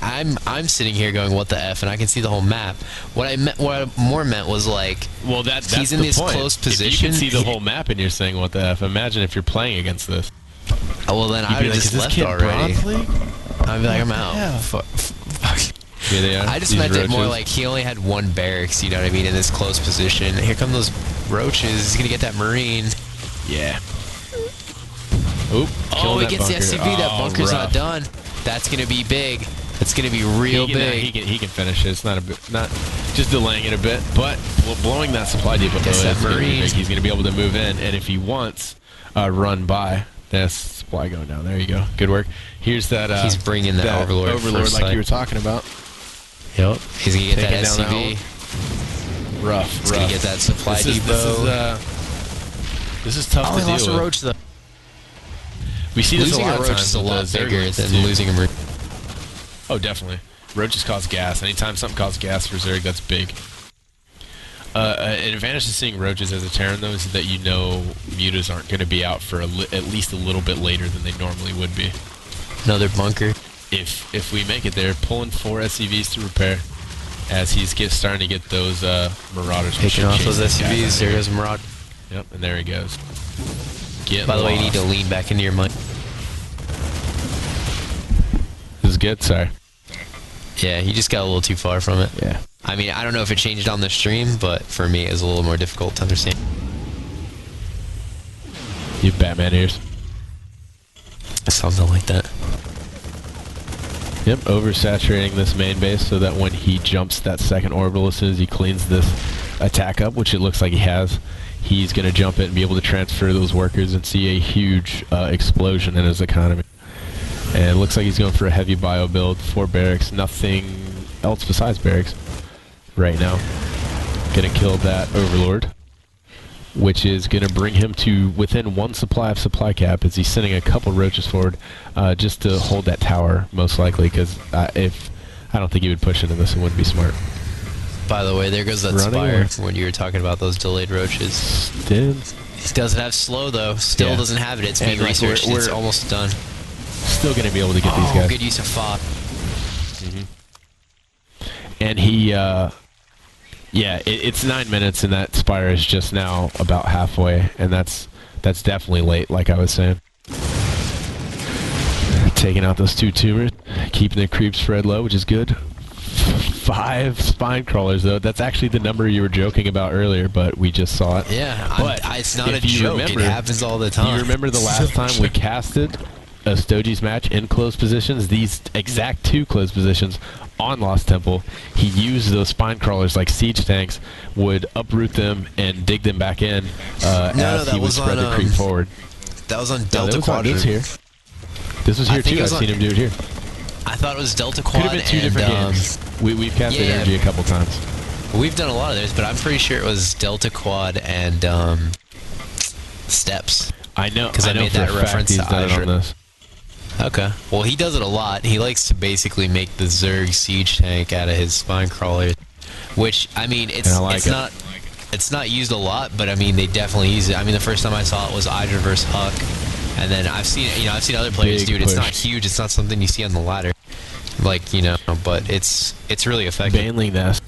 I'm sitting here going, what the F, and I can see the whole map. What I more meant was like, Well, that's he's in the this point. close If you position. can see the whole map and you're saying what the F, imagine if you're playing against this. Oh, well, then I would You'd be have like, just is this left kid already. Bronze League? I'd be like, I'm out. Yeah. Fuck. Here they are. I just these meant it more roaches. like he only had one barracks, you know what I mean, in this close position. Here come those roaches. He's going to get that Marine. Yeah. Oop. Oh, he gets the SCV. That bunker's rough. not done. That's going to be big. That's going to be real big. He can finish it. It's not just delaying it a bit, but blowing that supply depot. Gets that Gonna be Marine. big. He's going to be able to move in, and if he wants, run by. That's supply going down. There you go. Good work. Here's that. He's bringing that Overlord first like sight. you were talking about. Yep. He's going to get that Taking down SCV. Rough. He's going to get that supply depot. This is tough Oh, to he deal lost a with. roach, though. We see this Losing a lot a of roach times is a with lot the bigger Zergs, than too. losing a Marine. Oh, definitely. Roaches cause gas. Anytime something causes gas for Zerg, that's big. An advantage to seeing roaches as a Terran, though, is that you know mutas aren't going to be out for at least a little bit later than they normally would be. Another bunker. If we make it there, pulling 4 SCVs to repair, as he's starting to get those Marauders. Picking off those chasing guys SCVs. out There here. goes Marauder. Yep, and there he goes. By the way, you need to lean back into your mic. This is good, sorry. Yeah, you just got a little too far from it. Yeah. I mean, I don't know if it changed on the stream, but for me, it's a little more difficult to understand. You have Batman ears. Something like that. Yep, oversaturating this main base so that when he jumps that second orbital, as soon as he cleans this attack up, which it looks like he has, he's going to jump it and be able to transfer those workers and see a huge explosion in his economy. And it looks like he's going for a heavy bio build, 4 barracks, nothing else besides barracks right now. Going to kill that Overlord, which is going to bring him to within 1 supply of supply cap, as he's sending a couple roaches forward just to hold that tower, most likely, because I don't think he would push into this. It wouldn't be smart. By the way, there goes that Running spire when you were talking about those delayed roaches. Still He doesn't have slow, though. Still doesn't have it. It's being like, researched. It's we're almost done. going to be able to get these guys. Good use of fog. And he, yeah, it's 9 minutes, and that spire is just now about halfway, and that's definitely late, like I was saying. Taking out those 2 tumors, keeping the creep spread low, which is good. 5 spine crawlers, though. That's actually the number you were joking about earlier, but we just saw it. Yeah, But it's not a if you joke. remember- It happens all the time. You remember the last time we casted a Stogie's match in closed positions? These exact 2 closed positions on Lost Temple, he used those spine crawlers like siege tanks, would uproot them and dig them back in as he would spread the creep forward. That was on No, Delta that was Quadrant. here. This was I here think too. it I've was seen him do it here. I thought it was Delta Could Quad have been 2 and different games. We've casted yeah. energy a couple times. We've done a lot of those, but I'm pretty sure it was Delta Quad and Steps. I know, because I know made for that a fact reference he's to done it on Azure. this. Okay. Well, he does it a lot. He likes to basically make the Zerg siege tank out of his spine crawler, which I mean, it's not used a lot, but I mean they definitely use it. I mean, the first time I saw it was Azure versus Huck, and then I've seen other players do it. It's not huge. It's not something you see on the ladder, like but it's really effective. Baneling Nest.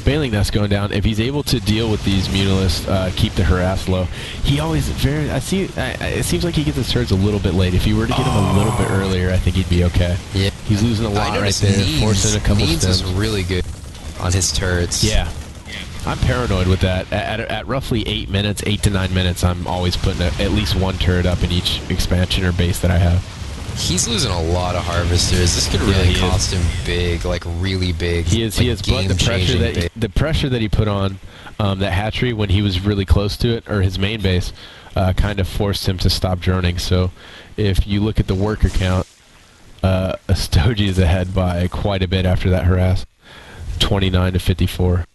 Baneling nest going down. If he's able to deal with these Mutalisks, keep the harass low. He always it seems like he gets his turrets a little bit late. If he were to get him a little bit earlier, I think he'd be okay. Yeah. He's losing a lot right there, forcing a couple Needs stems. is really good on his turrets. Yeah. I'm paranoid with that. At roughly 8 minutes, 8 to 9 minutes, I'm always putting at least one turret up in each expansion or base that I have. He's losing a lot of harvesters. This could really cost him big, like really big. He is. But the pressure that he put on that hatchery when he was really close to it, or his main base, kind of forced him to stop droning. So, if you look at the worker count, Astoji is ahead by quite a bit after that harass, 29 to 54.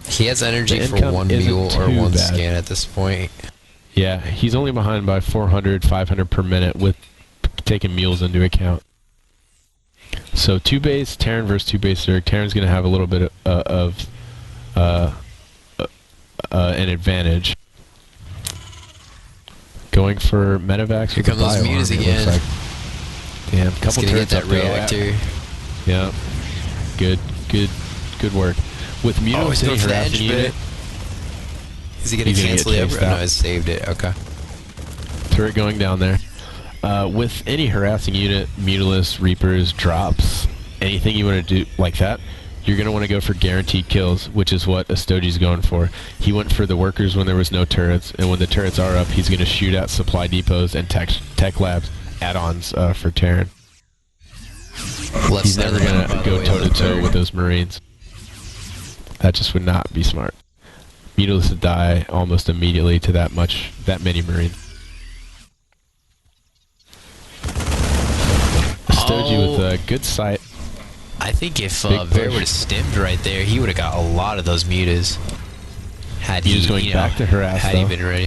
He has energy for one mule or one scan at this point. Yeah, he's only behind by 400, 500 per minute with taking mules into account. So 2 base Terran versus 2 base Zerg. Terran's going to have a little bit of an advantage. Going for medevacs. Here come those mutas again. Like. Damn, couple turrets get that reactor. Yeah, good work. With mutas hitting harassing unit. Is he going to cancel it over? No, I saved it. Okay. Turret going down there. With any harassing unit, Mutalisks, Reapers, drops, anything you want to do like that, you're going to want to go for guaranteed kills, which is what Astoji's going for. He went for the workers when there was no turrets, and when the turrets are up, he's going to shoot at supply depots and tech labs add-ons for Terran. He's never going to go toe-to-toe with those Marines. That just would not be smart. Mutalisks would die almost immediately to that many Marines. Astoji with a good sight. I think if Ver would have stemmed right there, he would have got a lot of those mutas. Had he going back to harass, had he been ready.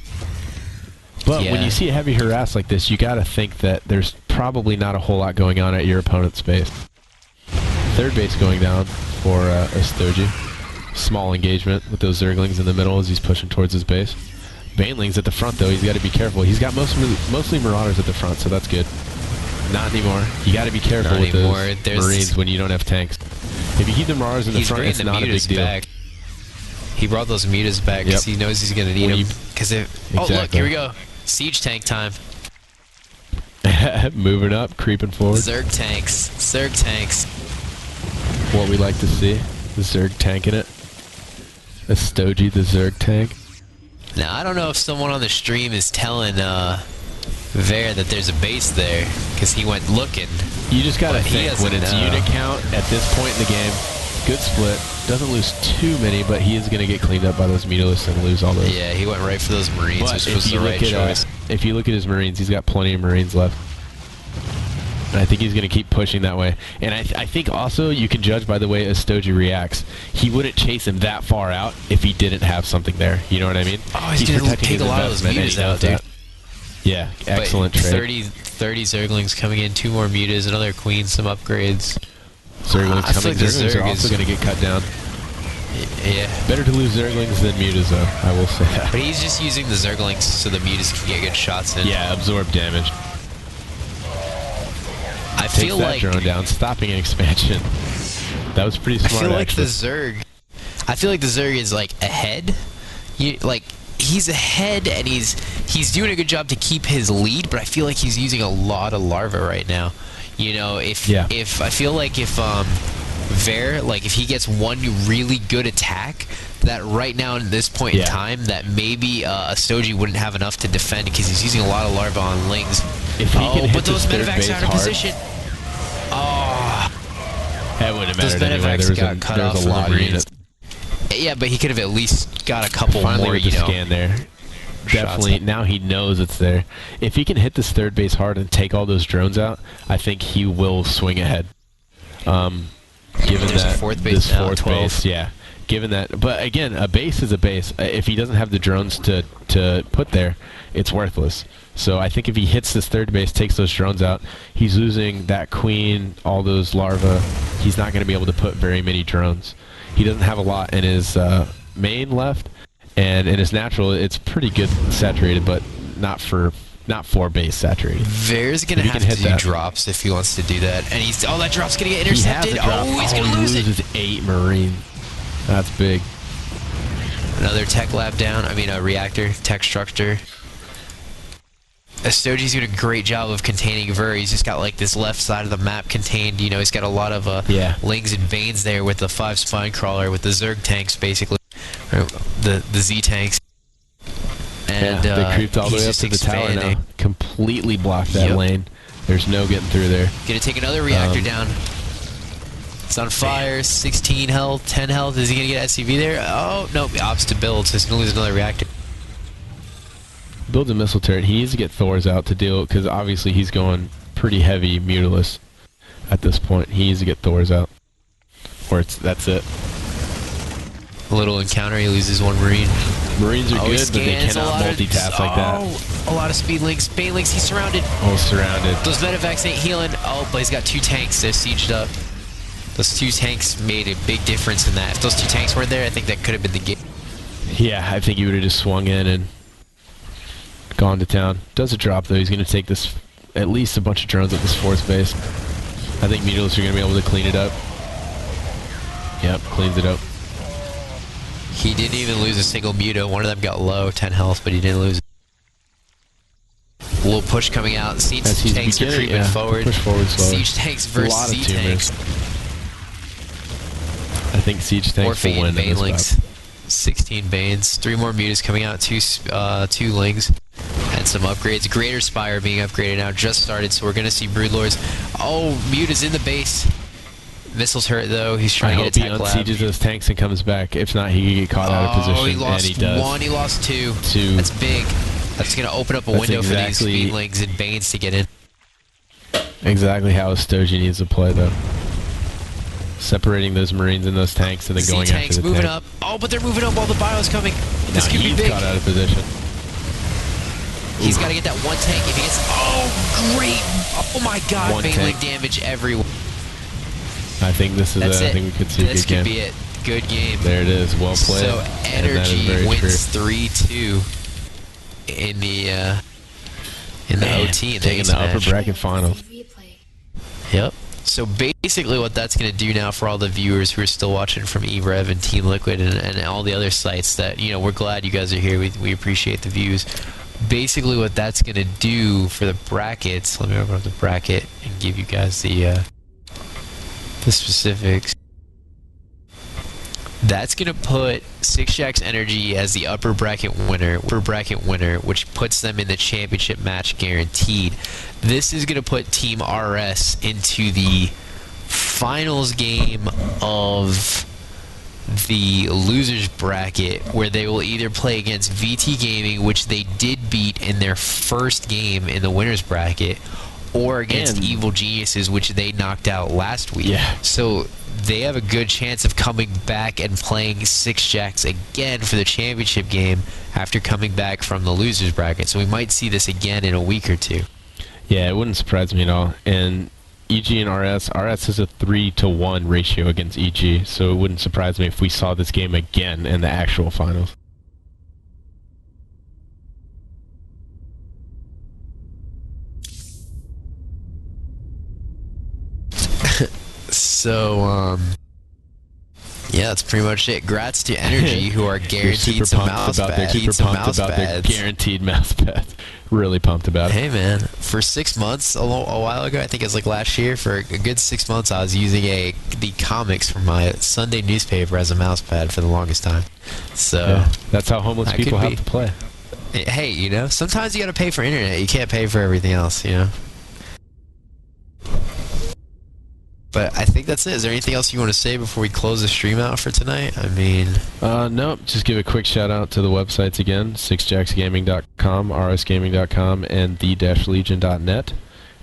But when you see a heavy harass like this, you got to think that there's probably not a whole lot going on at your opponent's base. 3rd base going down for Astoji. Small engagement with those Zerglings in the middle as he's pushing towards his base. Baneling's at the front though. He's got to be careful. He's got mostly Marauders at the front, so that's good. Not anymore. You got to be careful with those Marines when you don't have tanks. If you keep the Marauders in the front, it's not a big deal. Back. He brought those mutas back because he knows he's going to need them. Oh, look, here we go. Siege tank time. Moving up, creeping forward. Zerg tanks. Zerg tanks. What we like to see. The Zerg tanking it. Astoji, the Zerg tank. Now, I don't know if someone on the stream is telling Ver that there's a base there, because he went looking. You just gotta think, when it's unit count at this point in the game, good split, doesn't lose too many, but he is going to get cleaned up by those Mutalisks and lose all those. Yeah, he went right for those Marines, which was the right choice. If you look at his Marines, he's got plenty of Marines left. And I think he's going to keep pushing that way. And I think also you can judge by the way Astoji reacts. He wouldn't chase him that far out if he didn't have something there. You know what I mean? Oh, he's going to take a lot of those mutas out, dude. Yeah, excellent trade. 30 Zerglings coming in, 2 more mutas, another queen, some upgrades. Zerglings coming. Zerglings are also going to get cut down. Yeah. Better to lose Zerglings than mutas, though. I will say that. But he's just using the Zerglings so the mutas can get good shots in. Yeah, absorb damage. I feel like drone down, stopping an expansion. That was pretty smart. I feel like the Zerg is like ahead. He's ahead and he's doing a good job to keep his lead, but I feel like he's using a lot of larva right now. You know, if I feel like if Ver, like if he gets one really good attack, that right now at this point in time, that maybe Astoji wouldn't have enough to defend because he's using a lot of larva on Lings. If he can hit those medevacs are out of position. Oh, that wouldn't have mattered anyway. There was a lot of units. Yeah, but he could have at least got a couple more, with the scan there. Definitely, now he knows it's there. If he can hit this 3rd base hard and take all those drones out, I think he will swing ahead. Given that this 4th base, yeah. Given that, but again, a base is a base. If he doesn't have the drones to put there, it's worthless. So I think if he hits this 3rd base, takes those drones out, he's losing that queen, all those larvae. He's not going to be able to put very many drones. He doesn't have a lot in his main left, and in his natural, it's pretty good saturated, but not for not 4 base saturated. Veer's going to have to do drops if he wants to do that. And he's, oh, that drop's going to get intercepted. He has a drop. Oh, he's going to lose it. He loses 8 Marines. That's big. Another tech lab down. I mean, a reactor, tech structure. Estoji's doing a great job of containing Ver. He's just got like this left side of the map contained. You know, he's got a lot of Lings and Banes there with the 5 spine crawler, with the Zerg tanks basically, the Z tanks. And they creeped all the way up to the tower now. Completely blocked that lane. There's no getting through there. Gonna take another reactor down. It's on fire. 16 health, 10 health. Is he gonna get SCV there? Oh no, ops to build, so he's gonna lose another reactor. Builds a missile turret. He needs to get Thor's out to deal, because obviously he's going pretty heavy mutilus at this point. He needs to get Thor's out, or that's it. A little encounter. He loses 1 Marine. Marines are good, but they cannot multitask like that. A lot of speed links. Bane links. He's surrounded. Oh, surrounded. Those medevacs ain't healing. Oh, but he's got 2 tanks. They're sieged up. Those 2 tanks made a big difference in that. If those 2 tanks weren't there, I think that could have been the game. Yeah, I think he would have just swung in and gone to town. Does a drop though. He's going to take this, at least a bunch of drones at this 4th base. I think Mutilis are going to be able to clean it up. Yep, cleans it up. He didn't even lose a single Muto. One of them got low, 10 health, but he didn't lose. A little push coming out. Siege tanks are creeping forward. Push forward slowly. Siege tanks versus Z tanks. I think Siege tanks will win in this map. 16 Banes. 3 more Mutas coming out. 2 Lings. And some upgrades. Greater Spire being upgraded now. Just started, so we're going to see Broodlords. Oh, Muta's in the base. Missiles hurt though. He's trying to get a tech lab. I hope he unsieges those tanks and comes back. If not, he can get caught out of position. He lost and he does. 1. He lost 2. That's big. That's going to open up a window for these Speedlings and Banes to get in. Exactly how Estoji needs to play though. Separating those Marines and those tanks and then going after the moving tank. up. Oh, but they're moving up while the bio's coming. This could be big. He's caught out of position. He's got to get that 1 tank. If he gets, oh, great! Oh my God! Baneling damage everywhere. I think this is I think we could see a good game. This could be it. Good game. There it is. Well played. So Energy wins 3-2 in the OT in taking the upper bracket finals. Yep. So basically what that's going to do now for all the viewers who are still watching from e-rev and Team Liquid and all the other sites that, you know, we're glad you guys are here. We appreciate the views. Basically what that's going to do for the brackets, let me open up the bracket and give you guys the specifics. That's going to put 6jax Energy as the upper bracket winner, which puts them in the championship match guaranteed. This is going to put Team RS into the finals game of the losers bracket, where they will either play against VT Gaming, which they did beat in their first game in the winners bracket, or against Evil Geniuses, which they knocked out last week. Yeah. So they have a good chance of coming back and playing 6jax again for the championship game after coming back from the losers bracket. So we might see this again in a week or 2. Yeah, it wouldn't surprise me at all. And EG and RS has a 3-to-1 ratio against EG, so it wouldn't surprise me if we saw this game again in the actual finals. So, yeah, that's pretty much it. Grats to Energy, who are guaranteed some mouse pads. Super pumped about their guaranteed mouse pads. Really pumped about it. Hey, man, for 6 months, a while ago, I think it was like last year, for a good 6 months, I was using the comics from my Sunday newspaper as a mouse pad for the longest time. So yeah, that's how homeless people have to play. Hey, you know, sometimes you got to pay for internet. You can't pay for everything else, you know. But I think that's it. Is there anything else you want to say before we close the stream out for tonight? I mean... Nope. Just give a quick shout out to the websites again. 6jaxgaming.com, rsgaming.com, and the-legion.net,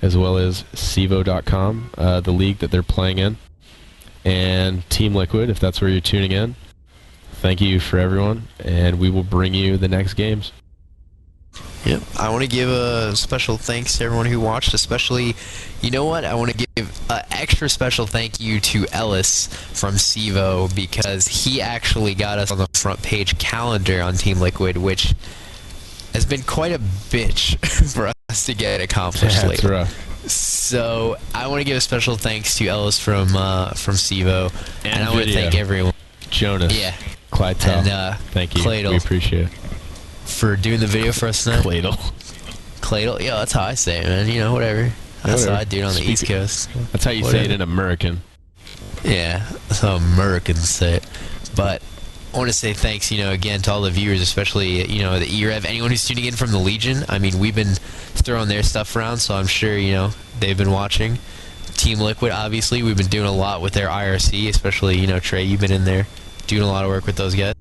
as well as cevo.com, the league that they're playing in. And Team Liquid, if that's where you're tuning in. Thank you for everyone, and we will bring you the next games. Yep. I want to give a special thanks to everyone who watched, especially, you know what, I want to give an extra special thank you to Ellis from Cevo, because he actually got us on the front page calendar on Team Liquid, which has been quite a bitch for us to get accomplished lately. That's rough. So I want to give a special thanks to Ellis from Cevo, and I want to thank everyone. Jonas. Yeah. Clytel. And thank you. Cladle We appreciate it. for doing the video for us tonight. Cladle. Yeah, that's how I say it, man. You know, whatever. That's how I do it on the East Coast. That's how you say it in American. Yeah, that's how Americans say it. But I want to say thanks, again to all the viewers, especially, the e-rev, anyone who's tuning in from the Legion. I mean, we've been throwing their stuff around, so I'm sure, they've been watching. Team Liquid, obviously, we've been doing a lot with their IRC, especially, Trey, you've been in there doing a lot of work with those guys.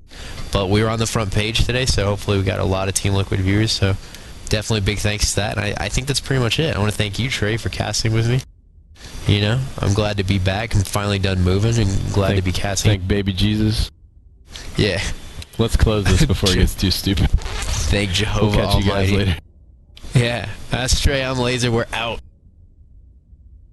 But we were on the front page today, so hopefully we got a lot of Team Liquid viewers, so definitely big thanks to that. And I think that's pretty much it. I want to thank you, Trey, for casting with me. I'm glad to be back. I'm finally done moving and glad to be casting. Thank baby Jesus. Yeah. Let's close this before it gets too stupid. Thank Jehovah We'll catch you guys Almighty. later. Yeah. That's Trey. I'm Laser. We're out.